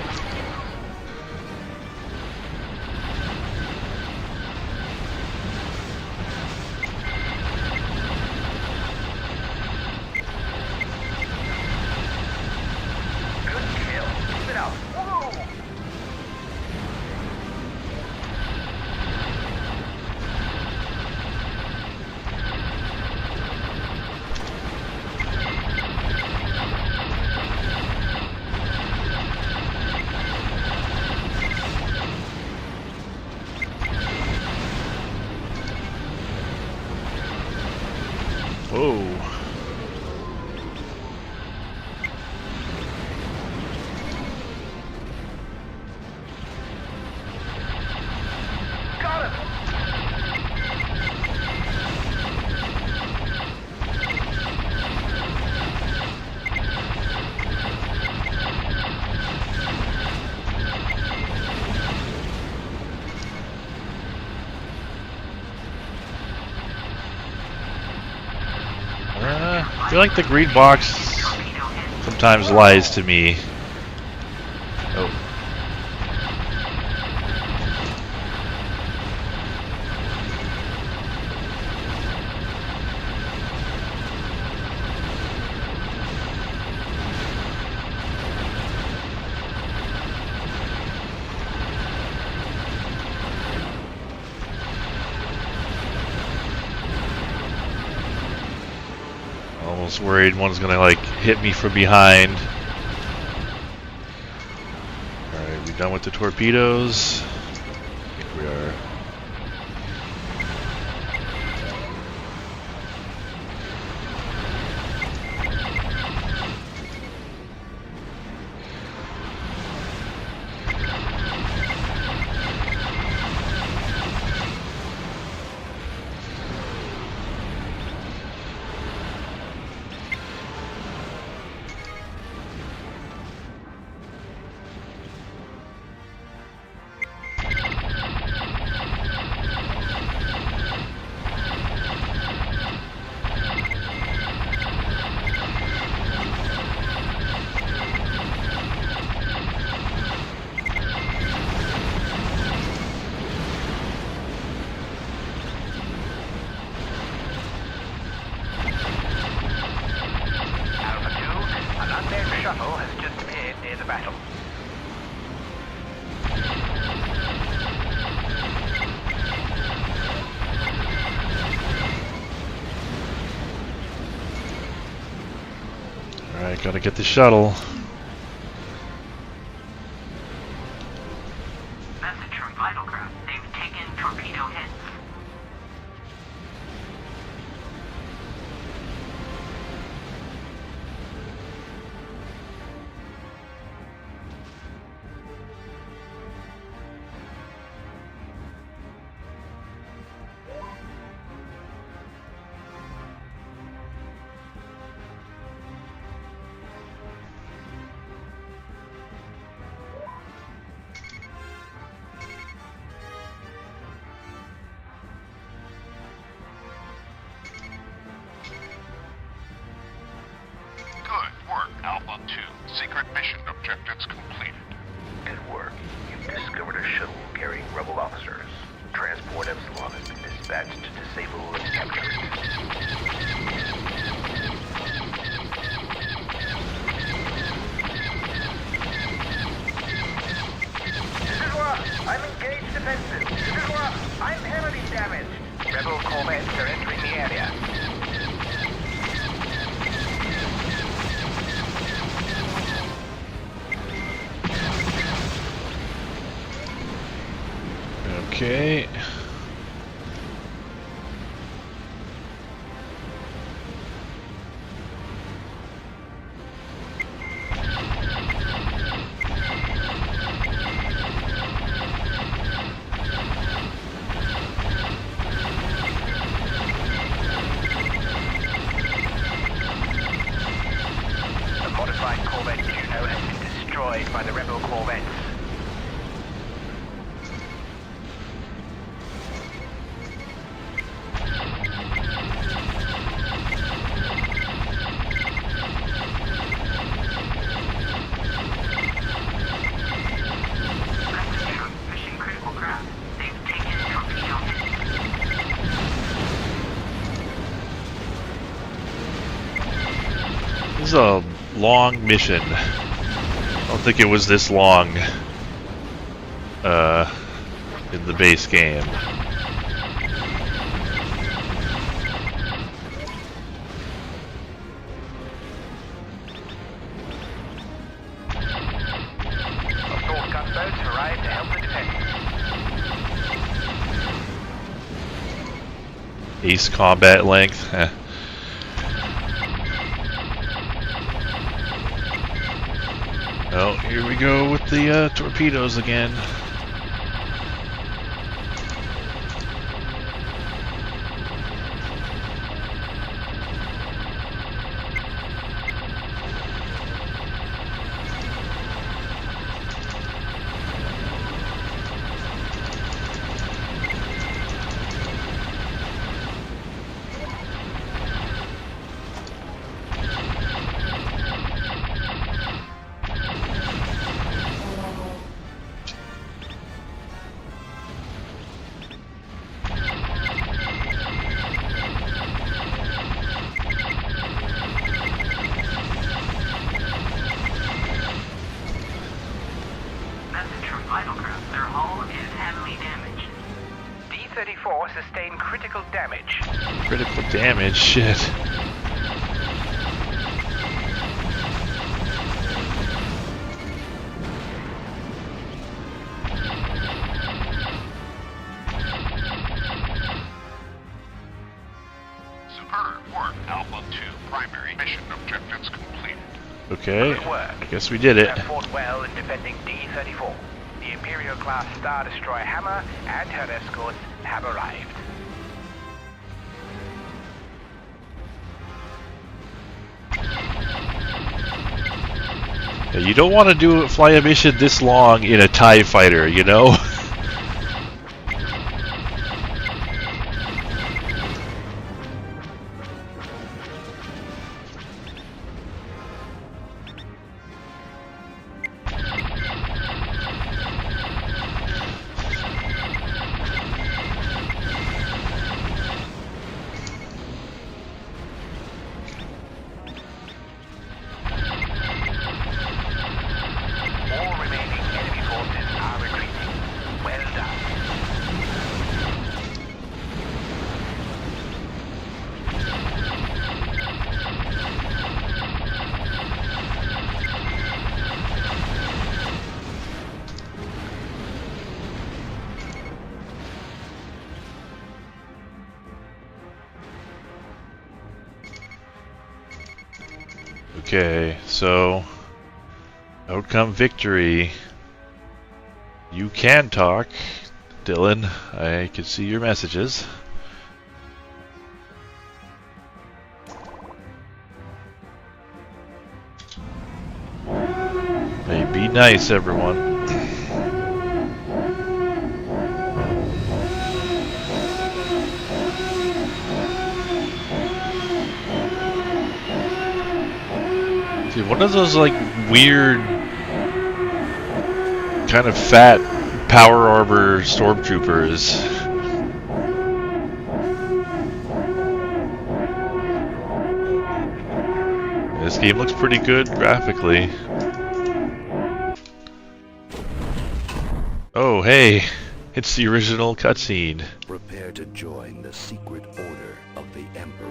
Good kill. Keep it up. Woo! Whoa. Got him! I feel like the green box sometimes lies to me. Oh. Almost worried one's gonna like hit me from behind. Alright, we done with the torpedoes? I think we are. shuttle has just appeared near the battle. Alright, gotta get the shuttle. Message from Vital Craft. They've taken torpedo hits. Secret mission objectives completed. Good work. You've discovered a shuttle carrying rebel officers. Transport Epsilon has been dispatched to disable and capture it. I'm engaged defensive. I'm heavily damaged. Rebel corvettes are entering the area. Okay. The modified Corvette Juno has been destroyed by the rebel corvettes. Mission critical craft. They've taken Torpedo hit. This is a long mission. I don't think it was this long in the base game. Assault gunboats arrived to help the defense. Ace combat length. Heh. Oh, here we go with the torpedoes again. Message from Vital Craft. Their hull is heavily damaged. D-34 sustained critical damage. Critical damage, shit. Superb work, Alpha 2 primary mission objectives completed. Okay, Good work. I guess we did it. You have fought well in defending D-34. The Imperial class Star Destroyer Hammer and her escorts have arrived. Yeah, you don't want to fly a mission this long in a TIE fighter, you know? All remaining enemy forces are retreating. Well done. Okay, so outcome victory. You can talk, Dylan. I can see your messages. Hey, be nice, everyone. See if one of those like weird kind of fat power armor stormtroopers. This game looks pretty good graphically. Oh, hey, it's the original cutscene. Prepare to join the secret order of the Emperor.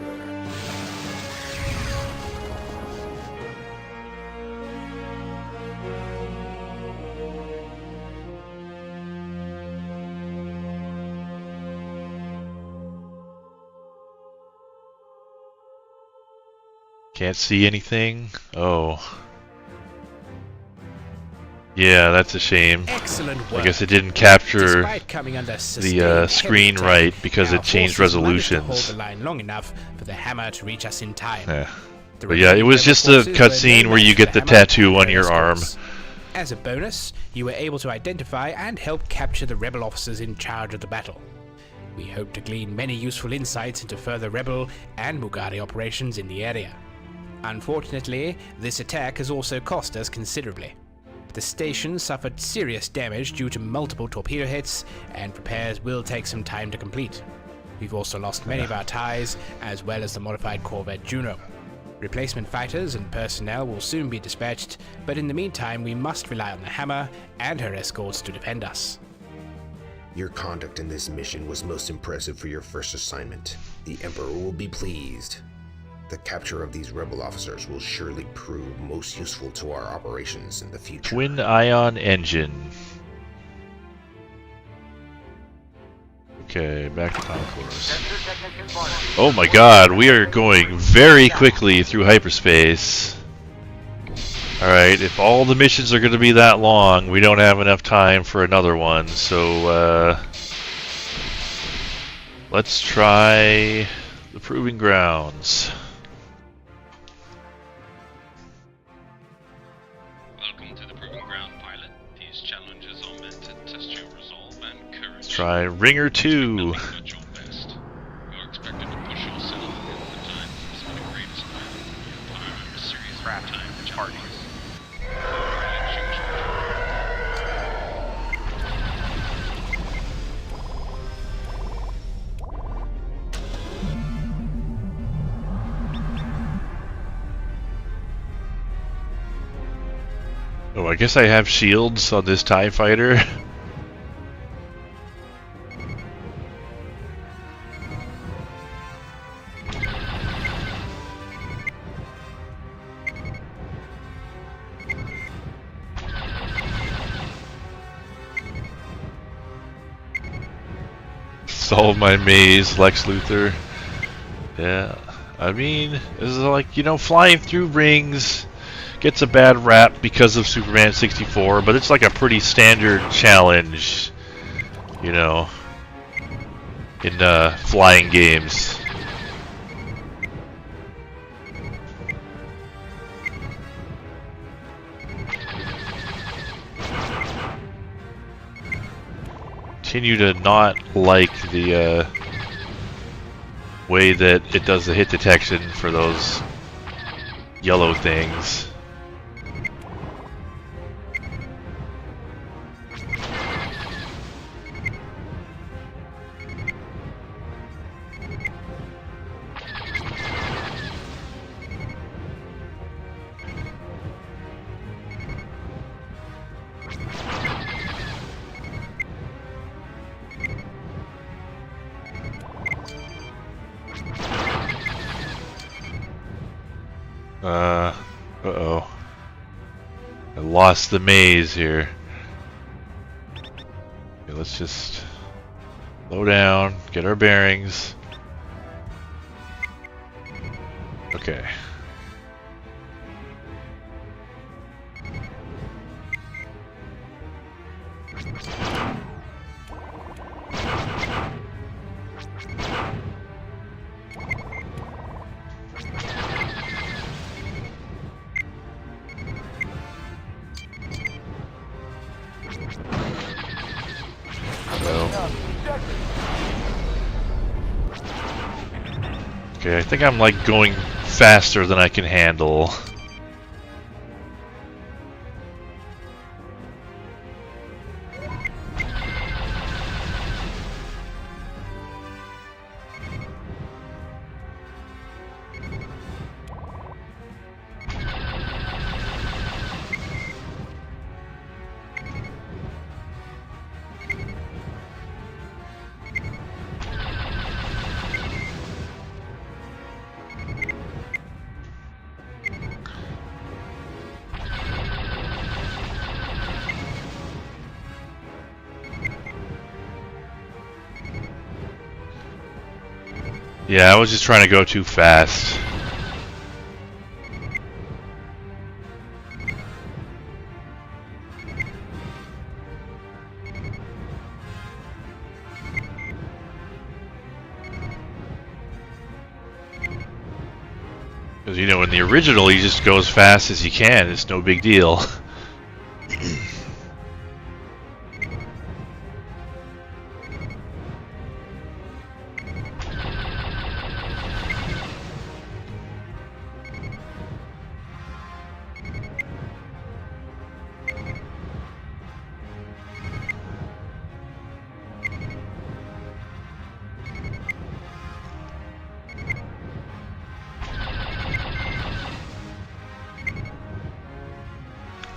Can't see anything? Oh. Yeah, that's a shame. Excellent work. I guess it didn't capture Despite coming under the sustained screen heavy right attack, because our it changed forces managed to hold resolutions. the line long enough for the hammer to reach us in time. Yeah. The But yeah, it was remaining just a rebel forces were cutscene no where you match for get the hammer tattoo and on their your arm. escorts. As a bonus, you were able to identify and help capture the rebel officers in charge of the battle. We hope to glean many useful insights into further rebel and Mugari operations in the area. Unfortunately, this attack has also cost us considerably. The station suffered serious damage due to multiple torpedo hits, and repairs will take some time to complete. We've also lost many of our ties, as well as the modified Corvette Juno. Replacement fighters and personnel will soon be dispatched, but in the meantime we must rely on the Hammer and her escorts to defend us. Your conduct in this mission was most impressive for your first assignment. The Emperor will be pleased. The capture of these rebel officers will surely prove most useful to our operations in the future. Twin ion engine. Okay, back to concourse. Oh my god, we are going very quickly through hyperspace. Alright, if all the missions are going to be that long, we don't have enough time for another one, so let's try the Proving Grounds. Welcome to the Proving Ground, pilot. These challenges are meant to test your resolve and courage. Let's try Ringer 2. Nothing but your best. You are expected to push yourself against the times of some of the greatest pilots in the Empire and a series of time challenges. Oh, I guess I have shields on this TIE fighter. Solve my maze, Lex Luthor. Yeah, I mean, this is like, you know, flying through rings gets a bad rap because of Superman 64, but it's like a pretty standard challenge, you know, in flying games. Continue to not like the way that it does the hit detection for those yellow things. Uh-oh. I lost the maze here. Okay, let's just slow down, get our bearings. Okay. Okay, I think I'm like going faster than I can handle. Yeah, I was just trying to go too fast. Because, you know, in the original, he just goes as fast as he can. It's no big deal.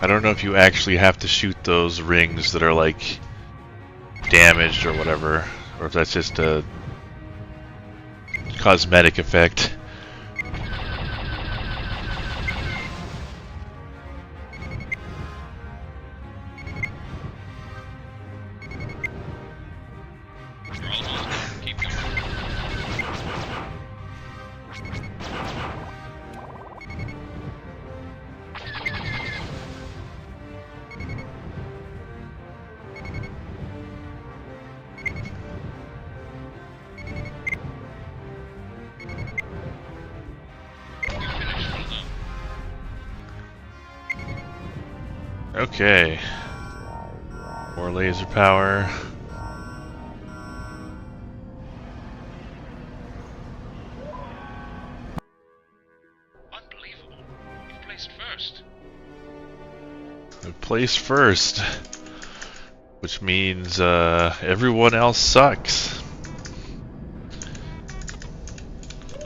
I don't know if you actually have to shoot those rings that are like damaged or whatever, or if that's just a cosmetic effect. Okay. More laser power. Unbelievable. You've placed first. I placed first. Which means everyone else sucks.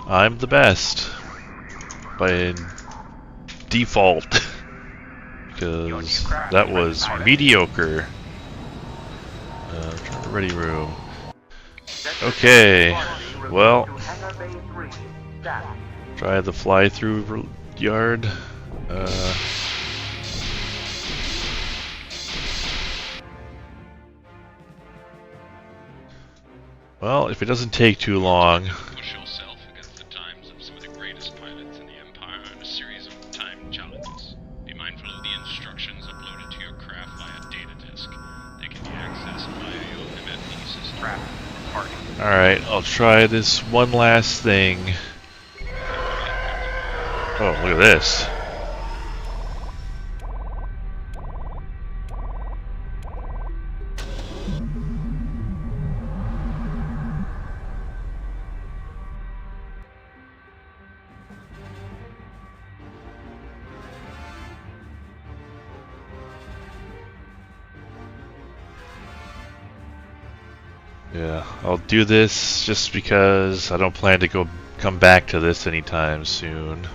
I'm the best. By default. Because that was mediocre. Turn the ready room. Okay, well, try the fly-through yard. Well, if it doesn't take too long. Push yourself against the times of some of the greatest pilots in the Empire in a series of timed challenges. Be mindful of the instructions uploaded to your craft via data disk. They can be accessed via your MFD system. Alright, I'll try this one last thing. Oh, look at this. Yeah, I'll do this just because I don't plan to come back to this anytime soon.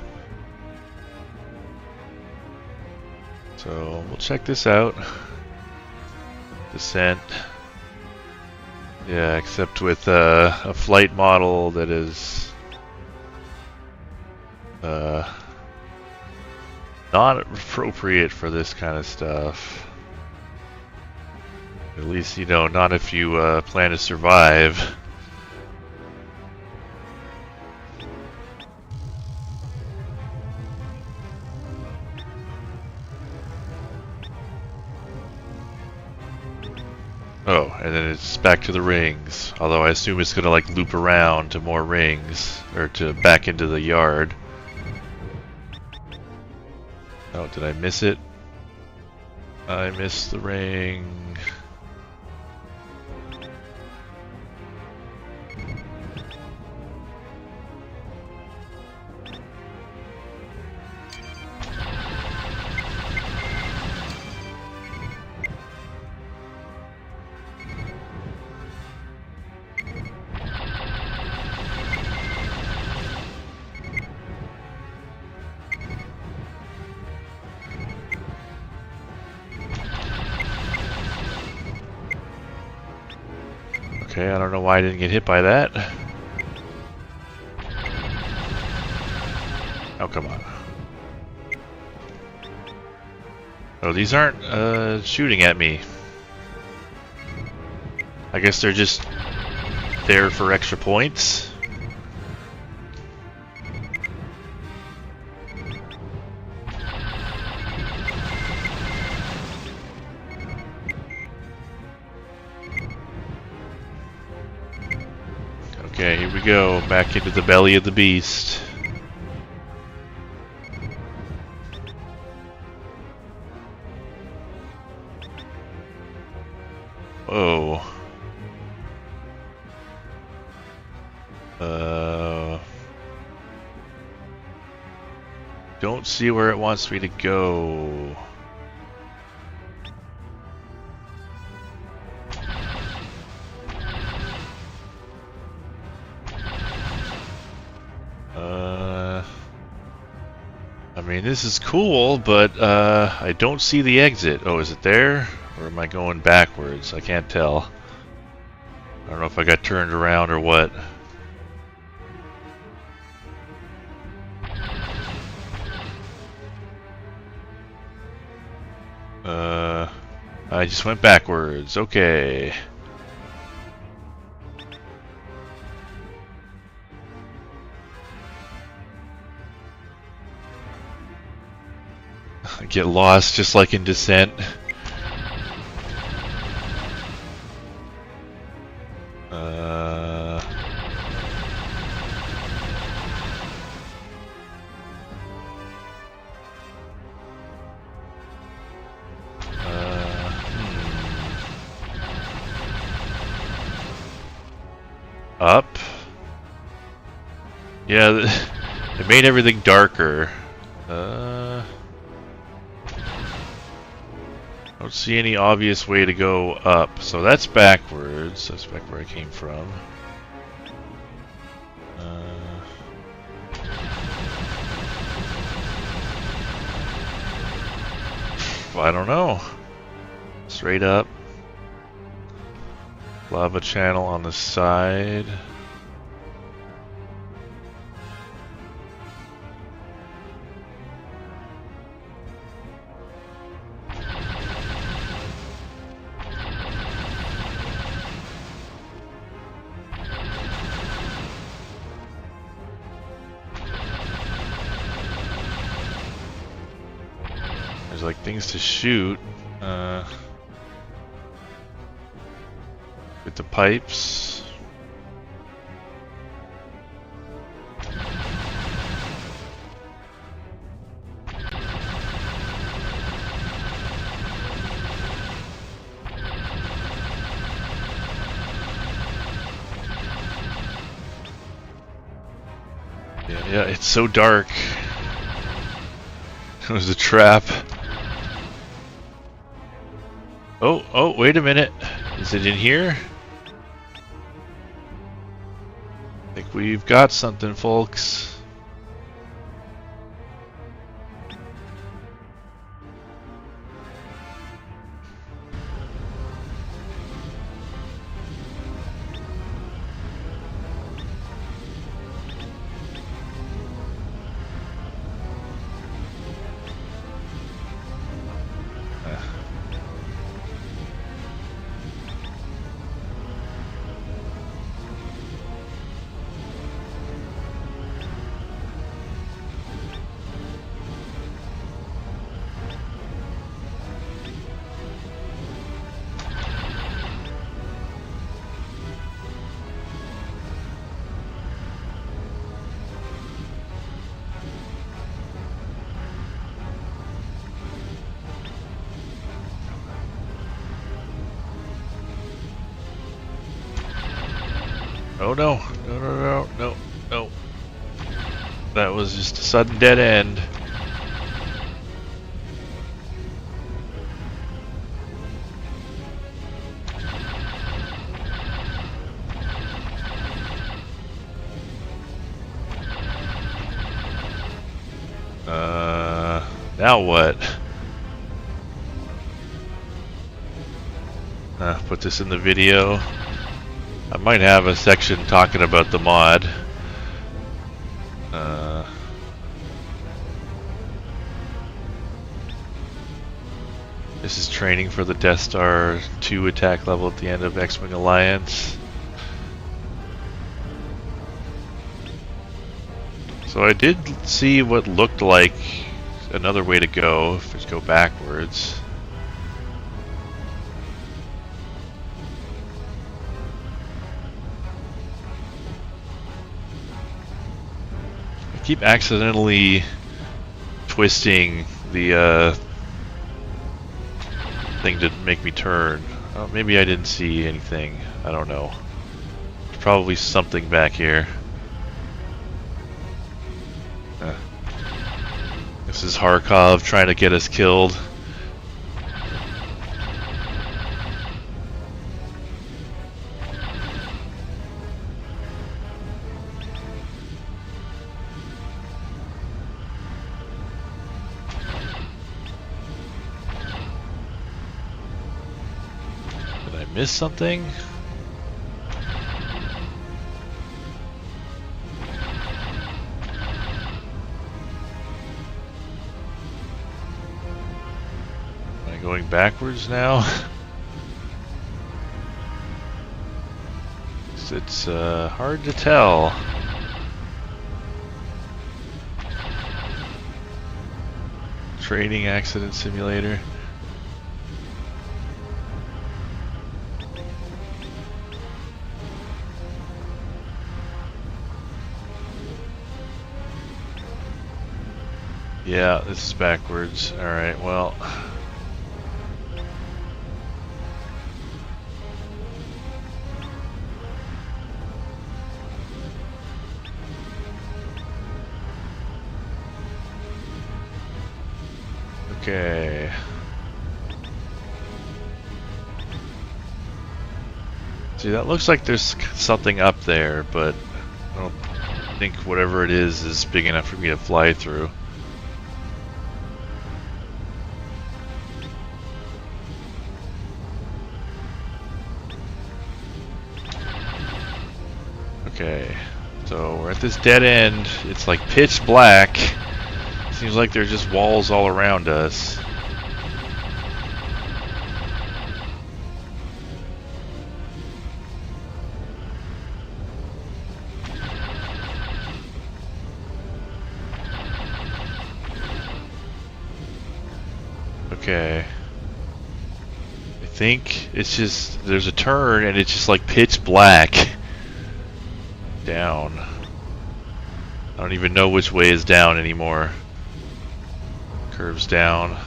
So we'll check this out. Descent. Yeah, except with a flight model that is not appropriate for this kind of stuff. At least, you know, not if you plan to survive. Oh, and then it's back to the rings. Although I assume it's gonna like loop around to more rings, or to back into the yard. Oh, did I miss it? I missed the ring. Okay, I don't know why I didn't get hit by that. Oh, come on. Oh, these aren't shooting at me. I guess they're just there for extra points. Okay, here we go. Back into the belly of the beast. Whoa. Don't see where it wants me to go. I mean, this is cool, but I don't see the exit. Oh, is it there? Or am I going backwards? I can't tell. I don't know if I got turned around or what. I just went backwards. Okay. I get lost just like in Descent. Up. Yeah, it made everything darker. Don't see any obvious way to go up, so that's backwards. That's back where I came from. I don't know. Straight up. Lava channel on the side. There's like things to shoot. With the pipes. Yeah, it's so dark. It was a trap. Oh, wait a minute. Is it in here? I think we've got something, folks. Oh no, no. That was just a sudden dead end. Now what? Put this in the video. I might have a section talking about the mod. This is training for the Death Star 2 attack level at the end of X-Wing Alliance. So I did see what looked like another way to go, if we go backwards. keep accidentally twisting the thing to make me turn. Oh, maybe I didn't see anything. I don't know. There's probably something back here. This is Harkov trying to get us killed. Did I miss something? Going backwards now. It's hard to tell. Training accident simulator. Yeah, this is backwards. Alright, well. Okay. See, that looks like there's something up there, but I don't think whatever it is big enough for me to fly through. Okay, so we're at this dead end. It's like pitch black. Seems like there's just walls all around us. Okay. I think it's just, there's a turn and it's just like pitch black. Down. I don't even know which way is down anymore. Curves down.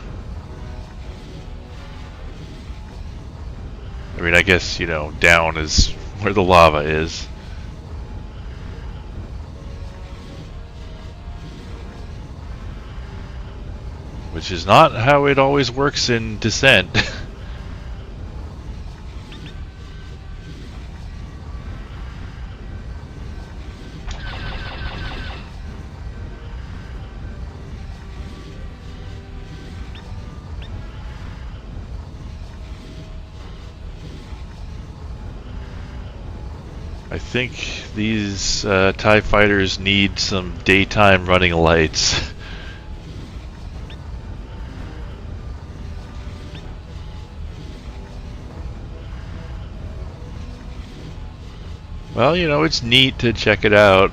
I mean, I guess, you know, down is where the lava is. Which is not how it always works in Descent. I think these TIE fighters need some daytime running lights. Well, you know, it's neat to check it out.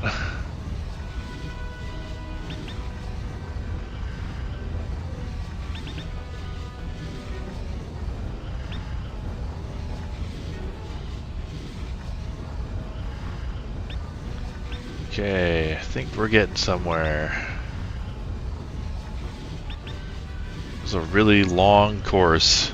Okay, I think we're getting somewhere. It was a really long course.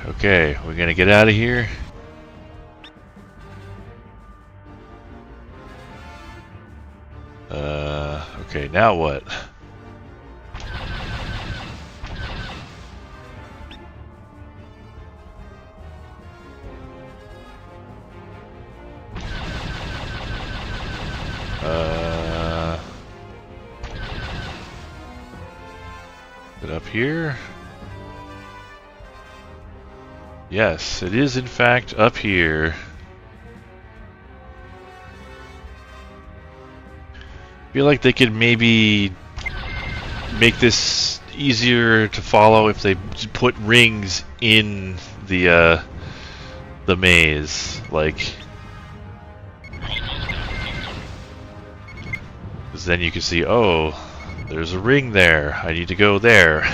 Okay, we're gonna get out of here. Okay, now what? Is it up here? Yes, it is in fact up here. I feel like they could maybe make this easier to follow if they put rings in the maze, like, because then you can see, oh, There's a ring there. I need to go there.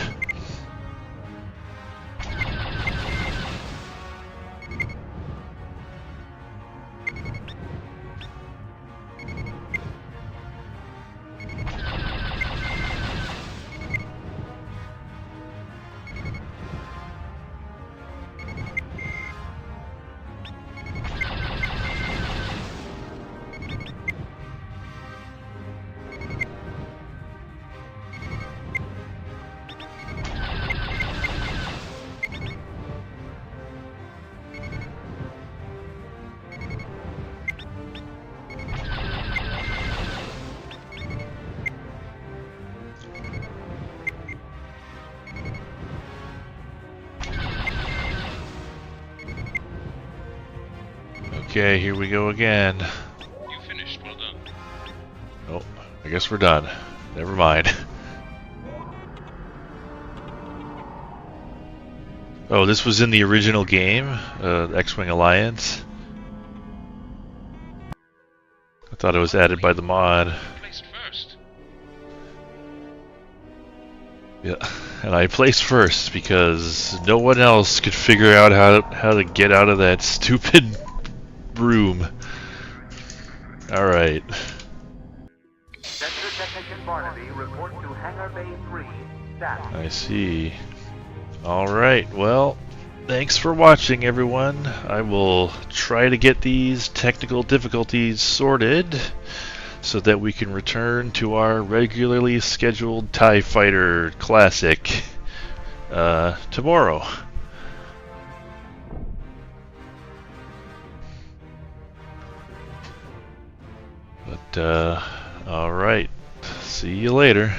Okay, here we go again. You finished, well done. Oh, I guess we're done. Never mind. Oh, this was in the original game, X-Wing Alliance. I thought it was added by the mod. Placed first. Yeah, and I placed first because no one else could figure out how to get out of that stupid room. Alright. Sector Technician Barnaby, report to Hangar Bay 3. Status. I see. Alright, well, thanks for watching, everyone. I will try to get these technical difficulties sorted so that we can return to our regularly scheduled TIE Fighter Classic tomorrow. But, alright. See you later.